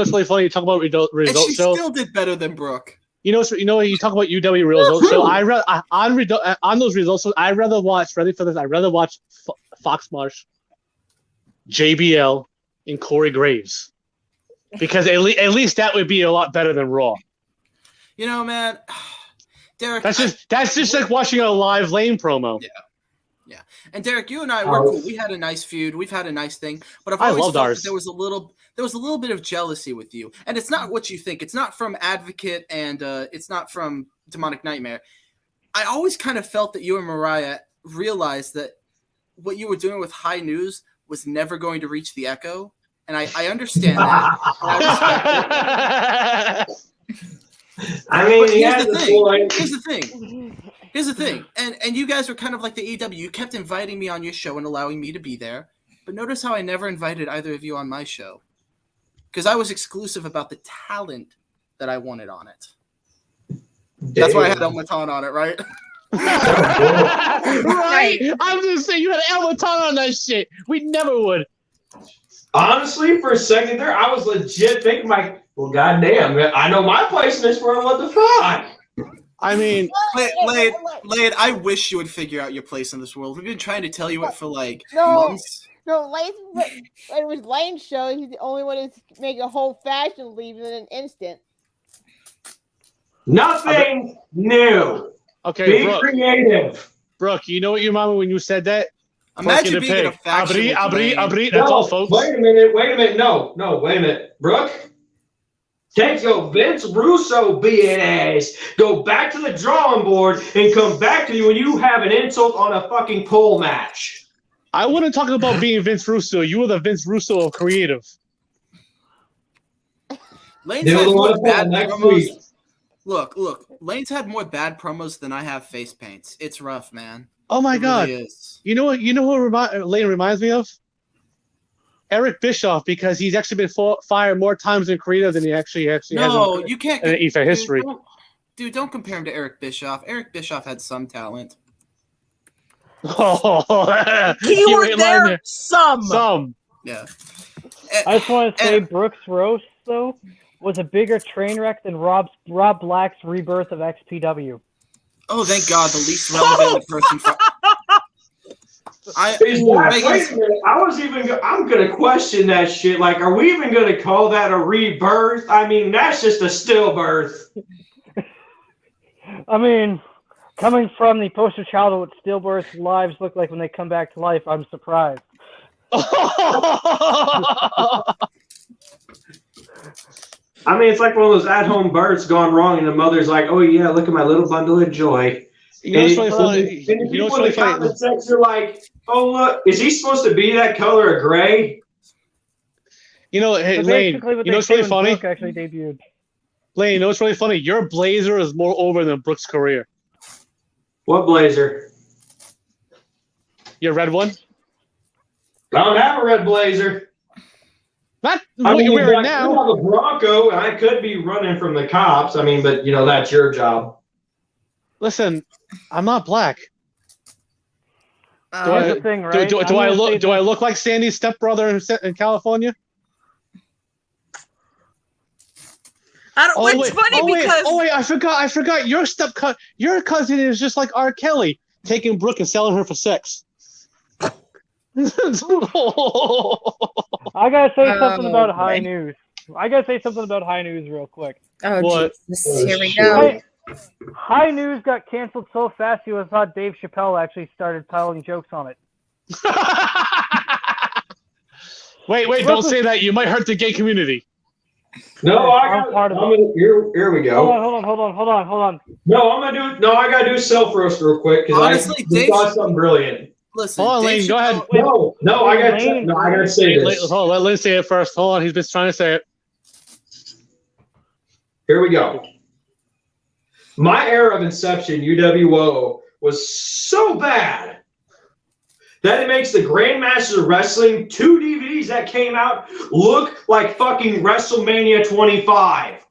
You talk about results. And she show. still did better than Brooke. You talk about UW results. So on those results, I'd rather watch. Ready for this? I'd rather watch Fox Marsh, JBL, and Corey Graves, because at least that would be a lot better than Raw. Man, Derek, That's just like watching a live Lane promo. Yeah. And Derek, you and I were cool. We had a nice feud. We've had a nice thing. But I've I always loved felt ours. that there was a little bit of jealousy with you. And it's not what you think. It's not from Advocate, and it's not from Demonic Nightmare. I always kind of felt that you and Mariah realized that what you were doing with High News was never going to reach the Echo. And I understand that. And I respect it. I mean, But he has a point. Here's the thing. And you guys were kind of like the EW. You kept inviting me on your show and allowing me to be there. But notice how I never invited either of you on my show. Because I was exclusive about the talent that I wanted on it. That's why I had El Matan on it, right? Right? I'm just saying, you had El Matan on that shit. We never would. Honestly, for a second there, I was legit thinking, like, well, goddamn, I know my place in this world. What the fuck? I mean, Lade, I wish you would figure out your place in this world. We've been trying to tell you it for like No. months. No, Lane, when it was Lane's show, he's the only one to make a whole fashion leave in an instant. Nothing new. Okay, Be Brooke. creative. Brooke, you know what your mama when you said that? Imagine Fucking being in a pig. faction with Lane. Abri, that's all, folks. Wait a minute. No, wait a minute. Brooke, take your Vince Russo being ass, go back to the drawing board, and come back to you when you have an insult on a fucking pole match. I wouldn't talk about being Vince Russo. You were the Vince Russo of creative. Lane's They had will more want to bad next promos. week. Look. Lane's had more bad promos than I have face paints. It's rough, man. Oh my It God! really is. You know what? You know who Lane reminds me of? Eric Bischoff, because he's actually been fired more times in creative than he actually has. No, you can't. In EFA history. Don't compare him to Eric Bischoff. Eric Bischoff had some talent. Oh, Keyword there, some. Some. Yeah. I just want to say Brooks Roast, though, was a bigger train wreck than Rob Black's rebirth of XPW. Oh, thank God, the least relevant person. Wait a minute. I'm gonna question that shit. Like, are we even gonna call that a rebirth? I mean, that's just a stillbirth. I mean, coming from the poster child of what stillbirth lives look like when they come back to life, I'm surprised. I mean, it's like one of those at-home births gone wrong, and the mother's like, "Oh yeah, look at my little bundle of joy." You know what's really funny? And the You know people what's in really the funny? comment section are like, "Oh look, is he supposed to be that color of gray?" You know, hey, So Lane. basically what You know they what's did really when funny? Brooke actually debuted. Lane, you know what's really funny? Your blazer is more over than Brooks' career. What blazer? Your red one? I don't have a red blazer. Not I what mean, you're wearing I now. could have a Bronco, and I could be running from the cops. I mean, but that's your job. Listen, I'm not black. Here's the thing, right? Do I'm I gonna look? say Do I look like Sandy's stepbrother in California? It's funny because I forgot. Your cousin is just like R. Kelly, taking Brooke and selling her for sex. I gotta say something about High News. I gotta say something about High News real quick. Oh, What? Jesus. Here we go. High News got canceled so fast you thought Dave Chappelle actually started telling jokes on it. Wait, don't say that. You might hurt the gay community. No, I'm part of it. Here we go. Hold on. No, I gotta do self roast real quick because Honestly, I thought something brilliant. Listen, Hold on, Lane. Go ahead. No, I gotta say this. Hold on, let Lane say it first. Hold on, he's been trying to say it. Here we go. My era of Inception, UWO, was so bad that it makes the Grandmasters of Wrestling 2 DVDs that came out look like fucking WrestleMania 25.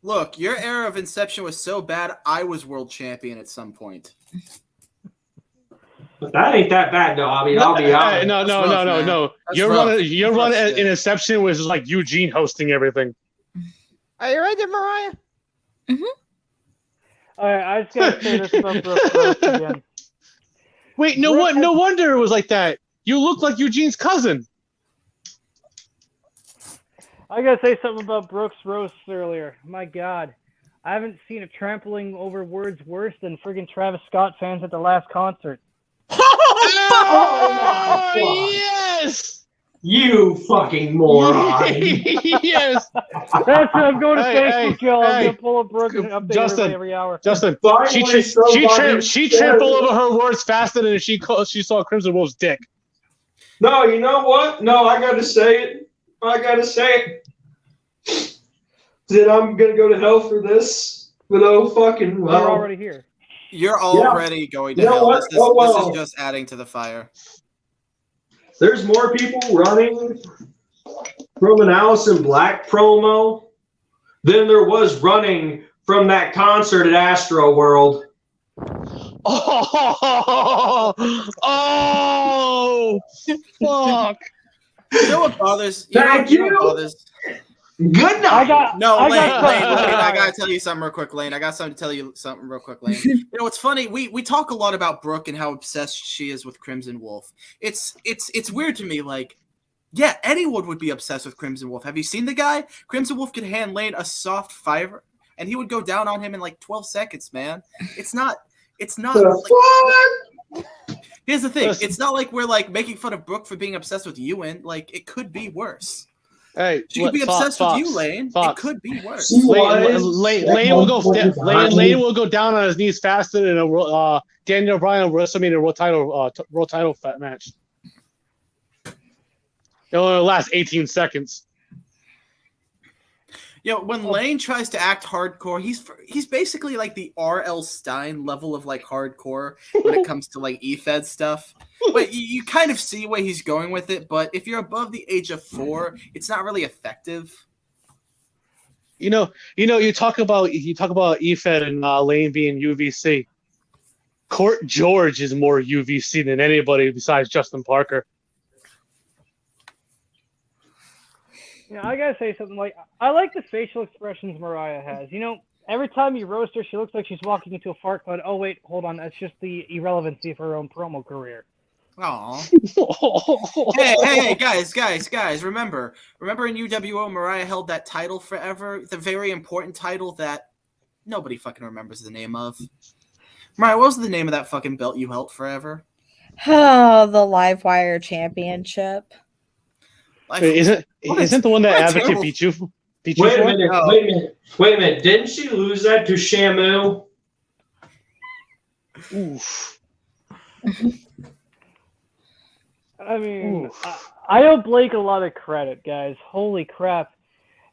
Look, your era of Inception was so bad, I was world champion at some point. But that ain't that bad, though. I mean, I'll be honest. No. That's Your rough. run That's rough, in Inception was like Eugene hosting everything. Are you right there, Mariah? Alright, I just gotta say this about Brooks Roast again. Wait, no wonder it was like that. You look like Eugene's cousin. I gotta say something about Brooks Roast earlier. My God. I haven't seen a trampling over words worse than friggin' Travis Scott fans at the last concert. Oh, yes! You fucking moron. Yes. That's it. I'm going to Facebook jail. I'm hey. going to pull up Brooke and update Justin, everybody every hour. Justin, Finally, she tripped all over her words faster than she saw Crimson Wolf's dick. No, you know what? No, I gotta say it. Then I'm gonna go to hell for this. But oh fucking well. You're already here. You're already going to You know hell. what? This is just adding to the fire. There's more people running from an Allison Black promo than there was running from that concert at Astro World. Oh, fuck. You know what bothers? Thank you. Know what bothers? Good night. Lane, I gotta tell you something real quick, Lane. I got something to tell you something real quick, Lane. You know, it's funny. We talk a lot about Brooke and how obsessed she is with Crimson Wolf. It's weird to me. Like, yeah, anyone would be obsessed with Crimson Wolf. Have you seen the guy? Crimson Wolf could hand Lane a soft fiver, and he would go down on him in like 12 seconds, man. It's not. Like, here's the thing. It's not like we're like making fun of Brooke for being obsessed with Ewan. Like, it could be worse. Hey, she could be obsessed with you, Lane. Fox. It could be worse. Lane will go down on his knees faster than a Daniel Bryan WrestleMania World Title match. It only lasts 18 seconds. You know, when Lane tries to act hardcore, he's basically like the R.L. Stein level of like hardcore when it comes to like E-Fed stuff. But you kind of see where he's going with it. But if you're above the age of 4, it's not really effective. You talk about E-Fed and Lane being UVC. Court George is more UVC than anybody besides Justin Parker. Yeah, I gotta say something. Like, I like the facial expressions Mariah has. You know, every time you roast her, she looks like she's walking into a fart cloud. Oh wait, hold on, that's just the irrelevancy of her own promo career. Aw. hey, guys! Remember in UWO, Mariah held that title forever. The very important title that nobody fucking remembers the name of. Mariah, what was the name of that fucking belt you held forever? Oh, the Livewire Championship. Isn't the one that Advocate beat you? Wait a minute. Didn't she lose that to Shamu? Oof. I mean, I owe Blake a lot of credit, guys. Holy crap.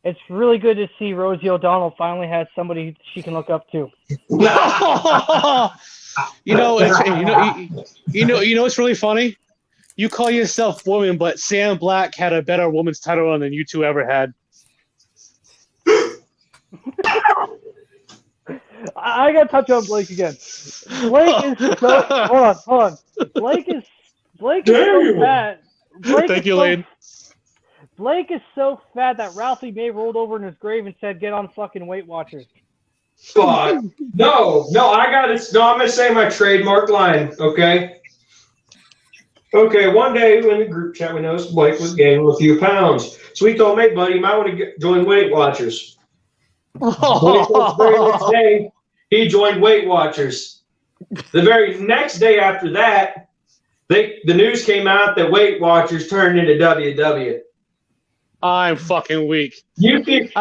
It's really good to see Rosie O'Donnell finally has somebody she can look up to. It's really funny. You call yourself woman, but Sam Black had a better woman's title run than you two ever had. I got to touch on Blake again. Blake is so hold on. Blake is so fat. Thank you, Lane. Blake is so fat that Ralphie May rolled over in his grave and said, "Get on fucking Weight Watchers." Fuck. No, I got it. No, I'm gonna say my trademark line. Okay, one day in the group chat, we noticed Blake was gaining a few pounds. So we told him, hey, buddy, you might want to join Weight Watchers. The very next day, he joined Weight Watchers. The very next day after that, the news came out that Weight Watchers turned into WW. I'm fucking weak. Shamu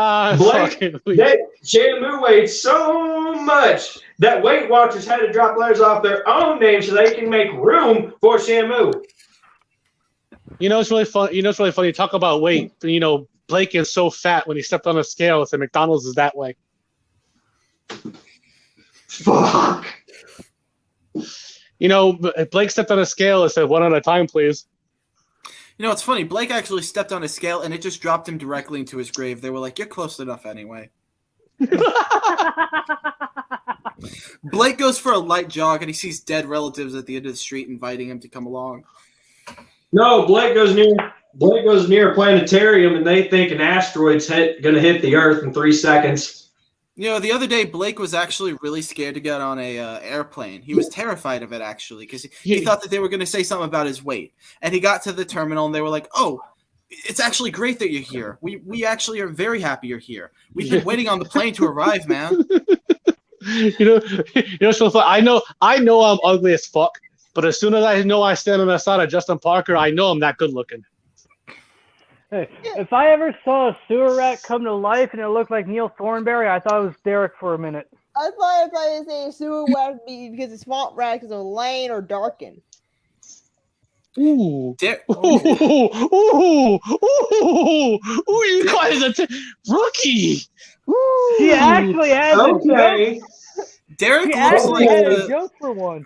weighed so much that Weight Watchers had to drop letters off their own name so they can make room for Shamu. It's really fun. It's really funny. Talk about weight. Blake is so fat when he stepped on a scale. So McDonald's is that way. Fuck. Blake stepped on a scale and said, "One at a time, please." It's funny. Blake actually stepped on a scale and it just dropped him directly into his grave. They were like, "You're close enough anyway." Blake goes for a light jog and he sees dead relatives at the end of the street inviting him to come along. No, Blake goes near a planetarium and they think an asteroid's going to hit the Earth in 3 seconds. The other day, Blake was actually really scared to get on a airplane. He was terrified of it, actually, because he thought that they were going to say something about his weight. And he got to the terminal, and they were like, oh, It's actually great that you're here. We actually are very happy you're here. We've been waiting on the plane to arrive, man. So I know I'm ugly as fuck, but as soon as I know I stand on the side of Justin Parker, I know I'm that good looking. Hey, if I ever saw a sewer rat come to life and it looked like Neil Thornberry, I thought it was Derek for a minute. I thought you say sewer rat because it's swamp rat because of Lane or Darken. Ooh. Der- Ooh, you guys are rookie. Ooh. He actually has a joke. Derek He looks actually like had a the, joke for once.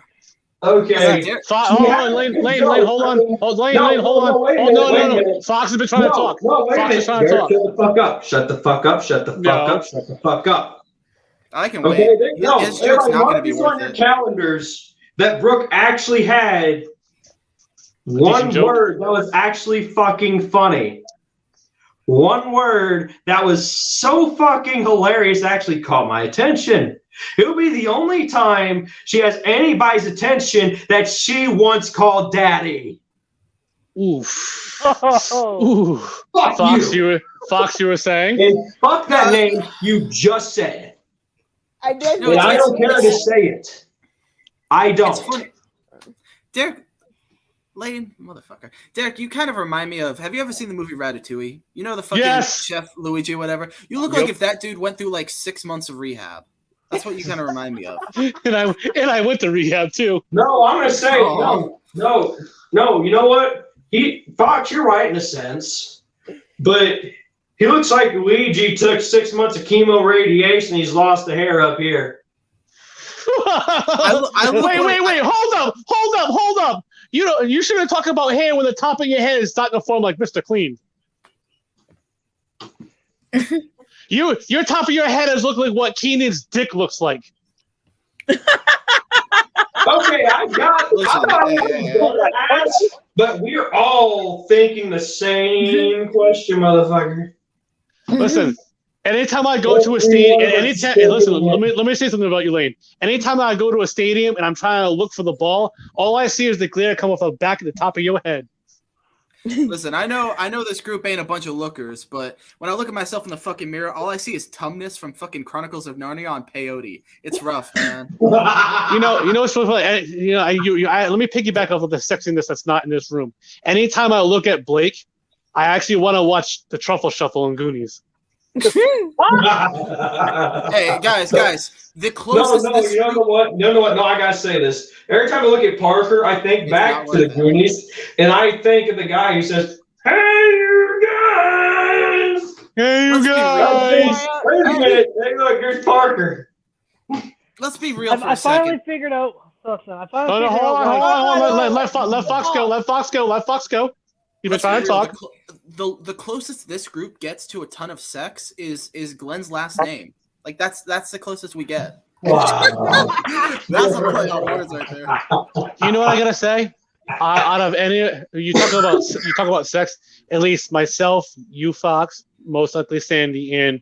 Okay. Hold on, Lane, hold on. Lane, hold on. Oh, no. Fox has been trying to talk. No, wait a Fox minute. is trying to Derek, talk. shut the fuck up. Shut the fuck up. Shut the fuck No. up. Shut the fuck up. I can Okay, wait. no, His joke's everybody, not going to mark be this worth on your it. calendars that Brooke actually had one joke. word that was actually fucking funny. One word that was so fucking hilarious actually caught my attention. It'll be the only time she has anybody's attention that she once called daddy. Oof. Oh. Ooh. Fuck Fox, you were saying? And fuck that name you just said. I did. No, And I it's- don't care to say it. I It's don't. funny. Derek, Lane, motherfucker. Derek, you kind of remind me of. Have you ever seen the movie Ratatouille? You know the fucking Yes. chef Luigi, whatever. You look Yep. like if that dude went through like 6 months of rehab. That's what you kind of remind me of. And I went to rehab too. No, I'm gonna say Oh. no. You know what? Fox, you're right in a sense, but he looks like Luigi took 6 months of chemo radiation. He's lost the hair up here. I look wait, like- hold up. You shouldn't talk about hair when the top of your head is starting to form like Mr. Clean. Your top of your head is looking like what Keenan's dick looks like. Okay, I got it. But we're all thinking the same question, motherfucker. Listen, anytime I go to a stadium, listen, let me say something about you, Lane. Anytime I go to a stadium and I'm trying to look for the ball, all I see is the glare come off the back of the top of your head. Listen, I know this group ain't a bunch of lookers, but when I look at myself in the fucking mirror, all I see is Tumnus from fucking Chronicles of Narnia on peyote. It's rough, man. You know what's so funny? Let me piggyback off of the sexiness that's not in this room. Anytime I look at Blake, I actually want to watch the Truffle Shuffle in Goonies. Hey, guys, the closest. No, you know what? No, I gotta say this. Every time I look at Parker, I think back to the Goonies, and I think of the guy who says, "Hey, you guys! Hey, you guys! Wait a minute! Hey, look, here's Parker." Let's be real for I a finally second. figured out something. Hold on. Let Fox go. You've been trying to talk. The closest this group gets to a ton of sex is Glenn's last name. Like that's the closest we get. Wow. That's a play on words right there. You know what I gotta say? Out of any, you talk about sex. At least myself, you, Fox, most likely Sandy, and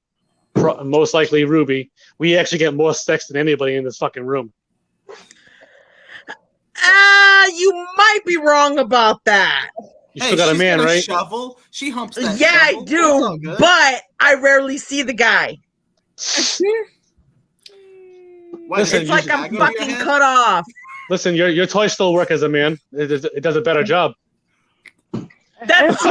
most likely Ruby. We actually get more sex than anybody in this fucking room. You might be wrong about that. You still got a man, right? Shovel. She humps that. Yeah, shovel. I That's all do, good. but I rarely see the guy. What, Listen, It's like you- I'm fucking cut off. Listen, your toys still work as a man. It does a better job. That's true.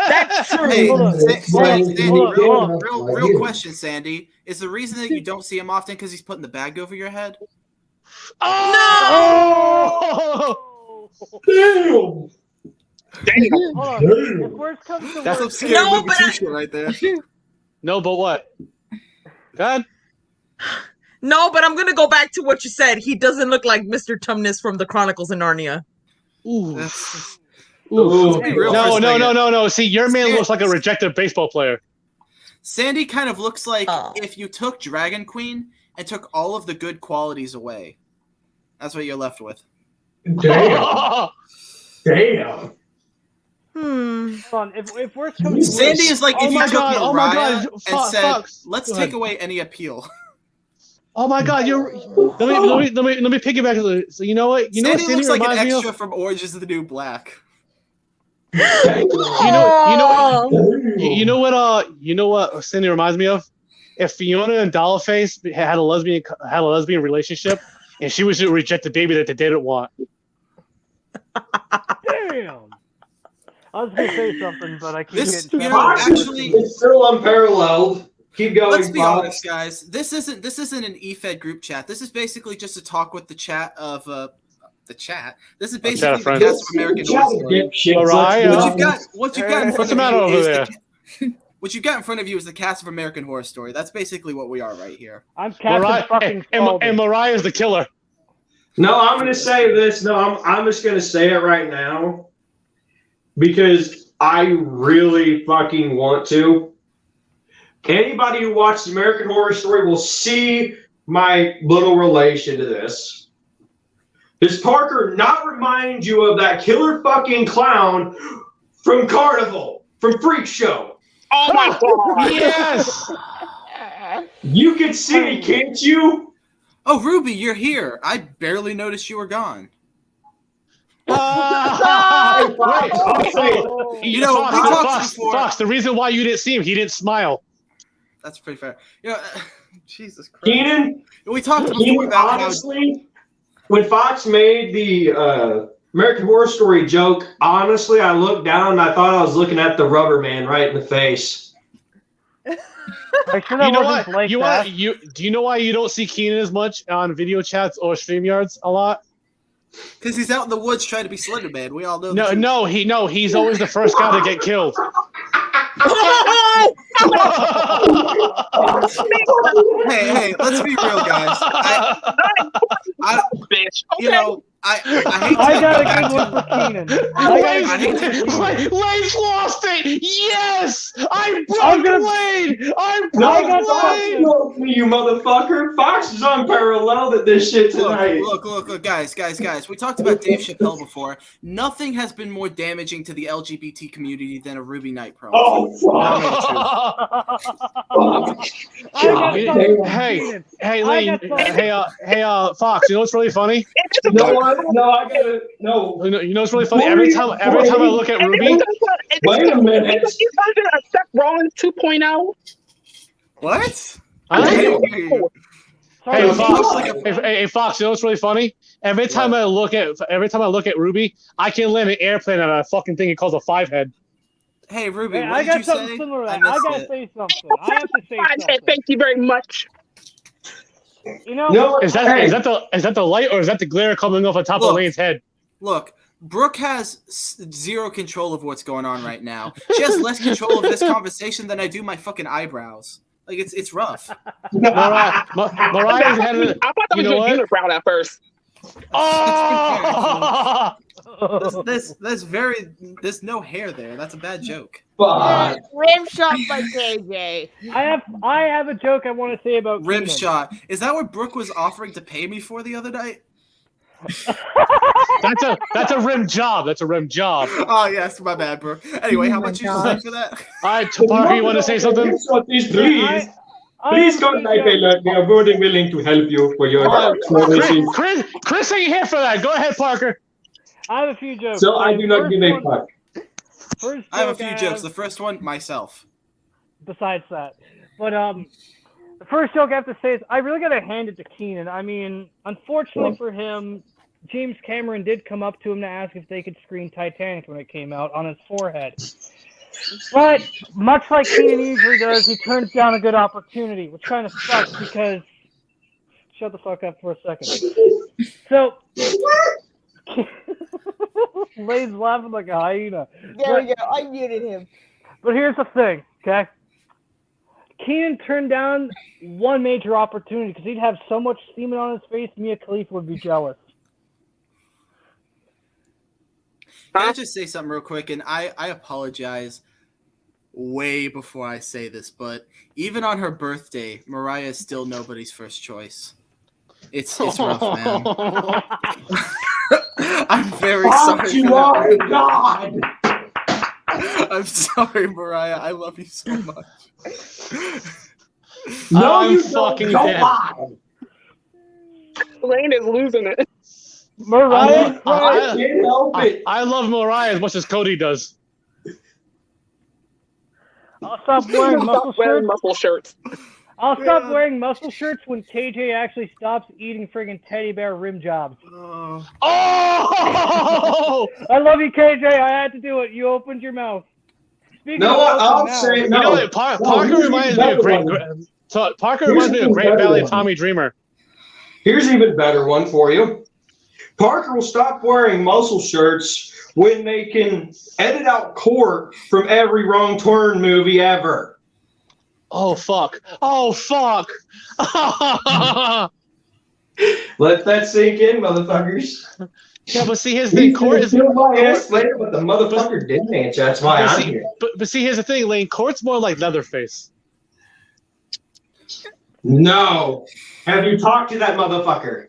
That's true. Hey, Hold on. Sandy, Hold on. real question, Sandy. Is the reason that you don't see him often because he's putting the bag over your head? Oh! Damn. Hold on. If worse comes to That's worse, Some scary No, movie but two I- shit right there. No, but what? God. No, but I'm gonna go back to what you said. He doesn't look like Mr. Tumnus from the Chronicles of Narnia. Ooh. That's- Ooh. be real for a No. second. See, your man looks like a rejected baseball player. Sandy kind of looks like Oh. if you took Dragon Queen and took all of the good qualities away. That's what you're left with. Damn. Damn. Hmm. hold on. If worse comes to worse, Sandy is like Oh if you my took God, oh my Mariah God, and Fox, said, Fox. "Let's Go take ahead. away any appeal." Oh my God, let me piggyback. So you know what? You know what Sandy Sandy looks like an reminds me extra of? from Orange Is the New Black. You know what Cindy reminds me of? If Fiona and Dollface had a lesbian relationship, and she was to reject the baby that they didn't want. Damn. I was gonna say something, but I keep This, getting. you know, actually, it's still unparalleled. Keep going. Let's be Fox. honest, guys. This isn't an EFED group chat. This is basically just a talk with the chat of the chat. This is basically the cast of American Horror Story. Mariah. What you've got in front What's the matter of you over is there? what you've got in front of you is the cast of American Horror Story. That's basically what we are right here. I'm Captain fucking Spaulding. and Mariah's the killer. No, I'm going to say this. No, I'm just going to say it right now because I really fucking want to. Anybody who watched American Horror Story will see my little relation to this. Does Parker not remind you of that killer fucking clown from Carnival, from Freak Show? Oh my god! Yes! You can see, can't you? Oh, Ruby, you're here. I barely noticed you were gone. Wait, You know, we talked before. Fox, the reason why you didn't see him, he didn't smile. That's pretty fair. You know, Jesus Christ. Keenan, We talked before about honestly, when Fox made the American Horror Story joke, honestly, I looked down and I thought I was looking at the rubber man right in the face. Sure You know what? Do you know why you don't see Keenan as much on video chats or StreamYards a lot? Because he's out in the woods trying to be Slender Man. We all know. He's always the first guy to get killed. hey, let's be real, guys. I hate to. I got a good one for Keenan. Lane's lost it. Yes, I broke Lane. I broke Lane. You motherfucker! Fox is unparalleled at this shit tonight. Look, guys. We talked about Dave Chappelle before. Nothing has been more damaging to the LGBT community than a Ruby Knight promo. Oh, Hey, Lane. Hey, Fox. You know what's really funny? You know what's really funny? Every time I look at Ruby. Wait a minute. You talking about Seth Rollins 2.0? What? Hey, Fox. You know what's really funny? Every time I look at Ruby, I can land an airplane on a fucking thing it calls a 5-head. Hey, Ruby, Hey, what I did got you something say? similar to that. I gotta say something. I have to say I something. said thank you very much. You know, is that the light or is that the glare coming off the top of Lane's head? Look, Brooke has zero control of what's going on right now. She has less control of this conversation than I do my fucking eyebrows. Like it's rough. Mariah's had I thought that was your unibrow at first. Oh! There's no hair there. That's a bad joke. Rim shot by KJ. I have a joke I want to say about Rim Keenan. shot. Is that what Brooke was offering to pay me for the other night? That's a rim job. That's a rim job. Oh yes, my bad, Brooke. Anyway, how much you say for that? All right, Parker, you want to say something? Please contact Taylor. We are more than willing to help you for your Chris ain't here for that. Go ahead, Parker. I have a few jokes. So I do not give a fuck. I have a few jokes. The first one, myself. Besides that, but the first joke I have to say is I really got to hand it to Keenan. I mean, unfortunately for him, James Cameron did come up to him to ask if they could screen Titanic when it came out on his forehead. But much like Keenan usually does, he turns down a good opportunity, which kind of sucks because shut the fuck up for a second. So Lane's laughing like a hyena. There we go. I muted him. But here's the thing, okay? Keenan turned down one major opportunity because he'd have so much semen on his face, Mia Khalifa would be jealous. Can I just say something real quick? And I apologize way before I say this, but even on her birthday, Mariah is still nobody's first choice. It's rough, man. I'm very sorry. Oh, God. I'm sorry, Mariah. I love you so much. No, I'm you fucking don't. dead. Lane is losing it. Mariah, I can't help it. I love Mariah as much as Cody does. I'll stop wearing muscle shirts. muscle shirts. I'll stop wearing muscle shirts when KJ actually stops eating friggin' teddy bear rim jobs. Oh! I love you, KJ. I had to do it. You opened your mouth. Speaking No, of I'll now, say You know no. what? Parker here's reminds the me of better Great. one. So Parker Here's reminds me the of Great better Valley one. Tommy Dreamer. Here's an even better one for you. Parker will stop wearing muscle shirts when they can edit out Court from every Wrong Turn movie ever. Oh fuck! Oh fuck! Let that sink in, motherfuckers. Yeah, but see, here's the thing. Court is. Kill my ass later, but the motherfucker didn't answer. That's why I'm here. But see, here's the thing, Lane. Court's more like Leatherface. No. Have you talked to that motherfucker?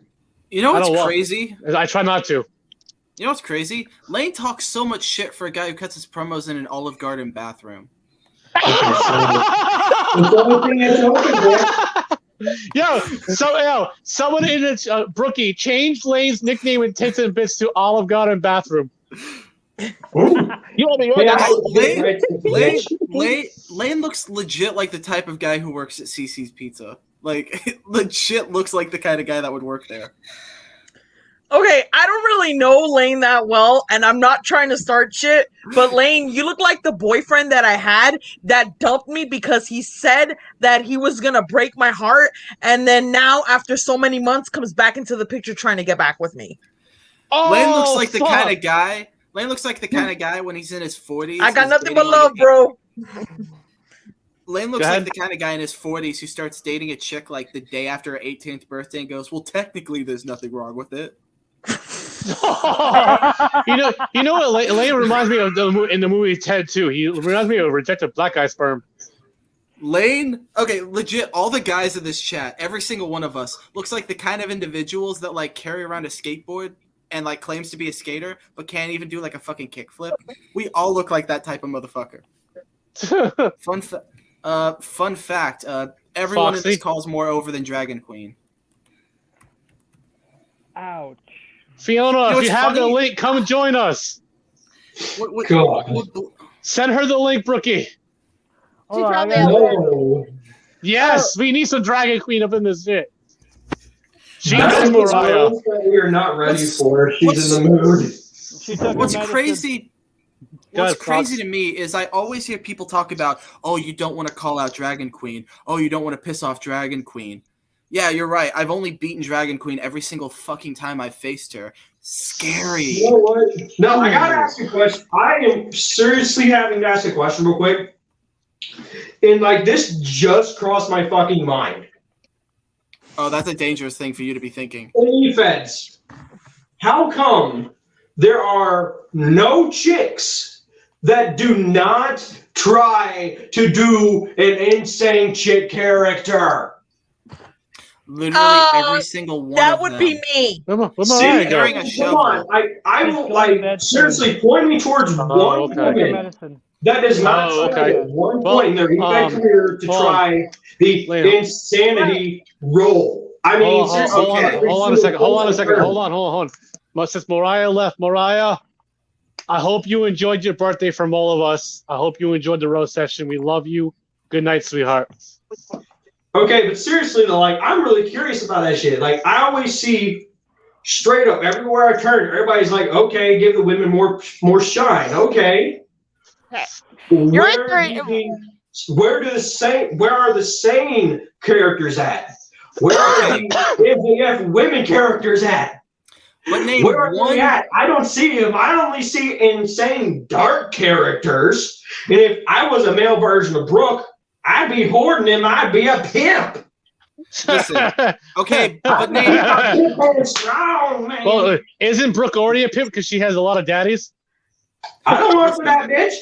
You know I what's don't want- crazy? I try not to. You know what's crazy? Lane talks so much shit for a guy who cuts his promos in an Olive Garden bathroom. It's the only thing that's open, boy. Someone in a Brookie changed Lane's nickname in Tits and Bits to Olive Garden Bathroom. You want me Hey, Lane looks legit like the type of guy who works at CC's Pizza. Like, legit looks like the kind of guy that would work there. Okay, I don't really know Lane that well, and I'm not trying to start shit, but Lane, you look like the boyfriend that I had that dumped me because he said that he was gonna break my heart, and then now, after so many months, comes back into the picture trying to get back with me. Lane looks like the kind of guy. Lane looks like the kind of guy when he's in his 40s. I got is nothing dating but love, bro. Lane looks Go like ahead. the kind of guy in his 40s who starts dating a chick like the day after her 18th birthday and goes, "Well, technically, there's nothing wrong with it." you know what? Lane reminds me of in the movie Ted too. He reminds me of a rejected black guy sperm. Lane, okay, legit, all the guys in this chat, every single one of us, looks like the kind of individuals that like carry around a skateboard and like claims to be a skater, but can't even do like a fucking kickflip. We all look like that type of motherfucker. Fun fact, everyone in Foxy? this call's more over than Dragon Queen. Ouch. Fiona, You know if what's you have the funny? link, come and join us. God. Send her the link, Brookie. Hold on, I probably gotta- at No. Yes, we need some Dragon Queen up in this shit. She That's knows Mariah. that we are not ready What's- for. She's what's- in the mood. She took What's her medicine. crazy? Go What's ahead, crazy Fox. to me is I always hear people talk about, oh, you don't want to call out Dragon Queen. Oh, you don't want to piss off Dragon Queen. Yeah, you're right. I've only beaten Dragon Queen every single fucking time I've faced her. Scary. You know what? No, I gotta ask a question. I am seriously having to ask a question real quick. And like this just crossed my fucking mind. Oh, that's a dangerous thing for you to be thinking. Feds, how come there are no chicks that do not try to do an insane chick character? Literally every single one That of would them. be me. Where See, Mariah go? Carrying a come shovel. on. I will like seriously point me towards one okay. Took her woman medicine. that does not Oh, try okay. at one Well, point in their effect career to hold on. try the Liam. insanity role. I mean, seriously, hold on a second. Hold on. Since Mariah left, Mariah, I hope you enjoyed your birthday from all of us. I hope you enjoyed the roast session. We love you. Good night, sweetheart. Okay, but seriously though, like I'm really curious about that shit. Like I always see straight up everywhere I turn, everybody's like, okay, give the women more shine. Okay. You're Where right do you- where are the sane characters at? Where are the MJF women characters at? But name Where are one. they at? I don't see them. I only see insane dark characters. And if I was a male version of Brooke, I'd be hoarding him. I'd be a pimp. Listen, okay, but name. Strong, man. Well, isn't Brooke already a pimp because she has a lot of daddies? I don't want for that bitch.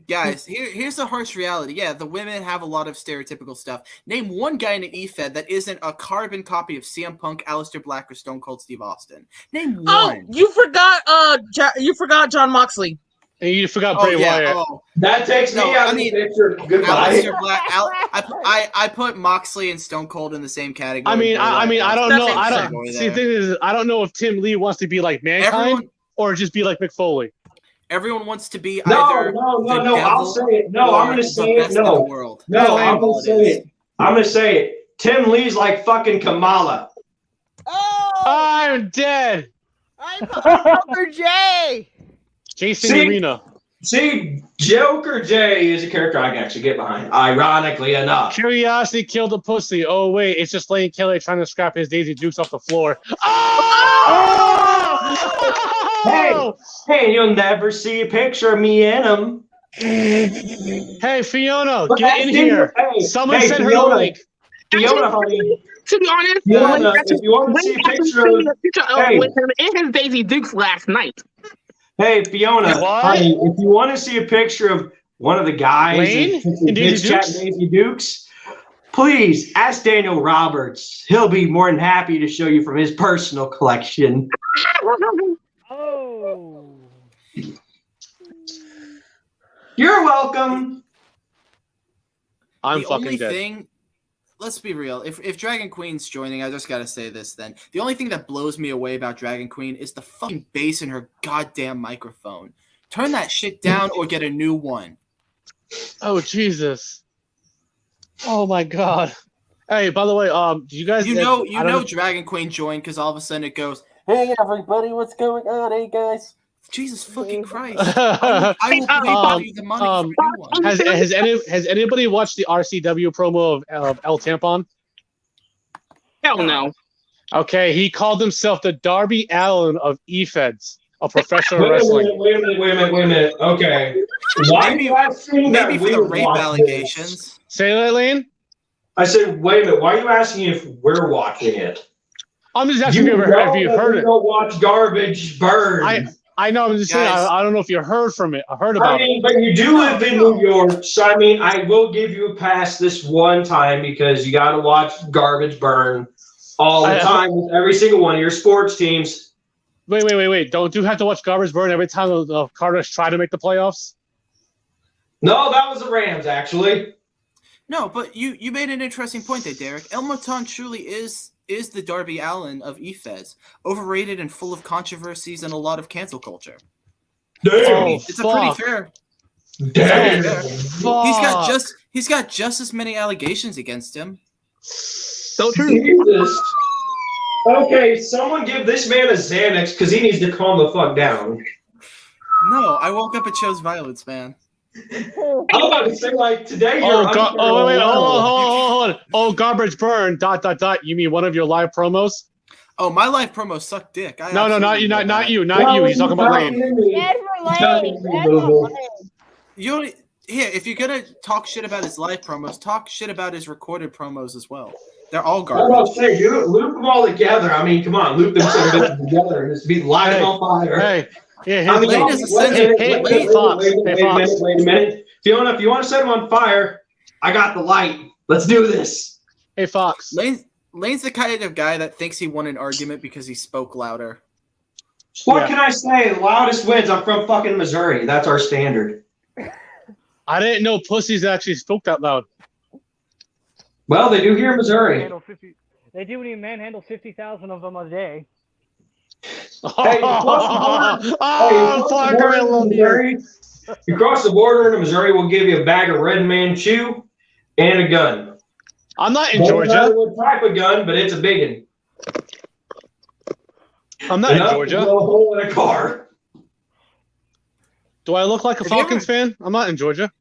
Guys, here's the harsh reality. Yeah, the women have a lot of stereotypical stuff. Name one guy in an E-Fed that isn't a carbon copy of CM Punk, Aleister Black, or Stone Cold Steve Austin. Name Oh, one. you forgot John Moxley. And you forgot Oh, Bray yeah. Wyatt. Oh, That takes me No, out I of mean, the picture. Goodbye. Aleister Black. I put Moxley and Stone Cold in the same category. I mean, I don't know. I Category don't see. The there. thing is, I don't know if Tim Lee wants to be like Mankind Everyone, or just be like Mick Foley. Everyone wants to be No, either no, the no. I'll devil say it. No, or I'm gonna the say it. best in the No, world. no, That's I'm all gonna say is. it. I'm gonna say it. Tim Lee's like fucking Kamala. Oh, I'm dead. I'm Joker J. Jason See? Arena. See, Joker J is a character I can actually get behind. Ironically enough. Curiosity killed the pussy. Oh wait, it's just Lane Kelly trying to scrap his Daisy Dukes off the floor. Oh! Hey, you'll never see a picture of me in them. Hey Fiona, But get that's in it. here. Hey, Someone hey, send her Fiona. the link. Fiona, honey. To be honest, Fiona, if you want to see a picture of, hey, with him in his Daisy Dukes last night. hey, Fiona, What? honey, if you want to see a picture of one of the guys Lane in Daisy chat Dukes? Daisy Dukes, please ask Daniel Roberts. He'll be more than happy to show you from his personal collection. Oh. You're welcome. I'm The fucking only dead. thing, let's be real. If Dragon Queen's joining, I just gotta say this. Then the only thing that blows me away about Dragon Queen is the fucking bass in her goddamn microphone. Turn that shit down or get a new one. Oh Jesus. Oh my God. Hey, by the way, do you guys? You I know, don't Dragon Queen joined because all of a sudden it goes, "Hey everybody, what's going on? Hey guys." Jesus fucking Christ! I will pay you the money for a new one. Has anybody watched the RCW promo of El Tampon? Hell no. Okay, he called himself the Darby Allin of E-Feds, of professional Wait a wrestling. minute. Okay. Why are you asking that Maybe for the we're rape watching allegations. this? Say that, Lane? I said, wait a minute. Why are you asking if we're watching it? I'm just asking if you heard we it. don't watch Garbage Burn. I know. I'm just saying. Guys. I don't know if you heard from it. I heard I about mean, it. but you do live in New York, so I mean, I will give you a pass this one time because you got to watch Garbage Burn all the time with every single one of your sports teams. Wait. Don't you have to watch Garbage Burn every time the Cardinals try to make the playoffs? No, that was the Rams, actually. No, but you made an interesting point there, Derek. El Mouton truly is the Darby Allin of E-Feds, overrated and full of controversies and a lot of cancel culture. Damn. It's a pretty fair. Damn. He's got just as many allegations against him. So true. Jesus. Okay, someone give this man a Xanax because he needs to calm the fuck down. No, I woke up and chose violence, man. I'm about to say, like, today you're Hold on. Oh, Garbage Burn. ... You mean one of your live promos? Oh, my live promos suck dick. No, not you. Not you. He's talking about Lane. You only, here, if you're gonna talk shit about his live promos, talk shit about his recorded promos as well. They're all I'm about garbage. to say, loop them all together. I mean, come on, loop them together and just be lighting on fire. Hey, yeah, I mean, Lane is wait a minute. Fiona, if you want to set him on fire, I got the light. Let's do this. Hey, Fox. Lane's the kind of guy that thinks he won an argument because he spoke louder. What can I say? The loudest wins. I'm from fucking Missouri. That's our standard. I didn't know pussies actually spoke that loud. Well, they do here in Missouri. They do when you manhandle 50,000 of them a day. Hey, you cross the border into Missouri, we'll give you a bag of Red Man Chew and a gun. I'm not in Doesn't matter Georgia. what type of gun, but it's a big one. I'm not Enough in to Georgia. blow a hole in a car. Do I look like a Have you Falcons fan? I'm not in Georgia.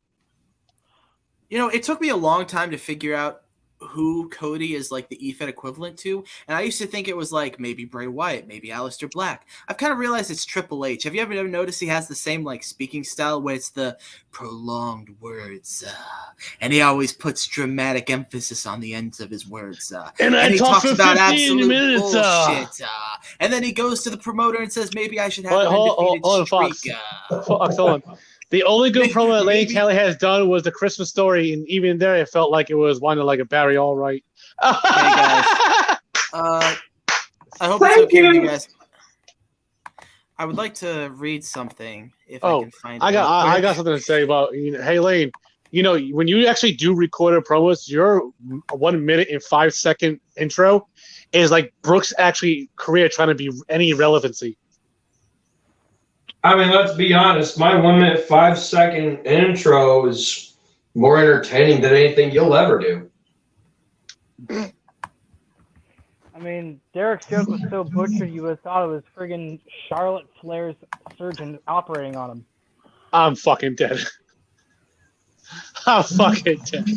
You know, it took me a long time to figure out who Cody is like the E-Fed equivalent to, and I used to think it was like maybe Bray Wyatt, maybe Aleister Black. I've kind of realized it's Triple H. Have you ever noticed he has the same like speaking style where it's the prolonged words, and he always puts dramatic emphasis on the ends of his words, And he talk talks for about 15 absolute minutes, bullshit, and then he goes to the promoter and says maybe I should have an Hold undefeated on, Fox. streak. Fox, hold on. The only good promo that Lane Kelly has done was the Christmas Story, and even there, it felt like it was one like a Barry Allwright. Hey guys, I hope it's okay with you guys. I would like to read something if I can find it. I got something to say about hey Lane. You know, when you actually do recorded promos, your 1 minute and 5 second intro is like Brooks' actually career trying to be any relevancy. I mean, let's be honest. My 1 minute 5 second intro is more entertaining than anything you'll ever do. I mean, Derek's joke was so butchered you would have thought it was friggin' Charlotte Flair's surgeon operating on him. I'm fucking dead. I'm fucking dead.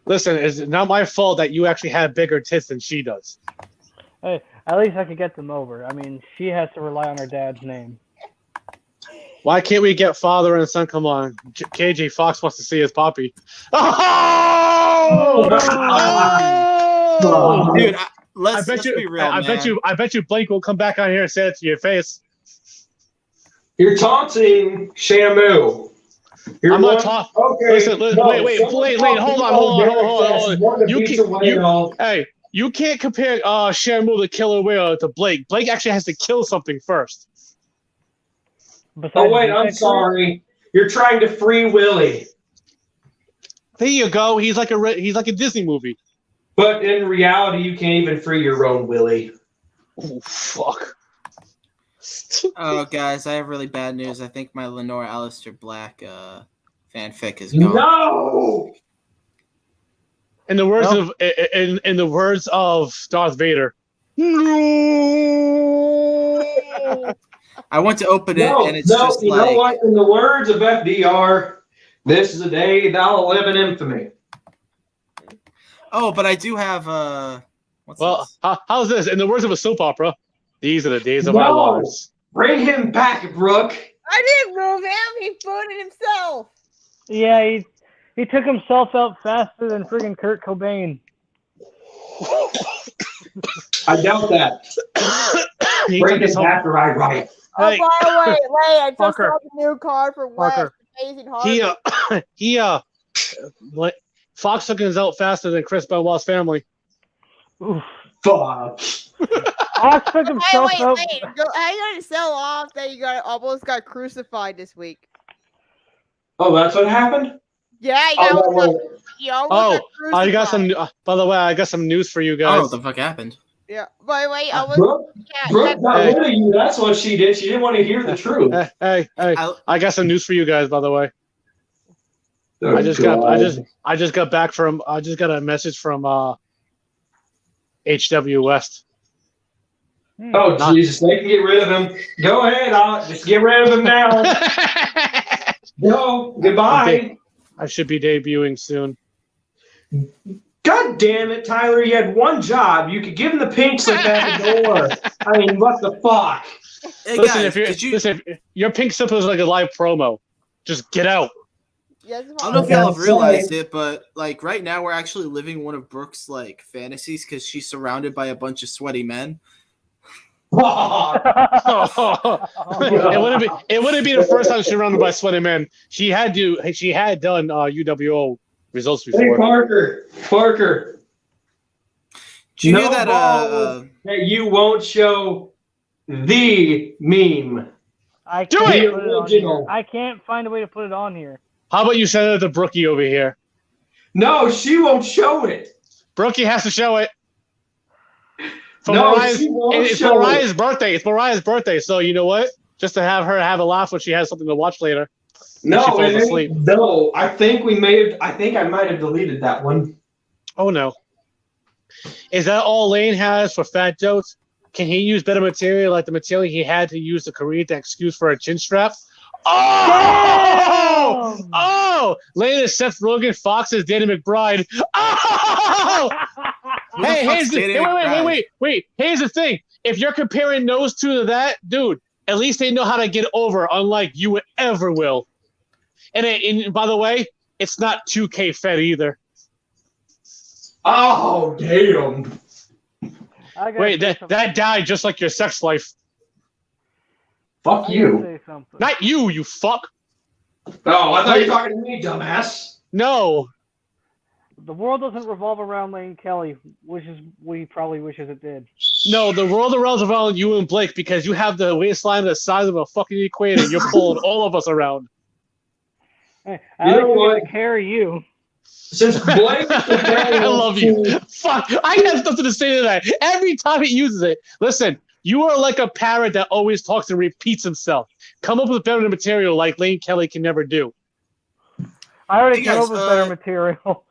Listen, it's not my fault that you actually have bigger tits than she does. Hey, at least I could get them over. I mean, she has to rely on her dad's name. Why can't we get father and son? Come on. KJ Fox wants to see his poppy. Oh! Oh! Dude, let's be real, I bet you Blake will come back on here and say it to your face. You're taunting Shamu. I'm not talking. Okay. Listen, wait, hold on. You can't compare Shamu the Killer Whale to Blake. Blake actually has to kill something first. Oh wait, I'm sorry. You're trying to free Willy. There you go. He's like a Disney movie. But in reality, you can't even free your own Willy. Oh fuck. Oh, guys, I have really bad news. I think my Lenore Alistair Black fanfic is gone. No. In the words of in the words of Darth Vader. No. I went to open it and it's just you like. know what? In the words of FDR, this is a day that'll live in infamy. Oh, but I do have this? How's this? In the words of a soap opera, these are the days of our lives. Bring him back, Brooke. I didn't move him. He booted himself. Yeah, he took himself out faster than friggin' Kurt Cobain. I doubt that. Bring him back or I write. Oh, by the way, I just Fucker. saw the new card for West. Amazing Heart. Fox took his out faster than Chris Benoit's family. Oof. Fuck. Fox took himself out. How you gonna sell off that you almost got crucified this week? Oh, that's what happened? Yeah, I got some. By the way, I got some news for you guys. Oh, what the fuck happened? Yeah. By the way, I was. Brooke got rid of you. That's what she did. She didn't want to hear the truth. Hey! I got some news for you guys. By the way, Oh, I just got a message from HW West. Oh Jesus! They can get rid of him. Go ahead, just get rid of him now. No, goodbye. I should be debuting soon. God damn it, Tyler! You had one job. You could give him the pink slip at the door. I mean, what the fuck? Hey, Listen, guys, if your pink slip was like a live promo, just get out. I don't know if y'all have realized it, but like right now we're actually living one of Brooke's like fantasies because she's surrounded by a bunch of sweaty men. It wouldn't be the first time she's surrounded by sweaty men. She had done UWO results before. Hey, Parker. Did you hear that? That you won't show the meme. I Do can't it! put it on here. I can't find a way to put it on here. How about you send it to Brookie over here? No, she won't show it. Brookie has to show it. For No, Mariah's, she won't it's show Mariah's birthday. It's Mariah's birthday. So you know what? Just to have her have a laugh when she has something to watch later. No, she falls asleep. No, I think I might have deleted that one. Oh no. Is that all Lane has for fat jokes? Can he use better material like the material he had to use to create the excuse for a chin strap? Oh! Oh! Lane is Seth Rogen, Fox is Danny McBride. Oh! Hey, wait. Here's the thing. If you're comparing those two to that, dude, at least they know how to get over, unlike you ever will. And by the way, it's not 2K fed either. Oh, damn. Wait, that died just like your sex life. Fuck you. Not you, you fuck. Oh, I thought you were talking to me, dumbass. No. The world doesn't revolve around Lane Kelly, which is we probably wishes it did. No, the world revolves around you and Blake because you have the waistline the size of a fucking equator. You're pulling all of us around. Hey, I like to carry you. Since Blake, I love you. Fuck, I have something to say to that. Every time he uses it, listen. You are like a parrot that always talks and repeats himself. Come up with better material like Lane Kelly can never do. I already Hey, came guys, up with better material.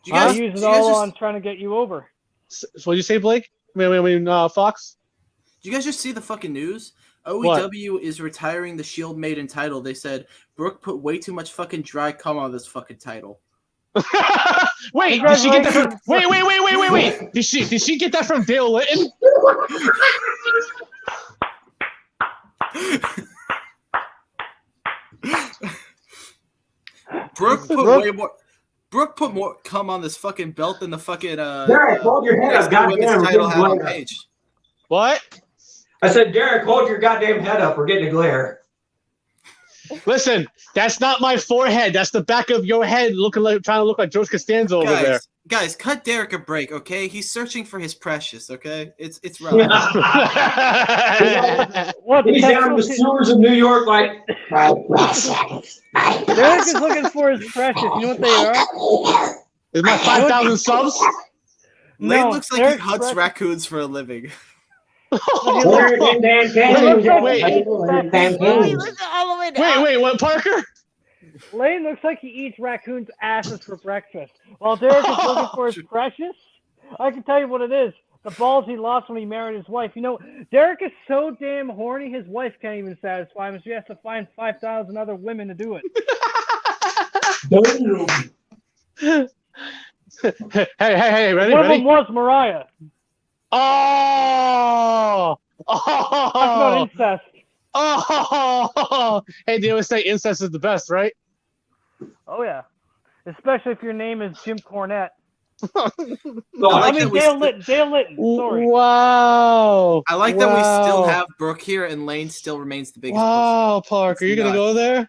You guys, I use it you guys all just- on trying to get you over. So what did you say, Blake? Fox? Did you guys just see the fucking news? OEW is retiring the Shield Maiden title. They said Brooke put way too much fucking dry cum on this fucking title. Wait, did she get that from? Wait. Did she get that from Dale Litton? Brooke put more cum on this fucking belt than the fucking Derek, hold your head up, women's goddamn. title had on Glare. page. What? I said, Derek, hold your goddamn head up. We're getting a glare. Listen, that's not my forehead. That's the back of your head, trying to look like George Costanza over there. Guys, cut Derek a break, okay? He's searching for his precious, okay? It's relevant. What? He's down in the sewers of New York, like. Derek is looking for his precious. You know what they are? Is my 5,000 subs? Lane No, looks like Derek's he hunts precious. raccoons for a living. Derek and Dan Cannon. Wait. Wait, listen all the way down. Wait, what, Parker? Lane looks like he eats raccoons' asses for breakfast. While Derek is looking for his precious, I can tell you what it is. The balls he lost when he married his wife. You know, Derek is so damn horny, his wife can't even satisfy him, so he has to find 5,000 other women to do it. Hey, ready? One of them was Mariah. Oh! Talk about incest. Oh! Hey, they always say incest is the best, right? Oh, yeah. Especially if your name is Jim Cornette. I I mean, Dale Litton. Sorry. Wow. I like that we still have Brooke here and Lane still remains the biggest. Wow, Parker, you're gonna go there?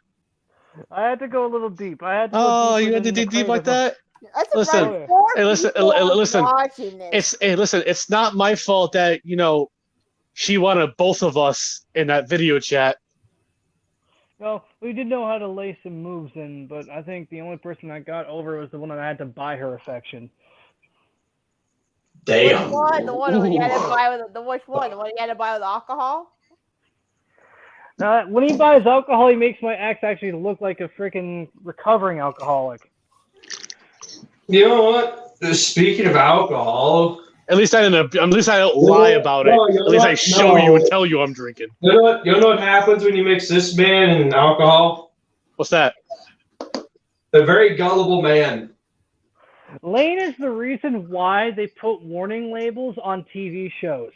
I had to go a little deep. I had to Oh, go you deeper had to than dig the deep like crater. that? That's Listen, about 4 hey, listen, people listen. watching this. It's not my fault that she wanted both of us in that video chat. Well, we did know how to lay some moves in, but I think the only person that got over was the one that I had to buy her affection. Damn. Which one? The one you had to buy with which one? The one you had to buy with alcohol? When he buys alcohol, he makes my ex actually look like a freaking recovering alcoholic. You know what? Speaking of alcohol, At least I don't lie about it. No, you know At least I what? show No. you and tell you I'm drinking. you know what happens when you mix this man and alcohol? What's that? A very gullible man. Lane is the reason why they put warning labels on TV shows.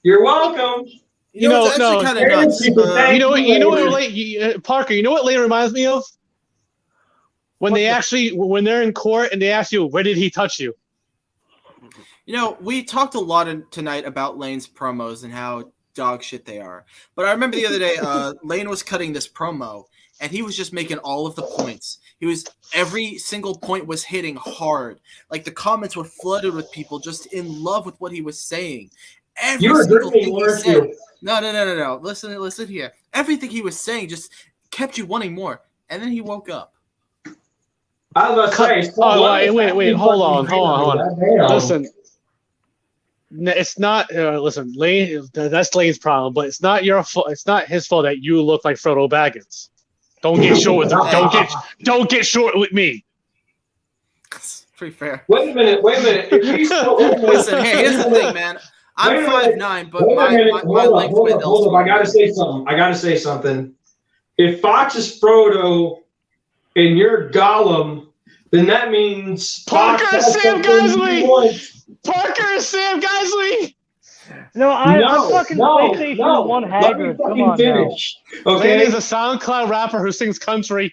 You're welcome. You know, it's actually kind of nuts. You know what, Parker? You know what Lane reminds me of? When when they're in court and they ask you, where did he touch you? You know, we talked a lot tonight about Lane's promos and how dog shit they are. But I remember the other day, Lane was cutting this promo, and he was just making all of the points. Every single point was hitting hard. Like the comments were flooded with people just in love with what he was saying. You were Single drinking, thing he weren't said. you? No. Listen here. Everything he was saying just kept you wanting more. And then he woke up. I was about to say. Wait, hold on. Goddamn. Listen, it's not. Listen, Lane. That's Lane's problem, but it's not your fault. It's not his fault that you look like Frodo Baggins. Don't get short with Don't get short with me. It's pretty fair. Wait a minute. If he's still Listen, hey, here's the thing, man. I'm 5'9", but my length width. Hold up. I gotta say something. If Fox is Frodo and you're Gollum, then that means Parker is Sam Geisley. Parker is Sam Geisley. No, I'm fucking PlayStation 1 Haggard. Come on finish. now. Okay. Lane is a SoundCloud rapper who sings country.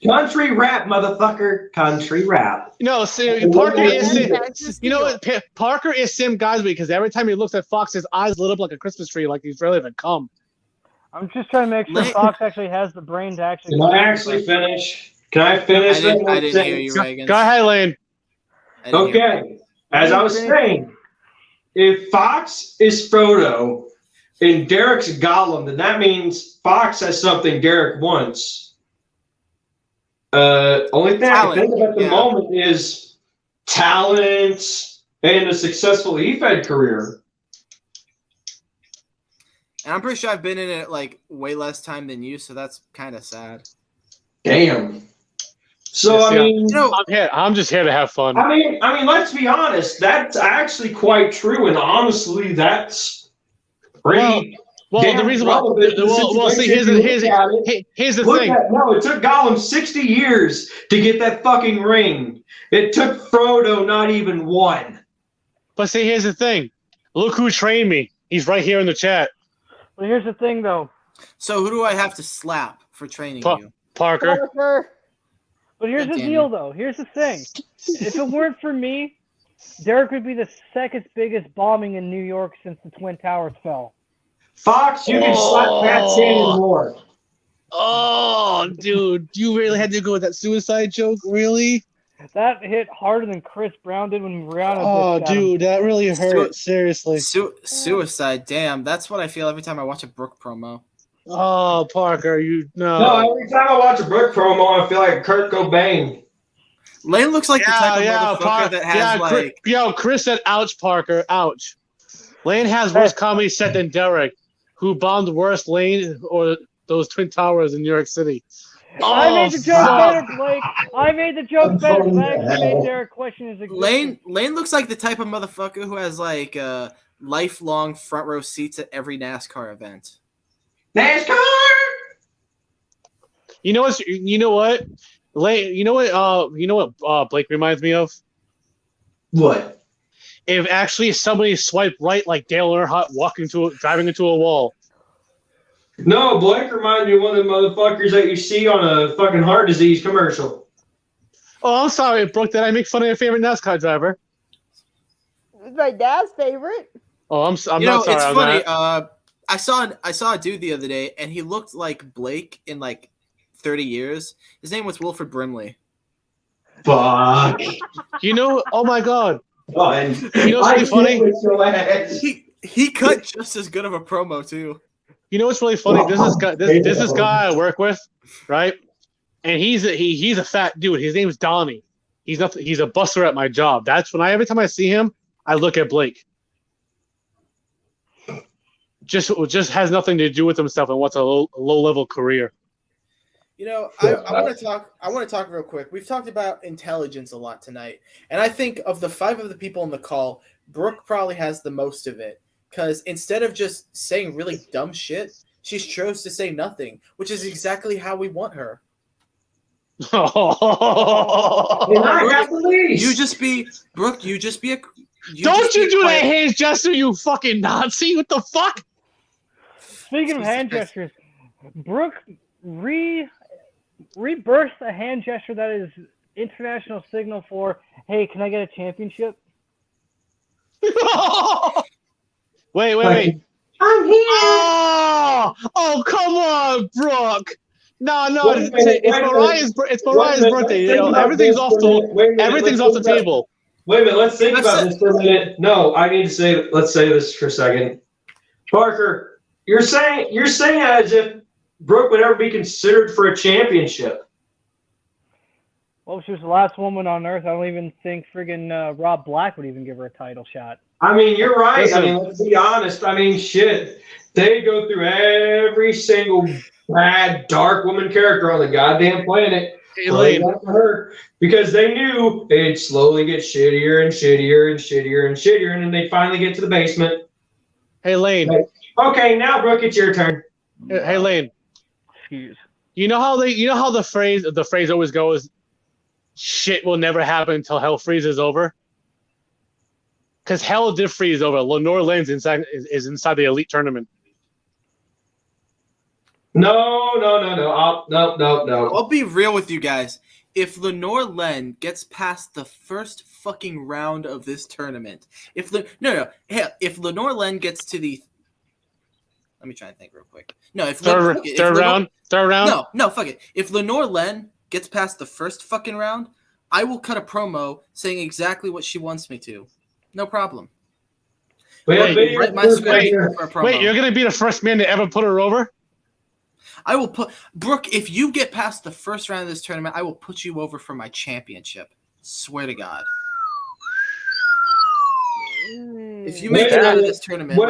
Country rap, motherfucker. Country rap. No, Parker is Parker is Sam Geisley because every time he looks at Fox, his eyes lit up like a Christmas tree, like he's ready to come. I'm just trying to make sure Fox actually has the brain to actually. Can I actually finish? Can I finish? I didn't hear you, Reagan. Go ahead, Lane. Okay. As I was saying, if Fox is Frodo and Derek's Gollum, then that means Fox has something Derek wants. Only thing I can think of at the moment is talent, and a successful EFED career. And I'm pretty sure I've been in it like way less time than you, so that's kind of sad. Damn. So Yeah, I mean, I'm just here to have fun. I mean, let's be honest. That's actually quite true, and honestly, that's pretty. Well, the reason why. Well, see, here's the thing. No, it took Gollum 60 years to get that fucking ring. It took Frodo not even one. But see, here's the thing. Look who trained me. He's right here in the chat. But here's the thing, though. So who do I have to slap for training you? Parker. But here's the deal, though. Here's the thing. If it weren't for me, Derek would be the second biggest bombing in New York since the Twin Towers fell. Fox, you can slap Pat Shannon more. Oh, dude. You really had to go with that suicide joke? Really? That hit harder than Chris Brown did when Rihanna Oh, dissed him. dude, that really hurt. Seriously. Suicide, damn. That's what I feel every time I watch a Brooke promo. Oh, Parker, No, every time I watch a Brooke promo, I feel like Kurt Cobain. Lane looks like the type of motherfucker that has like... Chris said, ouch, Parker, ouch. Lane has worse comedy set than Derek, who bombed worse Lane or those Twin Towers in New York City. I made the joke better, Blake. I made the joke better. I actually made Derek question his existence. Lane looks like the type of motherfucker who has like lifelong front row seats at every NASCAR event. NASCAR. You know what? Lane. You know what? Blake reminds me of. What? If actually somebody swiped right like Dale Earnhardt driving into a wall. No, Blake reminds me of one of the motherfuckers that you see on a fucking heart disease commercial. Oh, I'm sorry, Brooke. Did I make fun of your favorite NASCAR driver? It's my dad's favorite. Oh, I'm not sorry. It's on funny. that. I saw a dude the other day, and he looked like Blake in like 30 years. His name was Wilford Brimley. Fuck. Oh my god. God. You know what's really funny? He cut just as good of a promo too. You know what's really funny? This guy I work with, right? And he's a fat dude. His name's Donnie. He's a busser at my job. That's when every time I see him, I look at Blake. Just has nothing to do with himself and what's a low level career. I want to talk real quick. We've talked about intelligence a lot tonight, and I think of the 5 of the people on the call, Brooke probably has the most of it. Because instead of just saying really dumb shit, she chose to say nothing, which is exactly how we want her. Brooke, you just be a. Don't you do that hand gesture, you fucking Nazi! What the fuck? Speaking of hand gestures, Brooke rebirthed a hand gesture that is international signal for, hey, can I get a championship? Wait. I'm here. Oh, come on, Brooke. No, it's Mariah's birthday. Everything's off the table. Wait a minute, let's think about this for a minute. No, let's say this for a second. Parker, you're saying as if Brooke would ever be considered for a championship. Well, she was the last woman on Earth. I don't even think friggin' Rob Black would even give her a title shot. I mean, you're right. Listen, I mean, let's be honest. I mean, shit. They go through every single bad, dark woman character on the goddamn planet. Her because they knew it'd slowly get shittier and shittier and shittier and shittier, and then they'd finally get to the basement. Hey, Lane. Okay, now, Brooke, it's your turn. Hey, Lane. Excuse. You know how the phrase always goes, shit will never happen until hell freezes over? Because hell did freeze over. Lenore Lane's is inside the elite tournament. No. I'll be real with you guys. If Lenore Len gets past the first fucking round of this tournament, if Lenore Len gets to the, let me try and think real quick. No, third round. No, fuck it. If Lenore Len gets past the first fucking round, I will cut a promo saying exactly what she wants me to. No problem. Wait, you're gonna be the first man to ever put her over? I will put Brooke. If you get past the first round of this tournament, I will put you over for my championship. Swear to God. If you make it out of this tournament, Wait.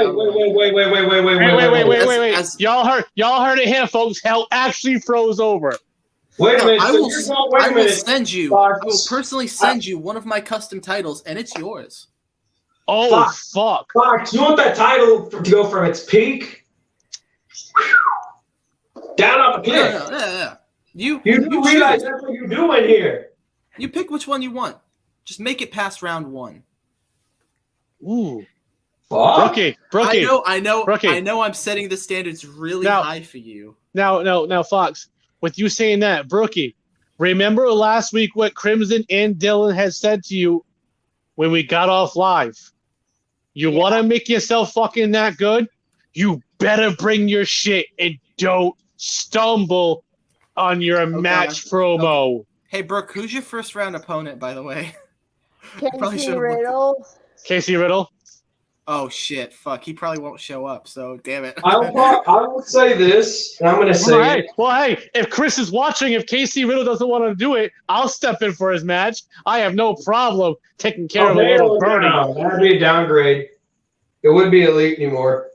Y'all heard it here, folks. Hell actually froze over. Wait a minute. I so will, you're going- wait a I will minute. send you. Fox. I will personally send you one of my custom titles, and it's yours. Oh fuck! Fox, you want that title to go from its peak down off the cliff? No. You realize that's what you're doing here. You pick which one you want. Just make it past round 1. Ooh. Fuck. Brookie. I know. Brookie. I know. I'm setting the standards really high for you. Now, Fox. With you saying that, Brookie, remember last week what Crimson and Dylan had said to you when we got off live? You want to make yourself fucking that good? You better bring your shit and don't stumble on your match promo. Hey, Brooke, who's your first round opponent, by the way? Casey Riddle. Casey Riddle? Oh, shit. Fuck. He probably won't show up, so damn it. I will say this, and I'm going to say hey, if Chris is watching, if Casey Riddle doesn't want to do it, I'll step in for his match. I have no problem taking care of a little birdie. That'd be a downgrade. It wouldn't be elite anymore.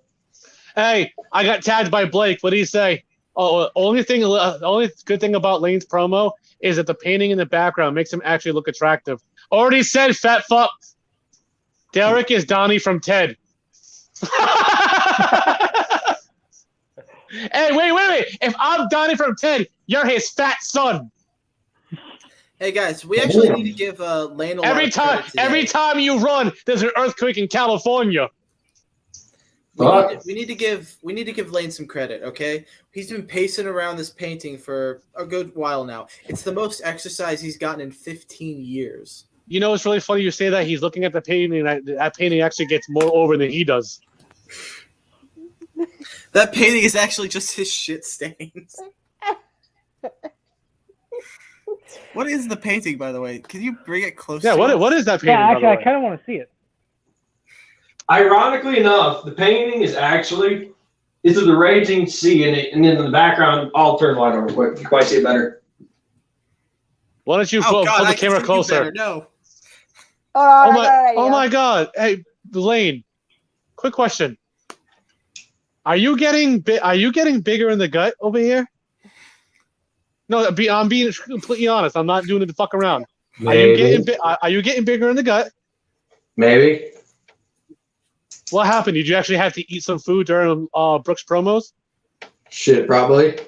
Hey, I got tagged by Blake. What do you say? Oh, only good thing about Lane's promo is that the painting in the background makes him actually look attractive. Already said, fat fuck. Derek is Donnie from Ted. Hey, wait. If I'm Donnie from Ted, you're his fat son. Hey, guys, we actually need to give Lane a lot of credit today. Every time you run, there's an earthquake in California. We need to give Lane some credit, okay? He's been pacing around this painting for a good while now. It's the most exercise he's gotten in 15 years. You know, it's really funny you say that. He's looking at the painting. That painting actually gets more over than he does. That painting is actually just his shit stains. What is the painting, by the way? Can you bring it closer? Yeah, what is that painting? Yeah, actually, I kind of want to see it. Ironically enough, the painting is actually this is the raging sea, and then in the background, I'll turn the light on real quick. You might see it better. Why don't you pull the camera closer? No. Oh my God! Hey, Lane. Quick question: Are you getting bigger in the gut over here? No, I'm being completely honest. I'm not doing it to fuck around. Maybe. Are you getting bigger in the gut? Maybe. What happened? Did you actually have to eat some food during Brooks promos? Shit, probably.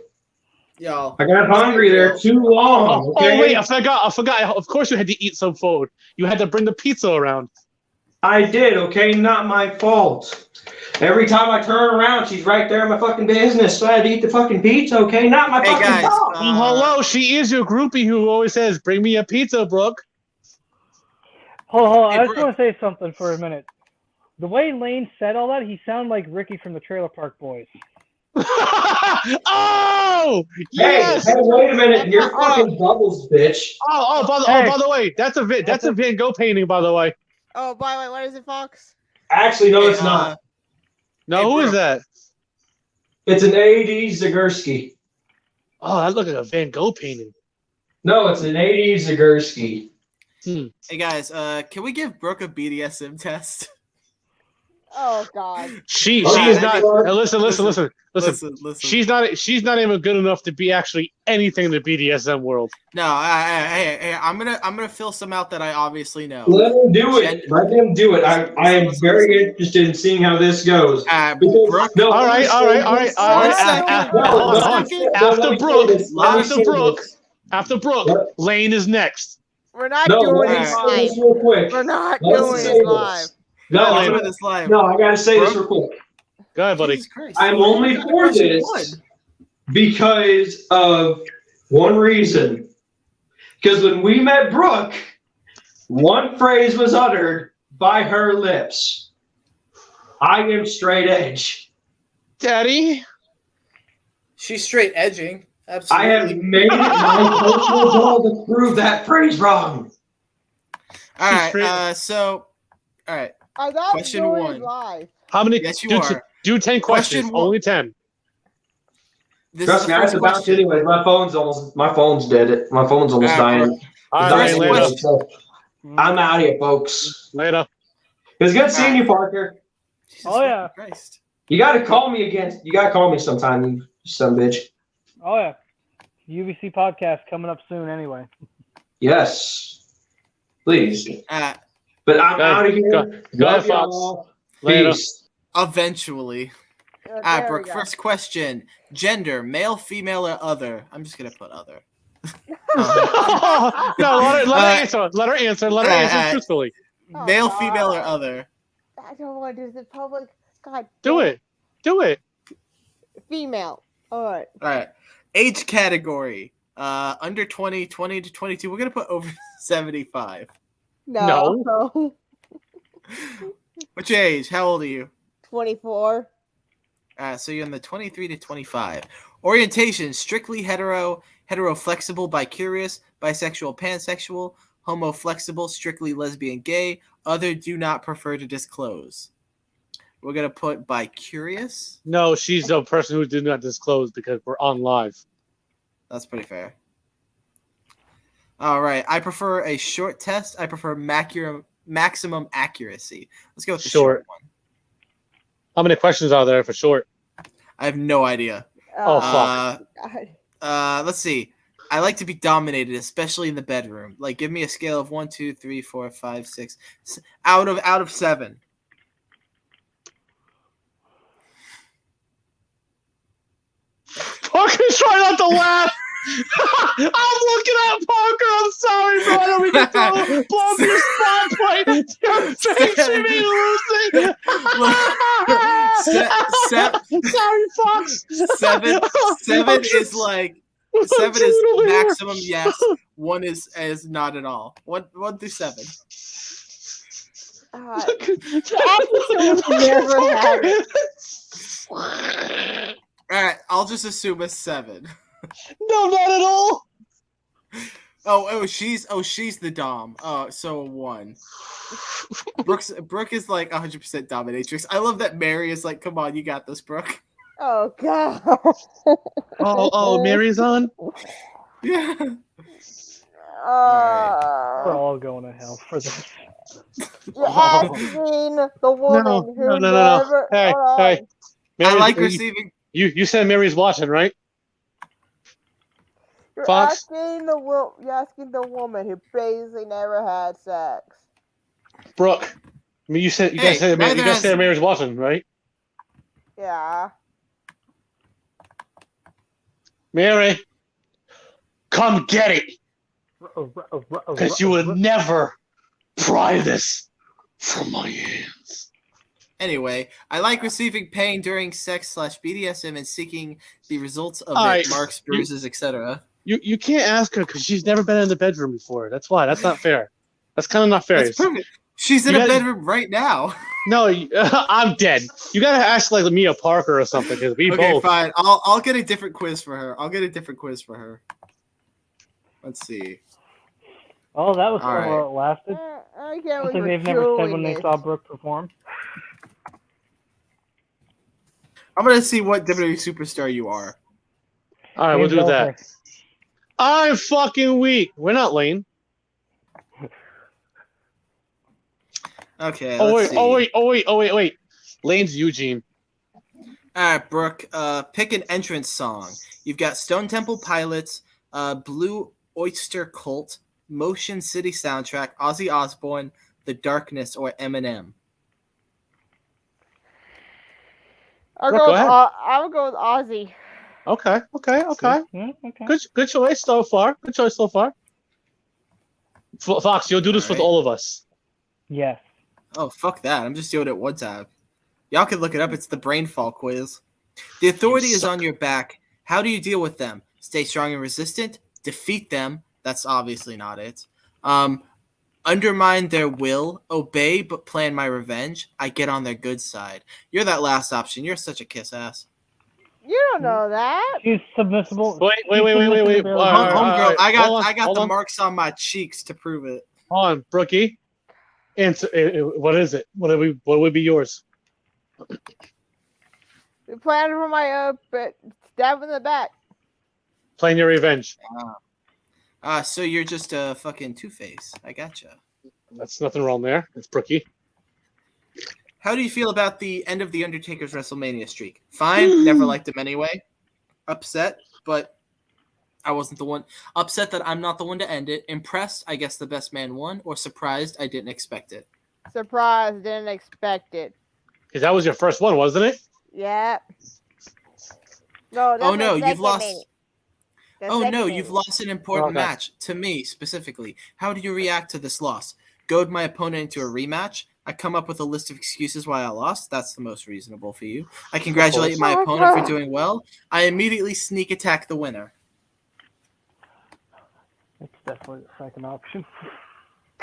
Yo, I got hungry there too long. Okay? Oh wait, I forgot. Of course you had to eat some food. You had to bring the pizza around. I did, okay? Not my fault. Every time I turn around, she's right there in my fucking business, so I had to eat the fucking pizza, okay? Not my fucking fault. Hello, she is your groupie who always says, "Bring me a pizza, Brooke." Hold on. I just want to say something for a minute. The way Lane said all that, he sounded like Ricky from the Trailer Park Boys. Oh, yes. Hey, wait a minute. You're fucking bubbles, bitch. By the way, that's a Van Gogh painting, by the way. Oh, by the way, what is it, Fox? Actually, no, it's not. No, who is that? It's an A.D. Zagurski. Oh, that looks like a Van Gogh painting. No, it's an A.D. Zagurski. Hey guys, can we give Brooke a BDSM test? Oh God. She is not. Listen. She's not even good enough to be actually anything in the BDSM world. No, hey, I'm gonna fill some out that I obviously know. Let him do it. Let him do it. I am very interested in seeing how this goes. Because, no, all right. After Brooke, Lane is next. We're not doing this live. Real quick. We're not doing this live. No, I gotta say this real quick. Go ahead, buddy. I'm only for this because of one reason. Because when we met Brooke, one phrase was uttered by her lips. I am straight edge. Daddy? She's straight edging. Absolutely. I have made it my personal goal to prove that phrase wrong. All right, all right. I thought Question doing one. Live. How many? Yes, you are. Do 10 questions. Question one. Only 10. Trust me, I have to bounce anyway. My phone's dead. My phone's almost dying. All right, later. I'm out here, folks. Later. was good seeing you, Parker. Jesus Oh, yeah. Christ. You got to call me again. You got to call me sometime, you son of a bitch. Oh yeah. UBC podcast coming up soon anyway. Yes. Please. Uh, But I'm Go ahead. out of here. Go ahead, Love Fox. y'all. Later. Peace. eventually. There we Brooke, go. first question. Gender, male, female, or other? I'm just going to put other. No, let her answer. Let her answer. Let her answer truthfully. Oh, Male, God. female, or other? I don't want to do this in public. God. Do damn it. Do it. Female. All right. All right. Age category. Under 20, 20 to 22. We're going to put over 75. No. What's your age? How old are you? 24. So you're in the 23 to 25. Orientation, strictly hetero, hetero-flexible, bi-curious, bisexual, pansexual, homo-flexible, strictly lesbian, gay, other, do not prefer to disclose. We're going to put bi-curious. No, she's the person who did not disclose because we're on live. That's pretty fair. All right. I prefer a short test. I prefer maximum accuracy. Let's go with the short one. How many questions are there for short? I have no idea. Oh, fuck. God. Let's see. I like to be dominated, especially in the bedroom. Like, give me a scale of 1, 2, 3, 4, 5, 6. Out of 7. Parker's trying not to laugh. I'm looking at Parker. I'm sorry, bro. I don't mean to blow up your spotlight. Your face should be losing. Sorry, Fox. 7 is like 7 is maximum yes. 1 is not at all. 1 through 7. Never had it. All right, I'll just assume a 7. No, not at all. She's the dom. So a 1. Brooke is like 100% dominatrix. I love that Mary is like, come on, you got this, Brooke. Oh, God. Oh, Mary's on? Yeah. We're all going to hell for this. You're asking the woman who never. Hey, Hold hey. on. Mary, I like receiving. You said Mary's watching, right? You're Fox? you're asking the woman who basically never had sex. Brooke. I mean, you guys said Mary's watching, right? Yeah. Mary, come get it. Because you would never pry this from my hands. Anyway, I like receiving pain during sex / BDSM and seeking the results of Alright, it, marks, bruises, etc. You can't ask her because she's never been in the bedroom before. That's why. That's not fair. That's kind of not fair. That's perfect. She's in a bedroom right now. No, I'm dead. You gotta ask like Mia Parker or something because we Okay, both. fine. I'll get a different quiz for her. Let's see. Oh, that was All how right. long it lasted. I can't Something believe they've we're never said doing when they this. saw Brooke perform. I'm gonna see what WWE superstar you are. All right, we'll do James that. Ellsworth. I'm fucking weak. We're not Lane. Okay. Oh let's wait. Lane's Eugene. All right, Brooke. Pick an entrance song. You've got Stone Temple Pilots, Blue Oyster Cult, Motion City Soundtrack, Ozzy Osbourne, The Darkness, or Eminem. I'll Brooke, go go with ahead. I'll go with Ozzy. Okay. Yeah, okay. Good choice so far. Fox, you'll do this with Alright. all of us. Yes. Oh, fuck that. I'm just doing it one time. Y'all can look it up. It's the Brainfall quiz. The authority is on your back. How do you deal with them? Stay strong and resistant. Defeat them. That's obviously not it. Undermine their will. Obey but plan my revenge. I get on their good side. You're that last option. You're such a kiss ass. You don't know that. She's submissible. Wait. Homegirl, I Hold got the on. marks on my cheeks to prove it. Hold on, Brookie. Answer. What is it? What would be yours? We planned for my stab in the back. Playing your revenge. So you're just a fucking Two-Face. I gotcha. That's nothing wrong there. It's Brookie. How do you feel about the end of the Undertaker's WrestleMania streak? Fine. Never liked him anyway. Upset, but I wasn't the one. Upset that I'm not the one to end it. Impressed, I guess the best man won. Or surprised, I didn't expect it. Surprised, didn't expect it. Because that was your first one, wasn't it? Yeah. No. That's Oh no, my you've second lost. minute. The Oh second no, minute. you've lost an important Okay. match to me specifically. How do you react to this loss? Goad my opponent into a rematch? I come up with a list of excuses why I lost. That's the most reasonable for you. I congratulate my opponent for doing well. I immediately sneak attack the winner. It's definitely the second option.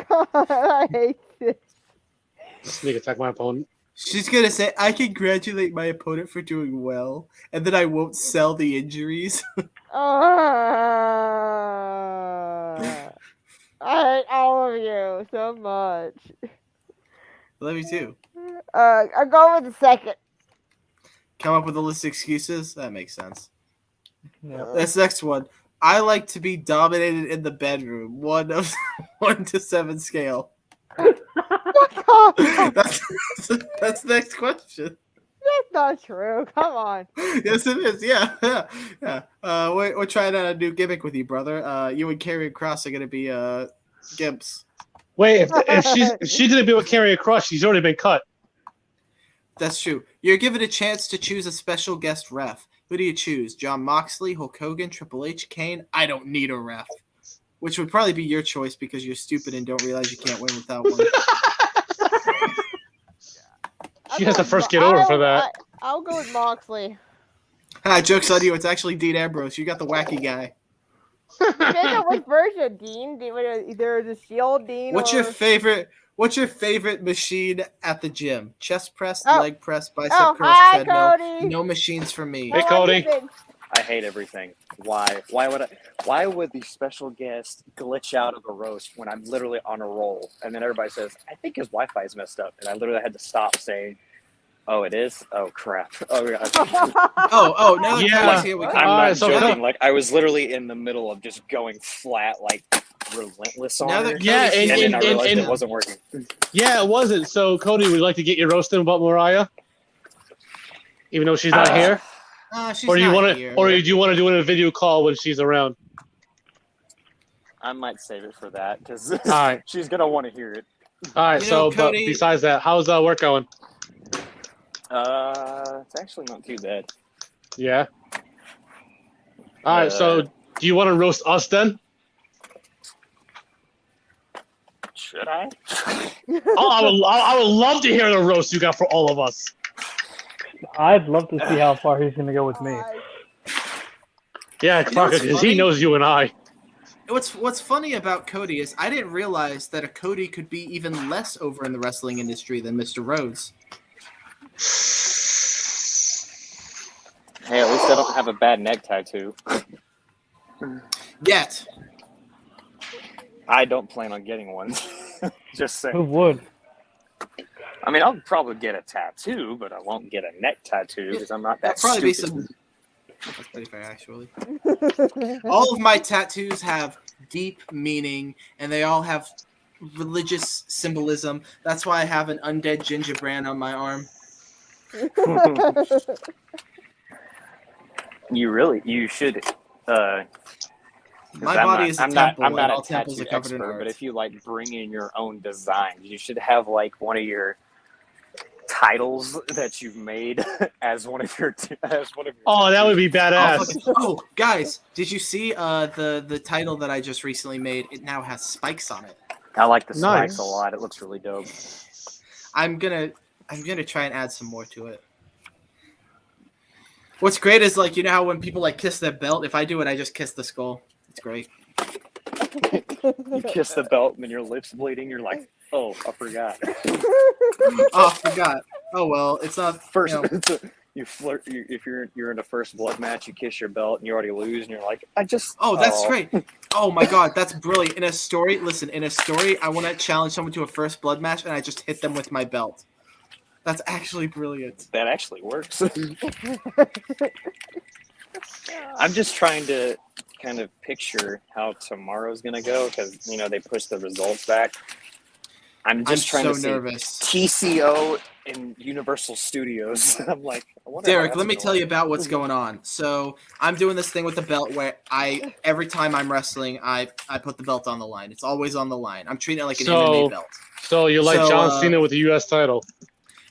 God, I hate this. Sneak attack my opponent. She's gonna say, I congratulate my opponent for doing well, and then I won't sell the injuries. I hate all of you so much. Love you too. I'll go with the second. Come up with a list of excuses? That makes sense. Yep. This next one. I like to be dominated in the bedroom. 1 to 7 scale. That's the next question. That's not true. Come on. Yes, it is. Yeah. We're trying out a new gimmick with you, brother. You and Karrion Kross are gonna be gimps. Wait, if she didn't be with Karrion Kross, she's already been cut. That's true. You're given a chance to choose a special guest ref. Who do you choose? John Moxley, Hulk Hogan, Triple H, Kane? I don't need a ref. Which would probably be your choice because you're stupid and don't realize you can't win without one. She has to first get over for that. I'll go with Moxley. Joke's on you. It's actually Dean Ambrose. You got the wacky guy. Depends on which version, Dean. Either the Shield Dean What's or... your favorite machine at the gym? Chest press, Oh. leg press, bicep Oh, curls, hi, treadmill. Cody. No machines for me. Hey, Cody. I hate everything. Why would the special guest glitch out of a roast when I'm literally on a roll? And then everybody says, I think his Wi-Fi is messed up. And I literally had to stop saying, oh, it is? Oh, crap. Oh, God. Oh, now that Yeah. Cody's here, we I'm can. not so joking. no- Like, I was literally in the middle of just going flat, like, relentless on Now her. that Yeah, Cody's and here, then I realized and- it wasn't working. Yeah, it wasn't. So, Cody, would you like to get your roasting about Mariah? Even though she's not here? she's Or do you not want to, here. or do you want to do it in a video call when she's around? I might save it for that because right. she's going to want to hear it. All right. You So, know, but Cody- besides that, how's work going? It's actually not too bad. Yeah. All right. So, do you want to roast us then? Should I? I would love to hear the roast you got for all of us. I'd love to see how far he's going to go with me. Yeah, You know what's because he funny? knows you and I. What's funny about Cody is I didn't realize that a Cody could be even less over in the wrestling industry than Mr. Rhodes. Hey, at least I don't have a bad neck tattoo. Yet. I don't plan on getting one. Just Who saying. would? I mean, I'll probably get a tattoo, but I won't get a neck tattoo because I'm not that That'll probably stupid. be some. That's pretty fair, actually. All of my tattoos have deep meaning, and they all have religious symbolism. That's why I have an undead ginger brand on my arm. You should. My body is a temple, I'm not and a all temples tattoo are covered in expert, art. but if you like bring in your own designs, you should have like one of your titles that you've made as one of your. Oh, that would be badass. Oh, guys, did you see the title that I just recently made? It now has spikes on it. I like the Nice. spikes a lot. It looks really dope. I'm gonna try and add some more to it. What's great is like, you know how when people like kiss their belt, if I do it, I just kiss the skull. It's great. You kiss the belt and then your lips bleeding. You're like, oh, I forgot. Oh, I forgot. Oh well, it's not First, you know. you flirt. If you're in a first blood match, you kiss your belt and you already lose, and you're like, Oh, that's great. Oh my god, that's brilliant. In a story, I want to challenge someone to a first blood match, and I just hit them with my belt. That's actually brilliant. That actually works. I'm just trying to kind of picture how tomorrow's gonna go because they pushed the results back. I'm just trying so to see nervous. TCO and Universal Studios. I'm like, I wonder how Derek, that's let me gonna tell work. you about what's going on. So I'm doing this thing with the belt where every time I'm wrestling, I put the belt on the line. It's always on the line. I'm treating it like an MMA belt. So you're like John Cena with the U.S. title.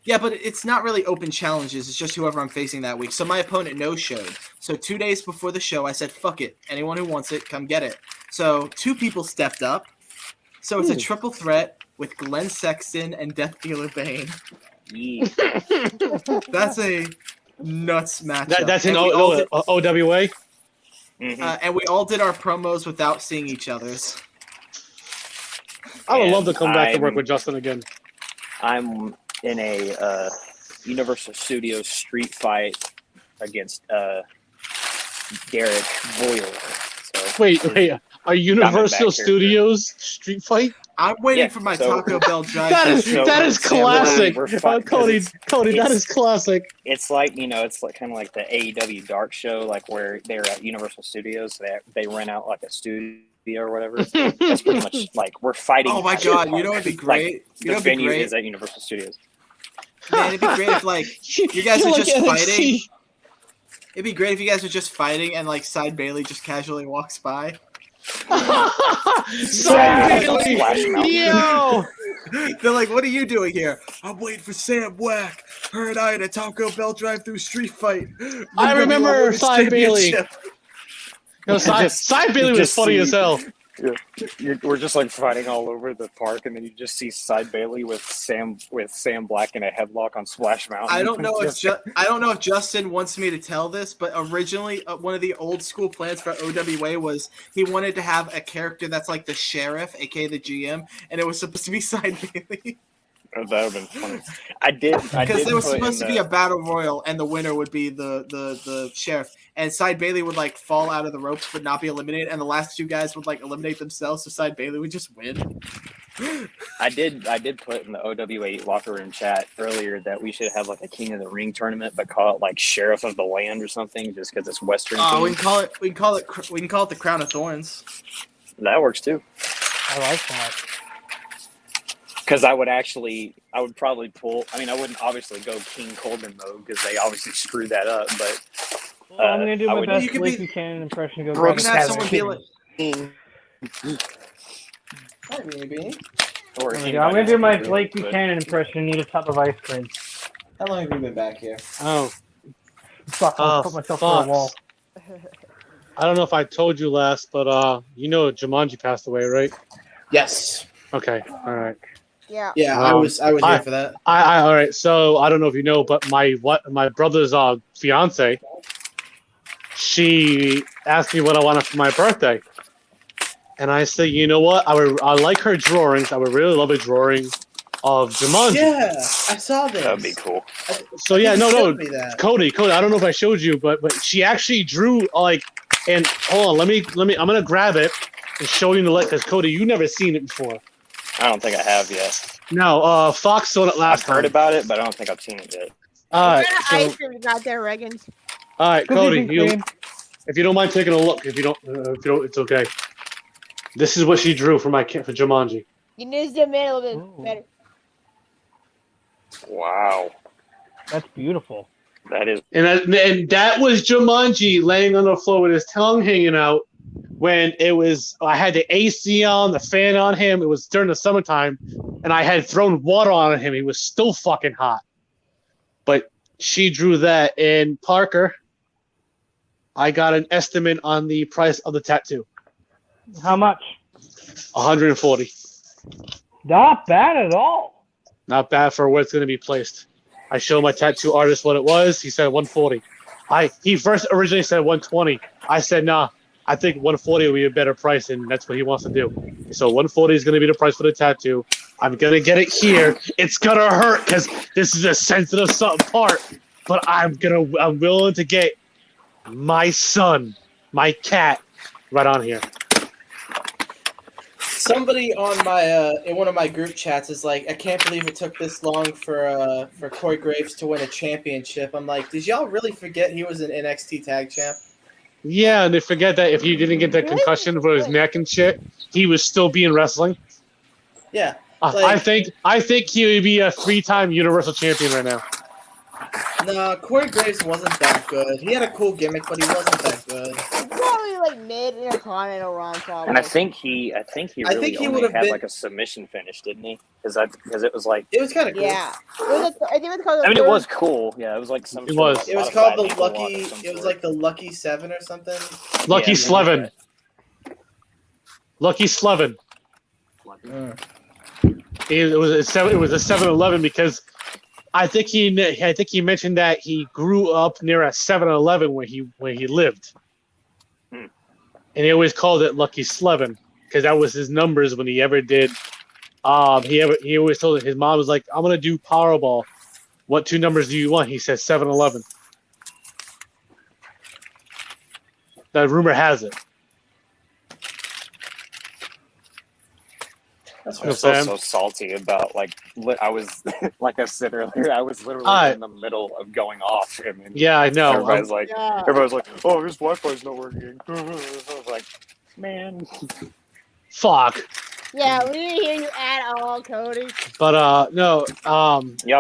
Yeah, but it's not really open challenges. It's just whoever I'm facing that week. So my opponent no-showed. So 2 days before the show, I said, fuck it. Anyone who wants it, come get it. So 2 people stepped up. So it's a triple threat with Glenn Sexton and Death Dealer Bane. Yeah. That's a nuts matchup. That's in And we all did- OWA? and we all did our promos without seeing each other's. I would And love to come back to work I'm- with Justin again. I'm in a Universal Studios street fight against Derek Boyle. So Wait. Are Universal back here. Studios Street Fight? I'm waiting Yeah, for my so- Taco Bell drive. That is classic. We're fine, 'cause Cody, that it's- is classic. It's like, it's like kind of like the AEW Dark Show, like where they're at Universal Studios. They rent out like a studio or whatever. That's pretty much like we're fighting. Oh my at God! the You know park. what'd be great? Like, You know the what'd be venue great? is at Universal Studios. Man, it'd be great if you guys You're were like just NXT. fighting. It'd be great if you guys were just fighting and like Side Bailey just casually walks by. Side Splash Bailey, Mountain. yo! They're like, "What are you doing here?" I'm waiting for Sam Whack. Her and I in a Taco Bell drive-through street fight. I remember Women's Side Bailey. Championship. No, Side Bailey was just funny see- as hell. We're just like fighting all over the park, and then you just see Side Bailey with Sam Black in a headlock on Splash Mountain. I don't know if Justin wants me to tell this, but originally one of the old school plans for OWA was he wanted to have a character that's like the sheriff, aka the GM, and it was supposed to be Side Bailey. That would have been funny. I did Because there was put in supposed to be the- a battle royal, and the winner would be the sheriff, and Side Bailey would like fall out of the ropes but not be eliminated, and the last 2 guys would like eliminate themselves, so Side Bailey would just win. I did put in the OWA locker room chat earlier that we should have like a King of the Ring tournament, but call it like Sheriff of the Land or something, just because it's Western. Oh, we themed. can call it the Crown of Thorns. That works too. I like that. Because I would probably pull. I mean, I wouldn't obviously go King Corbin mode because they obviously screwed that up. But Well, I'm gonna do I my would- best You could Blake be- Buchanan impression. Go Brooks grab have a someone king. be like- Hi, baby. or I'm gonna do my anybody Blake else, but- Buchanan impression. Need a tub of ice cream. How long have you been back here? Oh, Fuck! I'll put myself on fuck. a wall. I don't know if I told you last, but Jumanji passed away, right? Yes. Okay, all right. Yeah. Yeah, I was here for that. I all right. So I don't know if you know, but my brother's fiance, she asked me what I wanted for my birthday, and I said, you know what? I like her drawings. I would really love a drawing of Jumanji. Yeah, I saw this. That'd be cool. So yeah, You no, showed me that. Cody. I don't know if I showed you, but she actually drew like. And hold on, let me. I'm gonna grab it and show you the because Cody, you never seen it before. I don't think I have yet. No, Fox saw it last I've time. heard about it, but I don't think I've seen it yet. All right, What kind of so ice cream is out there, Reagan? all right, Cookies Cody, and you, cream. if you don't mind taking a look, if you don't, it's okay. This is what she drew for for Jumanji. You need to zoom in a little Ooh. bit better. Wow, That's beautiful. that is. And that was Jumanji laying on the floor with his tongue hanging out when it was I had the AC on, the fan on him. It was during the summertime, and I had thrown water on him. He was still fucking hot. But she drew that. And Parker, I got an estimate on the price of the tattoo. How much? 140. Not bad at all. Not bad for where it's going to be placed. I showed my tattoo artist what it was. He said 140. He first originally said 120. I said, nah, I think 140 will be a better price, and that's what he wants to do. So 140 is going to be the price for the tattoo. I'm going to get it here. It's going to hurt because this is a sensitive part, but I'm willing to get my son, my cat, right on here. Somebody on my in one of my group chats is like, I can't believe it took this long for Corey Graves to win a championship. I'm like, did y'all really forget he was an NXT tag champ? Yeah, and they forget that if he didn't get that concussion for his neck and shit, he was still being wrestling. Yeah, I think he would be a 3-time Universal Champion right now. No, Corey Graves wasn't that good. He had a cool gimmick, but he wasn't that good. Probably like mid Intercontinental run, probably. And I think he really he only would've had been- like a submission finish, didn't he? Because it was like It was kind of cool. Yeah. I think it was called the I mean, it third- was cool. Yeah, it was like some. It sort of, was. like, It was modified called the ankle lock Lucky. of some It was sort. like the Lucky 7 or something. Lucky Yeah, Slevin. Lucky Slevin. It was a 7-Eleven because I think he mentioned that he grew up near a 7-Eleven where he lived, and he always called it Lucky Slevin because that was his numbers when he ever did. He always told his mom was like, "I'm gonna do Powerball. What 2 numbers do you want?" He said 7-Eleven. That rumor has it. That's I'm so salty about I was like I said earlier, I was literally in the middle of going off. I mean, Yeah, I know. Everybody's like, "Oh, his Wi-Fi's not working." I was like, "Man, Fuck. Yeah, we didn't hear you at all, Cody. But no. Yeah,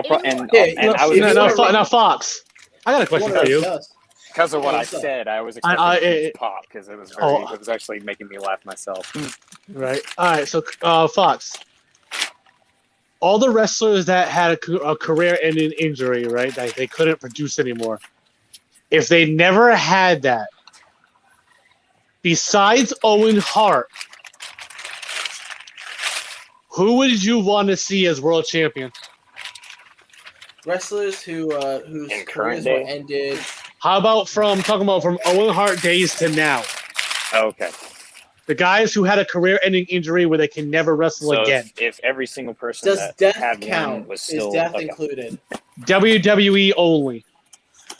Now Fox. I got a question for you. Because of what Yeah, I what's up? said, I was expecting to pop because it was it was actually making me laugh myself. Right. All right. So, Fox. All the wrestlers that had a career-ending injury, right, that they couldn't produce anymore. If they never had that, besides Owen Hart, who would you want to see as world champion? Wrestlers whose current careers day? were ended. How about from Owen Hart days to now? Okay. The guys who had a career-ending injury where they can never wrestle So again. if every single person Does that death had count? one was still Is death okay. included? WWE only.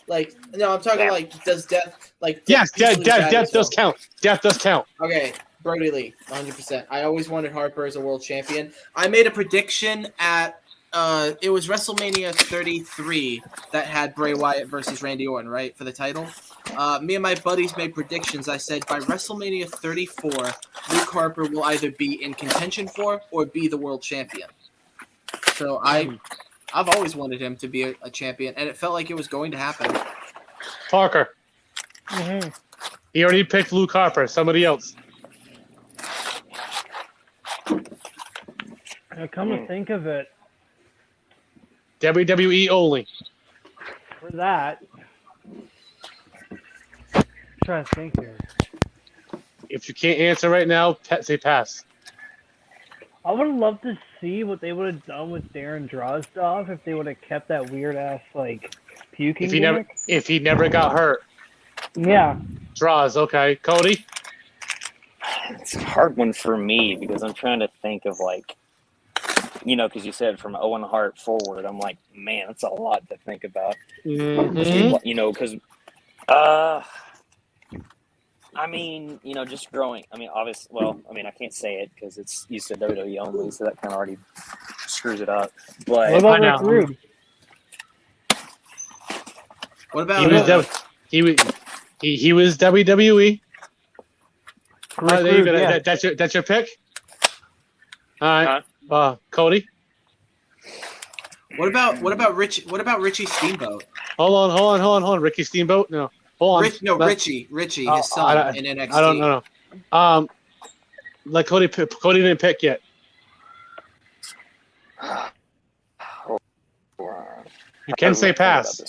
Like, no, I'm talking like, does death Yes, people who died death as does well? count. Death does count. Okay, Brody Lee, 100%. I always wanted Harper as a world champion. I made a prediction at it was WrestleMania 33 that had Bray Wyatt versus Randy Orton, right, for the title. Me and my buddies made predictions. I said by WrestleMania 34, Luke Harper will either be in contention for or be the world champion. So I've always wanted him to be a champion, and it felt like it was going to happen. Parker. He already picked Luke Harper. Somebody else. Now, come to think of it, WWE only. for that, I'm trying to think here. If you can't answer right now, say pass. I would love to see what they would have done with Darren Drozdov if they would have kept that weird ass puking. gimmick. If he never got hurt. Yeah. Draws, okay. Cody? It's a hard one for me because I'm trying to think of because you said from Owen Hart forward, I'm like, man, that's a lot to think about. Mhm. Because I mean, just growing. I mean, obviously, I can't say it because you said WWE only, so that kind of already screws it up. But What about Rick Rude? What about he was WWE. There you Rude, go. yeah. That's your pick. All right, Cody. What about Richie Steamboat? Hold on. Ricky Steamboat. No, hold on. Richie, his son in NXT. I don't know. Like Cody didn't pick yet. You can say pass.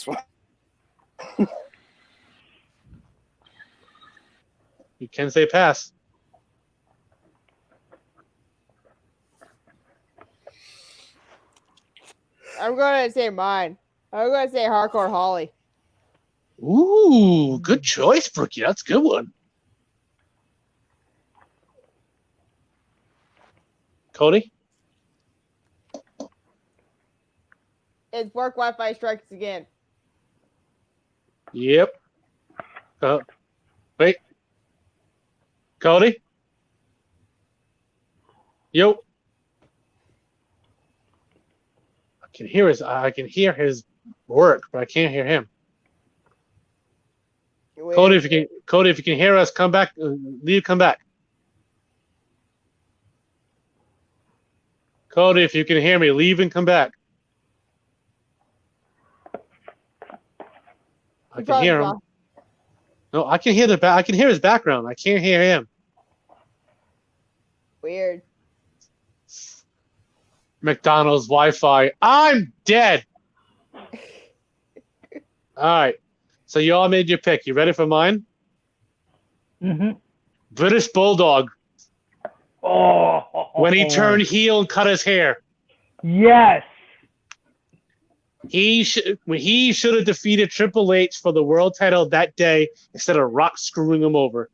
You can say pass. I'm going to say mine. I'm going to say Hardcore Holly. Ooh, good choice, Brookie. That's a good one. Cody? It's work Wi-Fi strikes again. Yep. Wait. Cody? Yo. I can hear his work, but I can't hear him. Wait. Cody, if you can hear us, come back. Come back. Cody, if you can hear me, leave and come back. I can hear him. No, I can hear I can hear his background. I can't hear him. Weird. McDonald's Wi-Fi. I'm dead. All right. So you all made your pick. You ready for mine? Mm-hmm. British Bulldog. Oh. When he turned heel and cut his hair. Yes. He should have defeated Triple H for the world title that day instead of Rock screwing him over.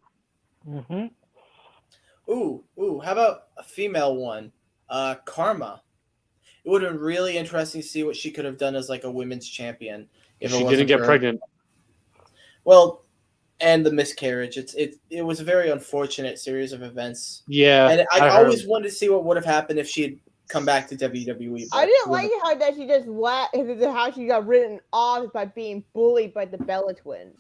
Mm-hmm. Ooh, how about a female one? Karma. It would have been really interesting to see what she could have done as like a women's champion if She didn't get pregnant. Well, and the miscarriage. It was a very unfortunate series of events. Yeah. And I always wanted to see what would have happened if she had come back to WWE. I didn't like how that she just how she got written off by being bullied by the Bella Twins.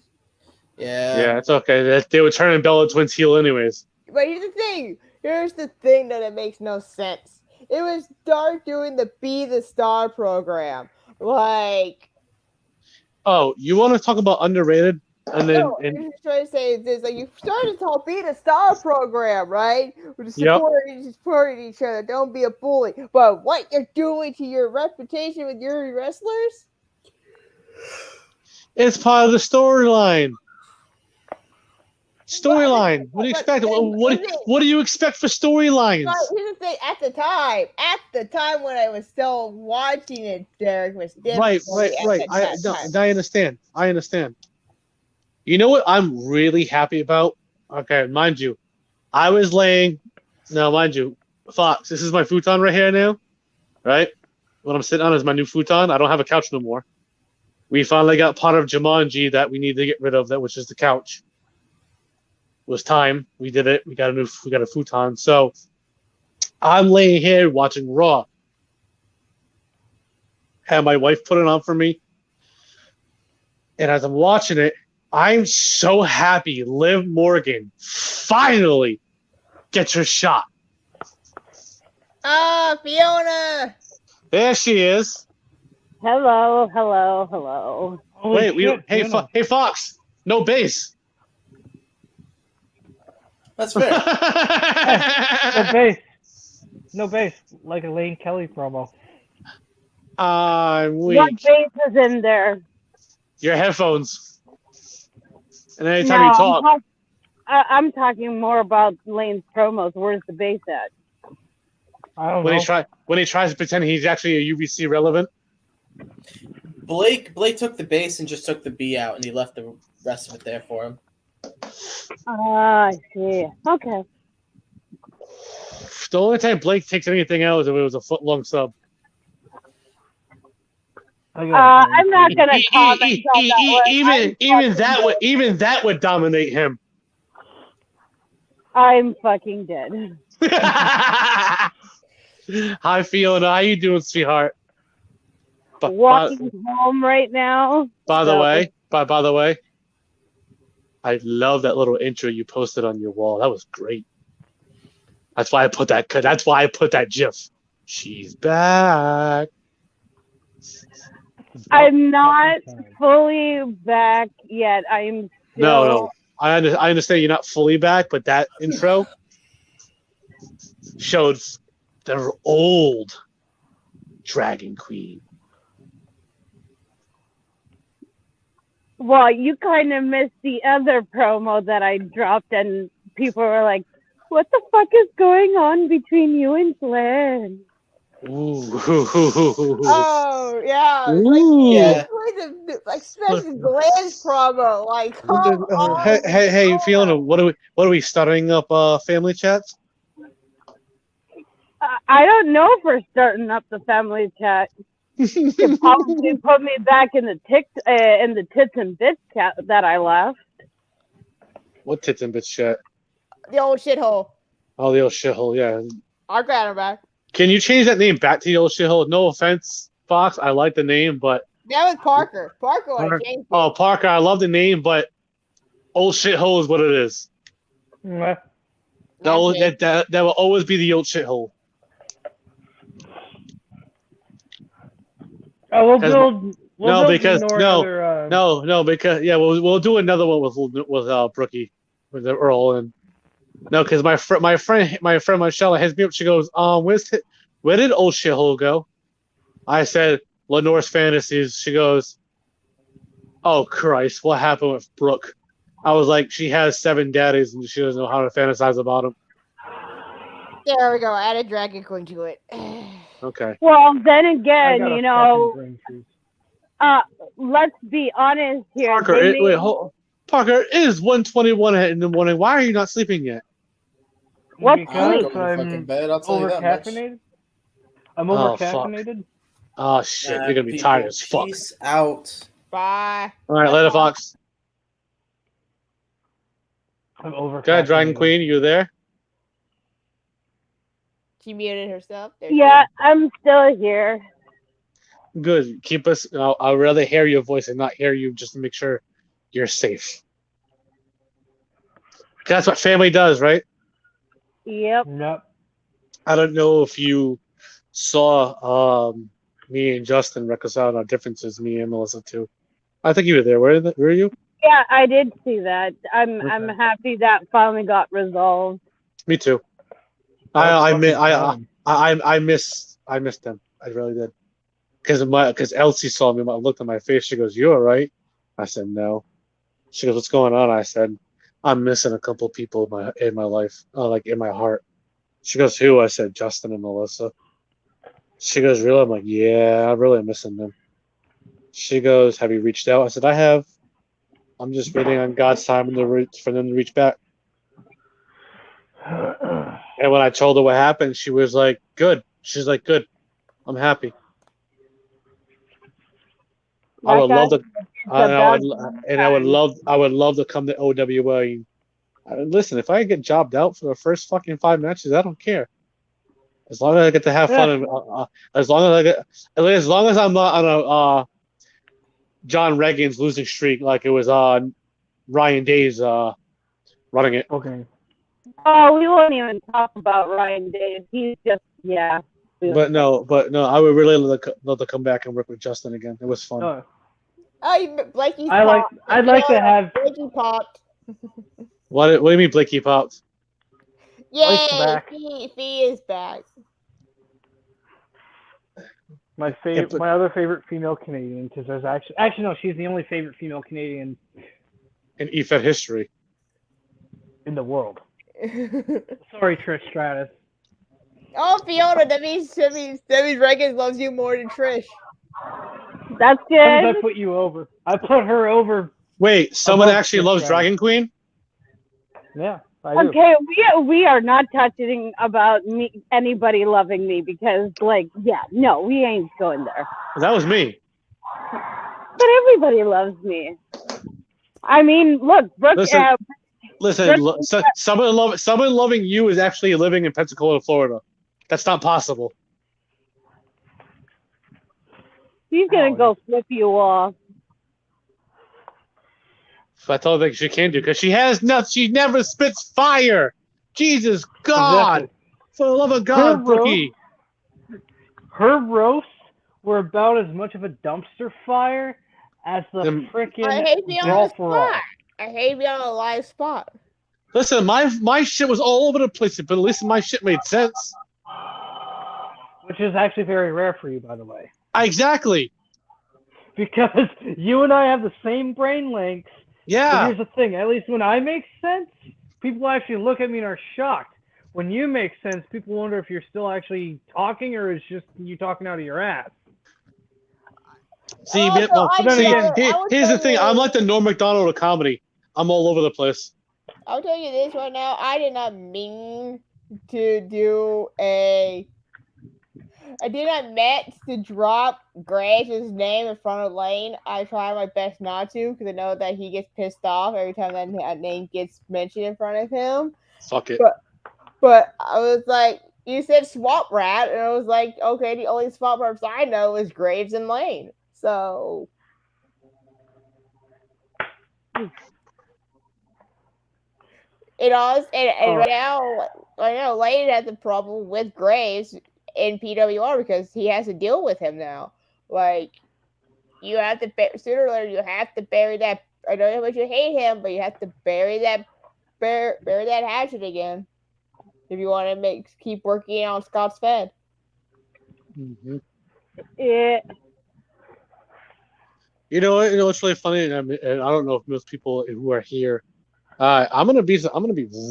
Yeah, it's okay. They were turning Bella Twins heel anyways. But here's the thing. Here's the thing that it makes no sense. It was Dark doing the Be the Star program. Like, oh, you want to talk about underrated? And then no, I'm just trying to say is this: like, you started this whole Be the Star program, right? With supporting each other. Don't be a bully. But what you're doing to your reputation with your wrestlers? It's part of the storyline. What do you expect? What do you expect for storylines? Here's the thing. At the time when I was still watching it, Derek was different. Right. I understand. You know what I'm really happy about? Okay, mind you, Fox, this is my futon right here now, right? What I'm sitting on is my new futon. I don't have a couch no more. We finally got part of Jumanji that we need to get rid of, which is the couch. It was time. We did it. We got a futon. So I'm laying here watching Raw. Had my wife put it on for me. And as I'm watching it, I'm so happy Liv Morgan finally gets her shot. Fiona! There she is. Hello. Wait, hey Fox, no bass. That's fair. No bass. Like a Lane Kelly promo. I'm weak. What bass is in there? Your headphones. And anytime you talk. I'm talking more about Lane's promos. Where's the bass at? I don't know. When he tries to pretend he's actually a UBC relevant. Blake took the bass and just took the B out, and he left the rest of it there for him. I see. Okay. The only time Blake takes anything out is if it was a foot-long sub. I'm not gonna comment even that would dominate him. I'm fucking dead. Hi Fiona, how you doing, sweetheart? Walking home right now. By the way, I love that little intro you posted on your wall. That was great. That's why I put that. That's why I put that GIF. She's back. I'm not fully back yet. I'm still... No. I understand you're not fully back, but that intro showed the old Dragon Queen. Well, you kind of missed the other promo that I dropped, and people were like, "What the fuck is going on between you and Glenn?" Ooh. Oh yeah, like especially Glenn's promo. Like, hey, Fiona, what are we starting up? Family chats? I don't know if we're starting up the family chat. It probably put me back in the tits and bits chat that I left. What tits and bits chat? The old shithole. Oh, the old shithole, yeah. I'll grab her back. Can you change that name back to the old shithole? No offense, Fox. I like the name, but that was Parker. Parker would have changed it. Oh, Parker, I love the name, but old shithole is what it is. Mm-hmm. That will always be the old shithole. Oh, we'll 'Cause- build. We'll no, build because Ignore no, another, no, because yeah, we'll do another one with Brookie, with the Earl, and no, because my friend Michelle hits me up. She goes, where did old shithole go? I said Lenore's Fantasies. She goes, oh Christ, what happened with Brooke? I was like, she has 7 daddies and she doesn't know how to fantasize about them. There we go. Add a Dragon Queen to it. Okay. Well, then I again, got a you know, fucking brain freeze. let's be honest here. Parker, They made- Parker, it is 1:21 in the morning. Why are you not sleeping yet? What's Because sleep? I'm over caffeinated. I'm Oh, over fuck. caffeinated. Oh shit, you're gonna be tired as fuck. Peace out. Bye. All right, later, Fox. I'm over. Go ahead, Dragon Queen, you there? She muted herself. There Yeah, I'm still here. Good. Keep us. I'd rather hear your voice and not hear you, just to make sure you're safe. That's what family does, right? Yep. Yep. I don't know if you saw me and Justin reconcile our differences. Me and Melissa too. I think you were there. Were you? Yeah, I did see that. I'm happy that finally got resolved. Me too. I missed them. I really did. Because Elsie saw me. I looked at my face. She goes, "You all right?" I said, "No." She goes, "What's going on?" I said, "I'm missing a couple people in my life, like in my heart." She goes, "Who?" I said, "Justin and Melissa." She goes, "Really?" I'm like, "Yeah, I'm really missing them." She goes, "Have you reached out?" I said, "I have. I'm just waiting on God's time for them to reach back." And when I told her what happened, she was like, "Good." She's like, "Good. I'm happy." I would love to. I would love to come to OWA. Listen, if I get jobbed out for the first fucking 5 matches, I don't care. As long as I get to have fun, and, as long as I'm not on a John Reagan's losing streak like it was Ryan Day's running it. Okay. Oh, we won't even talk about Ryan Days. He's just, yeah. But no, I would really love to come back and work with Justin again. It was fun. Blakey's I'd like to have. Blakey popped. What do you mean Blakey popped? Yay! back. Fee is back. My other favorite female Canadian, because there's actually no, she's the only favorite female Canadian in EFED history in the world. Sorry, Trish Stratus. Oh, Fiona, that means Reagan loves you more than Trish. That's good. How did I put you over? I put her over. Wait, someone above actually Trish loves Stratus. Dragon Queen? Yeah, I do. Okay, we are not touching about anybody loving me because, like, yeah, no, we ain't going there. That was me. But everybody loves me. I mean, look, Brooke. Listen, someone loving you is actually living in Pensacola, Florida. That's not possible. She's gonna go flip you off. I told her she can't do because she has nothing. She never spits fire. Jesus God! Exactly. For the love of God, Brookie. Her roasts were about as much of a dumpster fire as the freaking I hate being on brawl the for all. spot. I hate being on a live spot. Listen, my shit was all over the place, but at least my shit made sense. Which is actually very rare for you, by the way. Exactly. Because you and I have the same brain links. Yeah. But here's the thing, at least when I make sense, people actually look at me and are shocked. When you make sense, people wonder if you're still actually talking or is just you talking out of your ass. See, here's the thing. I'm like the Norm Macdonald of comedy. I'm all over the place. I'll tell you this right now. I did not mean to do a. I did not meant to drop Graves' name in front of Lane. I try my best not to because I know that he gets pissed off every time that name gets mentioned in front of him. Fuck it. But I was like, you said Swamp Rat, and I was like, okay, the only Swamp Rats I know is Graves and Lane. So. Right now, Lane has a problem with Graves in PWR because he has to deal with him now. Like, you have to sooner or later you have to bury that. I don't know how much you hate him, but you have to bury that hatchet again if you want to keep working on Scott's Fed. Mm-hmm. Yeah. You know what's really funny, and I don't know if most people who are here. I'm gonna be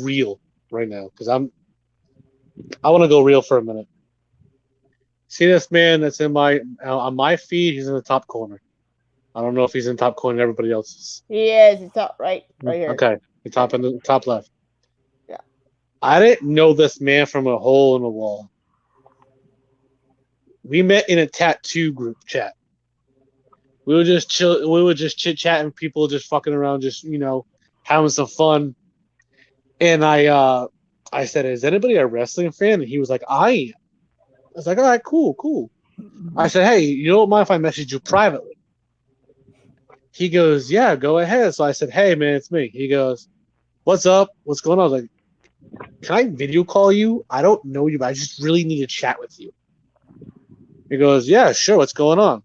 real right now because I want to go real for a minute. See this man that's in on my feed? He's in the top corner. I don't know if he's in the top corner. Everybody else's. He is. He's top right here. Okay, the top left. Yeah. I didn't know this man from a hole in the wall. We met in a tattoo group chat. We were just chill. We were just chit chatting, people just fucking around, just having some fun. And I said, "Is anybody a wrestling fan?" And he was like, "I am." I was like, "All right, cool." I said, "Hey, you don't mind if I message you privately?" He goes, "Yeah, go ahead." So I said, "Hey, man, it's me." He goes, "What's up? What's going on?" I was like, "Can I video call you? I don't know you, but I just really need to chat with you." He goes, "Yeah, sure. What's going on?"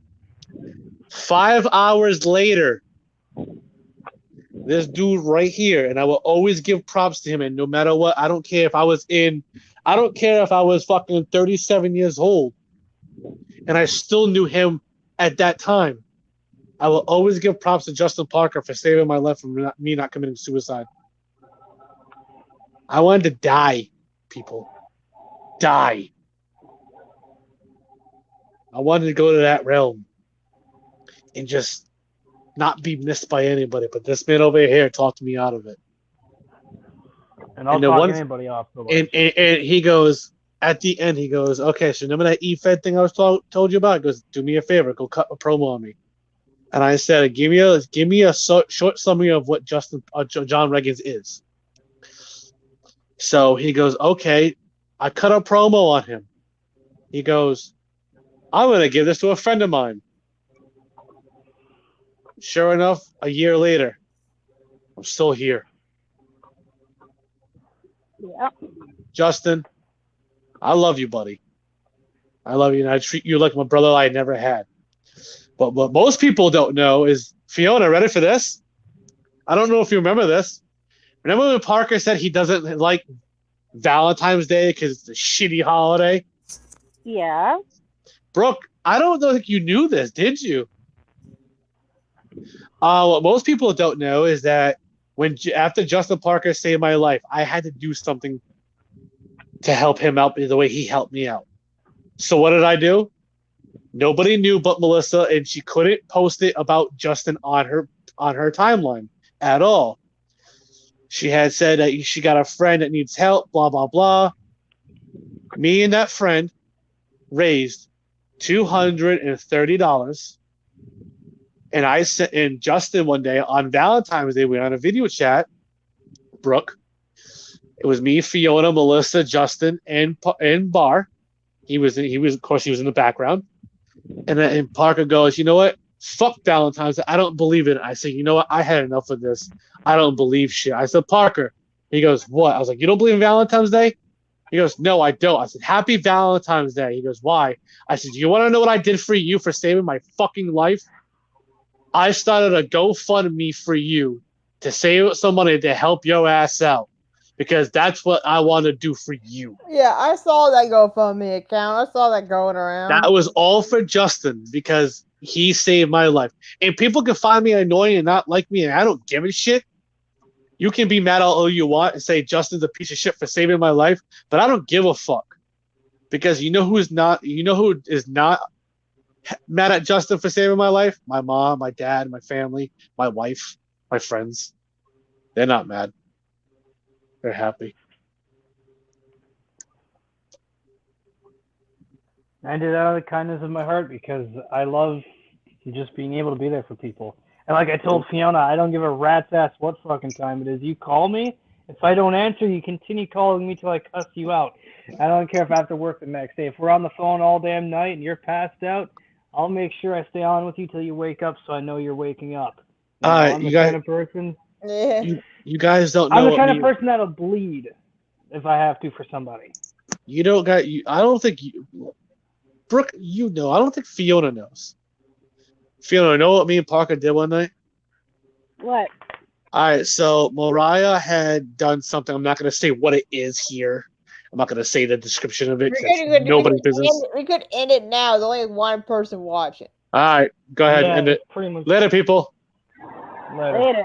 5 hours later, this dude right here, and I will always give props to him, and no matter what, I don't care if I was fucking 37 years old, and I still knew him at that time. I will always give props to Justin Parker for saving my life from me not committing suicide. I wanted to die, people. Die. I wanted to go to that realm and just not be missed by anybody. But this man over here talked me out of it. And I'll talk anybody off the way. And he goes, at the end, he goes, "Okay, so remember that E-Fed thing I was told you about?" He goes, "Do me a favor, go cut a promo on me." And I said, give me a short summary of what John Reggins is. So he goes, "Okay." I cut a promo on him. He goes, "I'm going to give this to a friend of mine." Sure enough, a year later, I'm still here. Yeah. Justin, I love you, buddy. I love you, and I treat you like my brother I never had. But what most people don't know is, Fiona, ready for this? I don't know if you remember this. Remember when Parker said he doesn't like Valentine's Day because it's a shitty holiday? Yeah. Brooke, I don't think you knew this, did you? What most people don't know is that after Justin Parker saved my life, I had to do something to help him out the way he helped me out. So what did I do? Nobody knew but Melissa, and she couldn't post it about Justin on her timeline at all. She had said that she got a friend that needs help, blah, blah, blah. Me and that friend raised $230. And I sent in Justin one day on Valentine's Day. We were on a video chat. Brooke. It was me, Fiona, Melissa, Justin, and Bar. He was in the background. And Parker goes, "You know what? Fuck Valentine's Day. I don't believe in it." I said, "You know what? I had enough of this. I don't believe shit." I said, "Parker." He goes, "What?" I was like, "You don't believe in Valentine's Day?" He goes, "No, I don't." I said, "Happy Valentine's Day." He goes, "Why?" I said, "Do you want to know what I did for you for saving my fucking life? I started a GoFundMe for you to save some money to help your ass out. Because that's what I want to do for you." Yeah, I saw that GoFundMe account. I saw that going around. That was all for Justin because he saved my life. And people can find me annoying and not like me, and I don't give a shit. You can be mad all you want and say Justin's a piece of shit for saving my life, but I don't give a fuck. Because you know who is not mad at Justin for saving my life? My mom, my dad, my family, my wife, my friends. They're not mad. They're happy. I did that out of the kindness of my heart because I love just being able to be there for people. And like I told Fiona, I don't give a rat's ass what fucking time it is. You call me. If I don't answer, you continue calling me till I cuss you out. I don't care if I have to work the next day. If we're on the phone all damn night and you're passed out, I'll make sure I stay on with you till you wake up so I know you're waking up. I'm the kind of person. You guys don't know. I'm the kind of person that'll bleed if I have to for somebody. You don't got. I don't think Brooke. You know. I don't think Fiona knows. Fiona, you know what me and Parker did one night? What? All right, so Mariah had done something. I'm not going to say what it is here. I'm not going to say the description of it. 'Cause that's nobody's business. We could end it now. There's only one person watching. All right, go ahead. Yeah, End it. pretty much. Later, people. Later. Later.